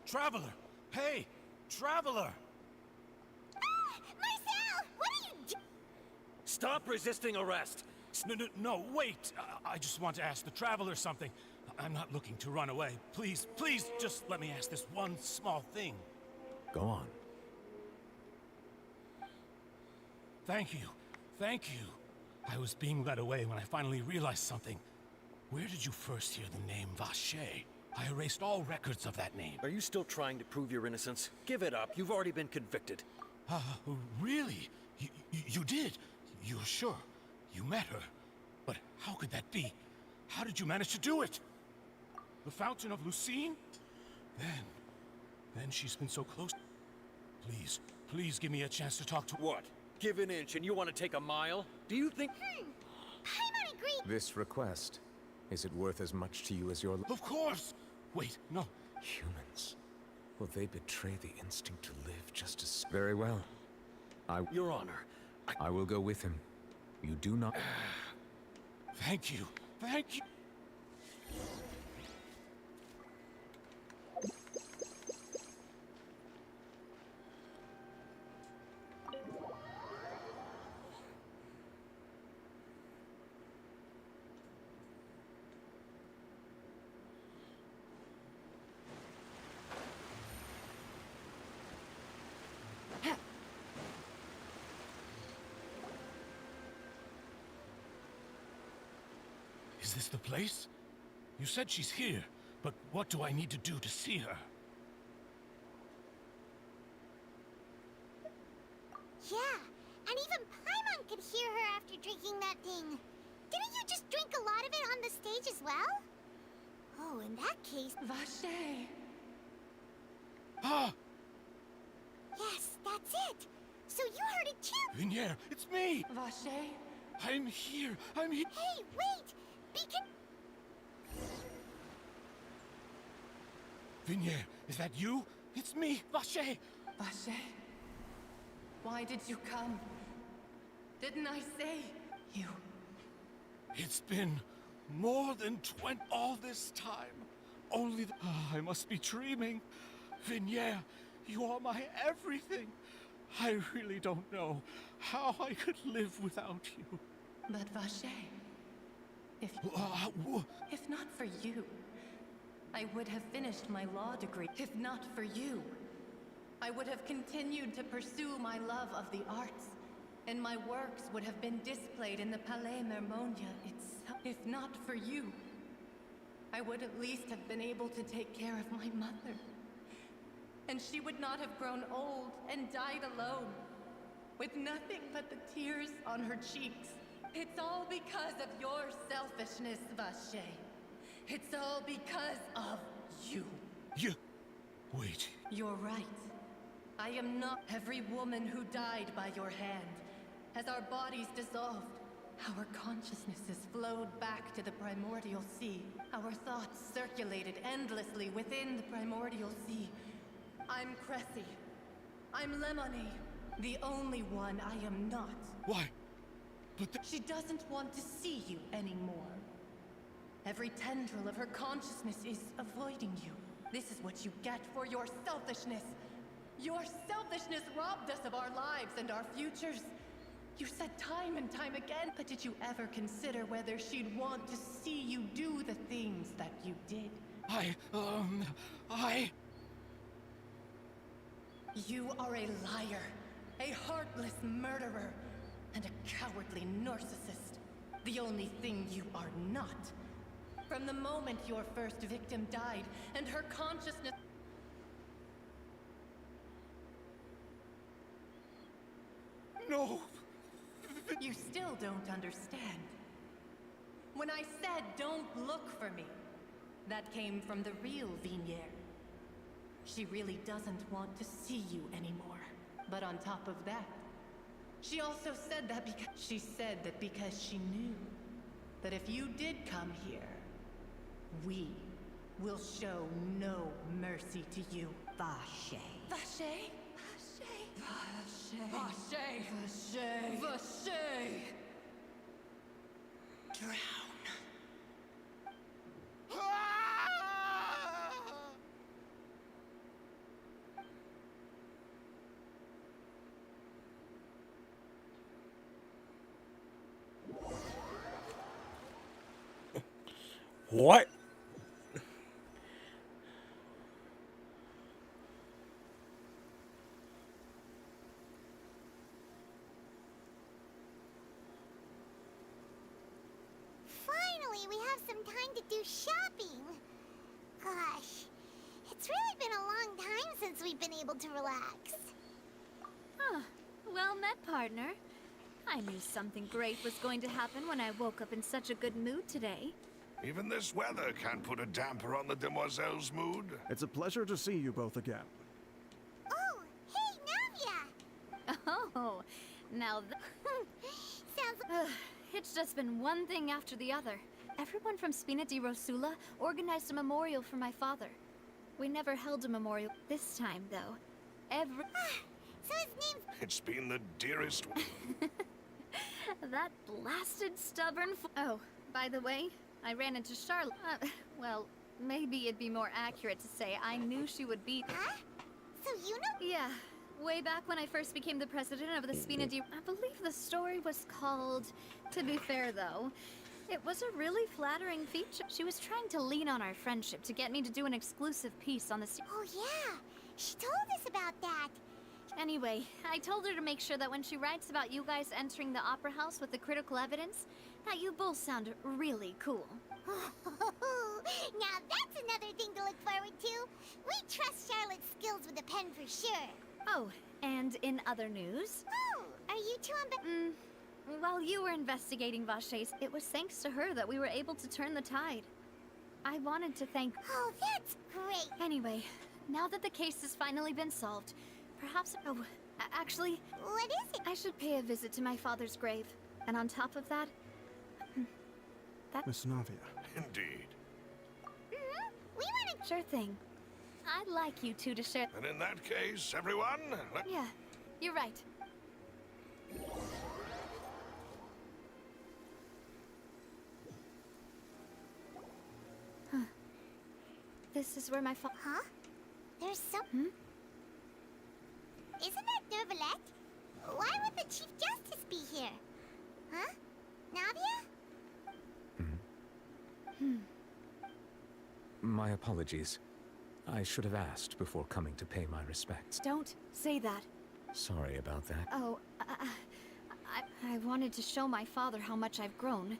Traveler! Hey, Traveler! Marcel, what are you doing? Stop resisting arrest! No, wait! I just want to ask the Traveler something. I'm not looking to run away. Please, please, just let me ask this one small thing. Go on. Thank you. Thank you. I was being led away when I finally realized something. Where did you first hear the name Vacher? I erased all records of that name. Are you still trying to prove your innocence? Give it up. You've already been convicted. Really? You did? You're sure? You met her. But how could that be? How did you manage to do it? The Fountain of Lucine? Then she's been so close. Please give me a chance to talk to... What? Give an inch and you want to take a mile? Do you think... Paimon agreed. This request, is it worth as much to you as your... Of course! Wait, no. Humans. Will they betray the instinct to live just as... Very well. Your Honor, I will go with him. You do not... Thank you. Thank you. Is this the place? You said she's here, but what do I need to do to see her? Yeah, and even Paimon could hear her after drinking that thing. Didn't you just drink a lot of it on the stage as well? Oh, in that case... Vache! Ah! Yes, that's it! So you heard it too! Vinier, it's me! Vache? I'm here! I'm here! Hey, wait! Beacon... Vinier, is that you? It's me, Vache! Vache? Why did you come? Didn't I say you? It's been more than 20 all this time. Only I must be dreaming. Vinier, you are my everything. I really don't know how I could live without you. But Vache, if not for you, I would have finished my law degree. If not for you, I would have continued to pursue my love of the arts, and my works would have been displayed in the Palais Mermonia itself. If not for you, I would at least have been able to take care of my mother. And she would not have grown old and died alone, with nothing but the tears on her cheeks. It's all because of your selfishness, Vache. It's all because of you. You... Wait. You're right. I am not every woman who died by your hand. As our bodies dissolved, our consciousnesses flowed back to the primordial sea. Our thoughts circulated endlessly within the primordial sea. I'm Cressy. I'm Lemony. The only one I am not. Why? But she doesn't want to see you anymore. Every tendril of her consciousness is avoiding you. This is what you get for your selfishness. Your selfishness robbed us of our lives and our futures. You said time and time again, but did you ever consider whether she'd want to see you do the things that you did? You are a liar, a heartless murderer, and a cowardly narcissist. The only thing you are not. From the moment your first victim died, and her consciousness... No! You still don't understand. When I said don't look for me, that came from the real Vinier. She really doesn't want to see you anymore. But on top of that, she also said that because she knew that if you did come here, we will show no mercy to you, Vache. Vache? Vache. Vache. Vache. Vache. Drown. What? Finally, we have some time to do shopping. Gosh, it's really been a long time since we've been able to relax. Huh. Well met, partner. I knew something great was going to happen when I woke up in such a good mood today. Even this weather can't put a damper on the demoiselle's mood. It's a pleasure to see you both again. Oh, hey, Navia! Oh, now Sounds... it's just been one thing after the other. Everyone from Spina di Rosula organized a memorial for my father. We never held a memorial this time, though. So his name's... It's been the dearest... That blasted stubborn Oh, by the way, I ran into Charlotte. Well, maybe it'd be more accurate to say I knew she would beat... Huh? So you know... Yeah. Way back when I first became the president of the Spina di... I believe the story was called... To be fair, though, it was a really flattering feature. She was trying to lean on our friendship to get me to do an exclusive piece on the... Oh, yeah. She told us about that. Anyway, I told her to make sure that when she writes about you guys entering the opera house with the critical evidence, that you both sound really cool. Now that's another thing to look forward to. We trust Charlotte's skills with a pen for sure. Oh, and in other news... Oh, are you two on... While you were investigating Vache's, it was thanks to her that we were able to turn the tide. I wanted to thank... Oh, that's great! Anyway, now that the case has finally been solved, perhaps... Oh, actually... What is it? I should pay a visit to my father's grave. And on top of that... Miss Navia. Indeed. We want to... Sure thing. I'd like you two to share... And in that case, everyone... Yeah, you're right. Huh. This is where my Huh? There's some... Isn't that Nervalette? Why would the Chief Justice be here? Huh? Navia? My apologies. I should have asked before coming to pay my respects. Don't say that. Sorry about that. Oh, I wanted to show my father how much I've grown.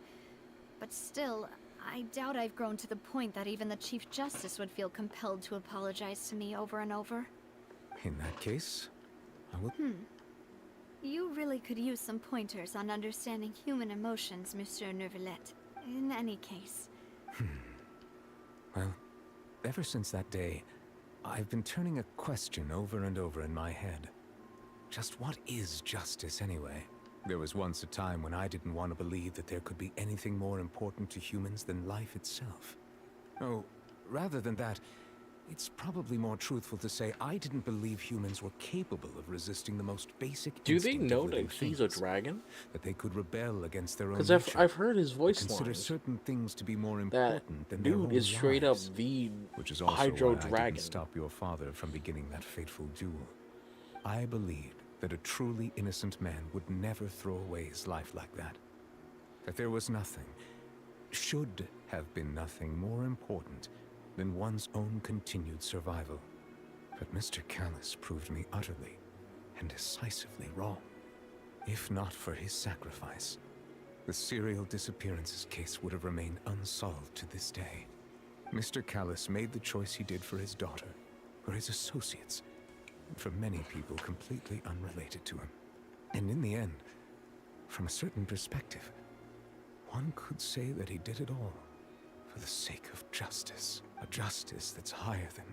But still, I doubt I've grown to the point that even the Chief Justice would feel compelled to apologize to me over and over. In that case, I will... You really could use some pointers on understanding human emotions, Monsieur Nervalette. In any case. Well, ever since that day, I've been turning a question over and over in my head. Just what is justice anyway? There was once a time when I didn't want to believe that there could be anything more important to humans than life itself. Oh, rather than that, it's probably more truthful to say I didn't believe humans were capable of resisting the most basic Do they instinct know of living that he's a things, dragon? that they could rebel against their own Because nature. I've heard his voice Consider lines. certain things to be more That important than their own dude is straight up lives. the Which is also Hydro why I Dragon. didn't stop your father from beginning that fateful duel. I believed that a truly innocent man would never throw away his life like that. That there was nothing, should have been nothing more important than one's own continued survival. But Mr. Callus proved me utterly and decisively wrong. If not for his sacrifice, the serial disappearances case would have remained unsolved to this day. Mr. Callus made the choice he did for his daughter, for his associates, and for many people completely unrelated to him. And in the end, from a certain perspective, one could say that he did it all for the sake of justice. A justice that's higher than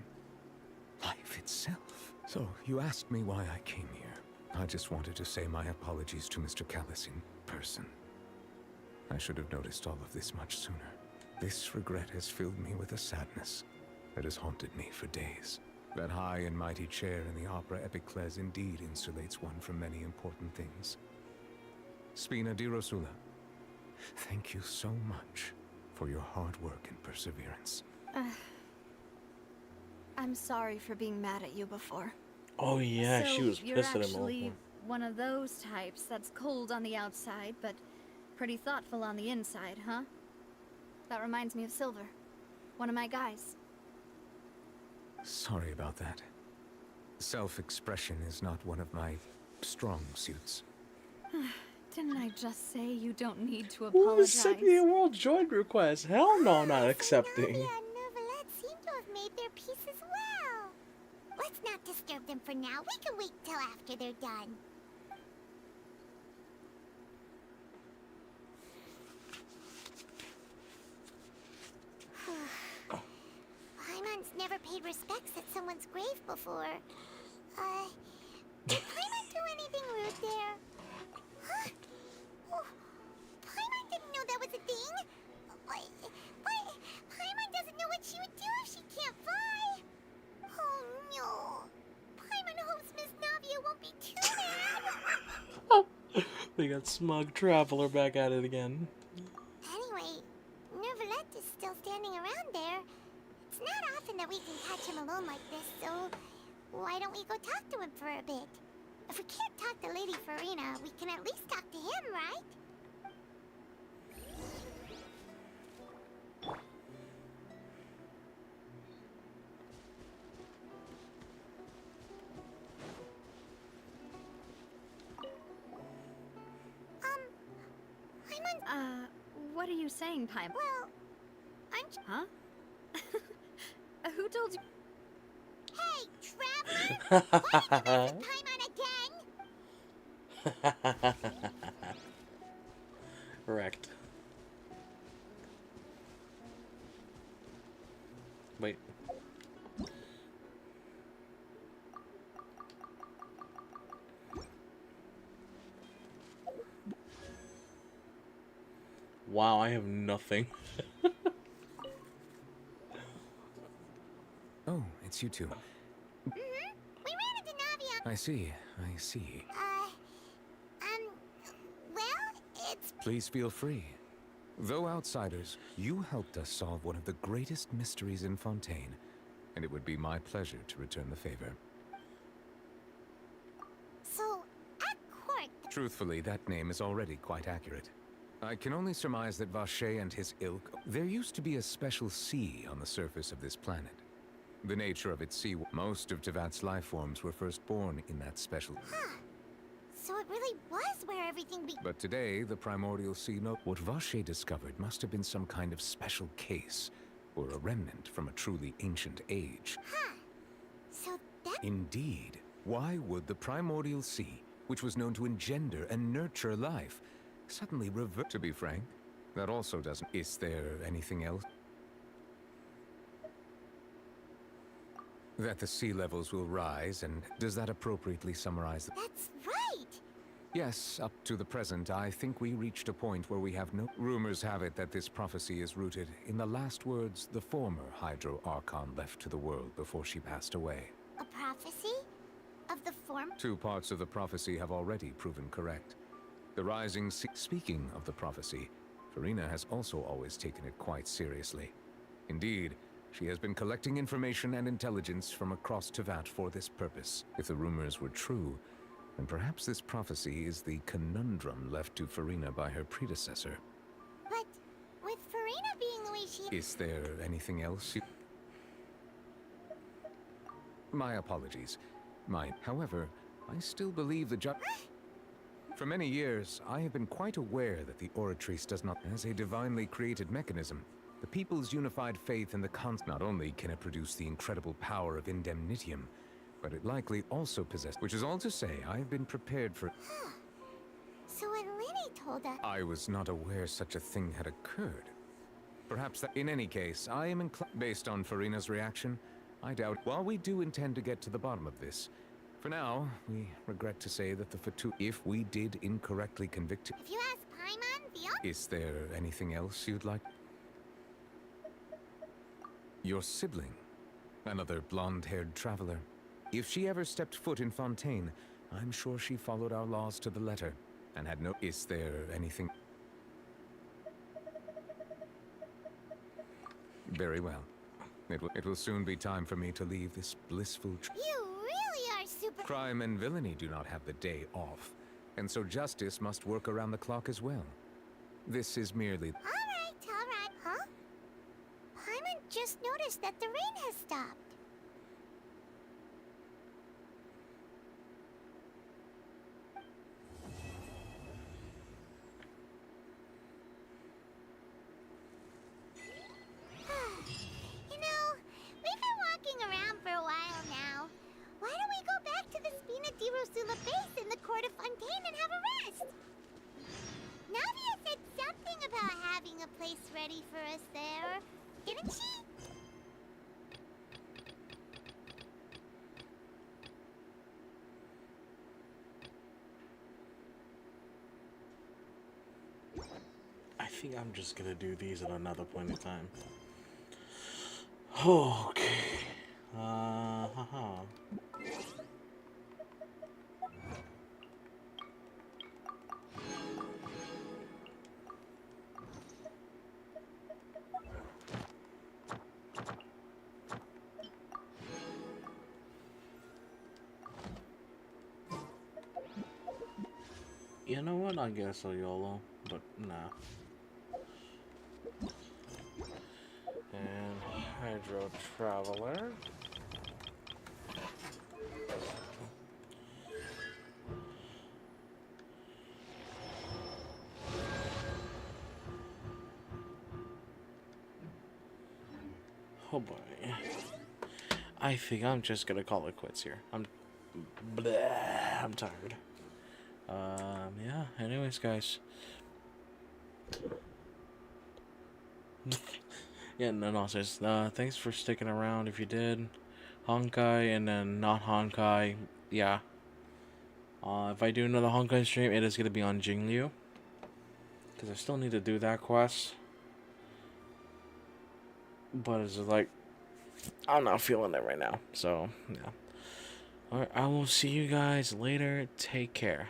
life itself. So, you asked me why I came here. I just wanted to say my apologies to Mr. Callus in person. I should have noticed all of this much sooner. This regret has filled me with a sadness that has haunted me for days. That high and mighty chair in the Opera Epiclese indeed insulates one from many important things. Spina di Rosula, thank you so much for your hard work and perseverance. I'm sorry for being mad at you before. Oh yeah, So she was you're pissed at him. actually one of those types that's cold on the outside, but pretty thoughtful on the inside, huh? That reminds me of Silver, one of my guys. Sorry about that. Self-expression is not one of my strong suits. Didn't I just say you don't need to Ooh, apologize? send me a world join request. Hell no, I'm not accepting. Navia and Nervalette seem to have made their peace as well. Let's not disturb them for now. We can wait till after they're done. Paimon's never paid respects at someone's grave before. Did Paimon do anything rude there? Huh? Oh, Paimon didn't know that was a thing. But Paimon doesn't know what she would do if she can't fly. Oh no. Paimon hopes Miss Navia won't be too mad. They got smug traveler back at it again. Anyway, Nervalette is still standing around there. It's not often that we can catch him alone like this, so why don't we go talk to him for a bit? If we can't talk to Lady Farina, we can at least talk to him, right? What are you saying, Paimon? Well, I'm... Huh? Who told you? Hey, Traveler! Why are you messing Paimon again? Correct. Wait. Wow, I have nothing. Oh, it's you two. We ran into Navi I see, I see. well, it's... Please feel free. Though outsiders, you helped us solve one of the greatest mysteries in Fontaine, and it would be my pleasure to return the favor. So, at court... Truthfully, that name is already quite accurate. I can only surmise that Vacher and his ilk... There used to be a special sea on the surface of this planet. The nature of its sea... Most of Tevat's life forms were first born in that special... Huh. So it really was where everything But today, the primordial sea... What Vacher discovered must have been some kind of special case, or a remnant from a truly ancient age. Huh. So that... Indeed. Why would the primordial sea, which was known to engender and nurture life, suddenly revert? To be frank, that also doesn't... Is there anything else? That the sea levels will rise, and does that appropriately summarize the... That's right! Yes, up to the present, I think we reached a point where we have no... Rumors have it that this prophecy is rooted in the last words the former Hydro Archon left to the world before she passed away. A prophecy? Of the form? 2 parts of the prophecy have already proven correct. The rising sea... Speaking of the prophecy, Farina has also always taken it quite seriously. Indeed, she has been collecting information and intelligence from across Tevat for this purpose. If the rumors were true, then perhaps this prophecy is the conundrum left to Farina by her predecessor. But with Farina being the way she... Is there anything else you... My apologies. However, I still believe the For many years, I have been quite aware that the Oratrice does not... As a divinely created mechanism, the people's unified faith in the not only can it produce the incredible power of indemnitium, but it likely also possesses... Which is all to say, I have been prepared for... Huh. So when Linny told us... I was not aware such a thing had occurred. Perhaps that... In any case, I am inclined... Based on Farina's reaction, I doubt... While we do intend to get to the bottom of this, for now, we regret to say that the Fatu... If we did incorrectly convict... If you ask Paimon, the... Is there anything else you'd like... Your sibling, another blonde-haired traveler. If she ever stepped foot in Fontaine, I'm sure she followed our laws to the letter, and had no... Is there anything... Very well. It will soon be time for me to leave this blissful... You really are super... Crime and villainy do not have the day off, and so justice must work around the clock as well. This is merely... All right. Huh? Paimon just noticed that the rain has stopped. You know, we've been walking around for a while now. Why don't we go back to the Spina di Rosula base in the court of Fontaine and have a rest? Navia said something about having a place ready for us there, didn't she? I think I'm just gonna do these at another point in time. Okay. Haha. You know what? I guess I'll YOLO, but nah. And Hydro Traveler. Oh boy. I think I'm just gonna call it quits here. I'm tired. Yeah, anyways, guys. Yeah, no, thanks for sticking around if you did. Honkai and then not Honkai, yeah. If I do another Honkai stream, it is gonna be on Jingliu. Because I still need to do that quest. But it's like, I'm not feeling it right now. So, yeah. Alright, I will see you guys later. Take care.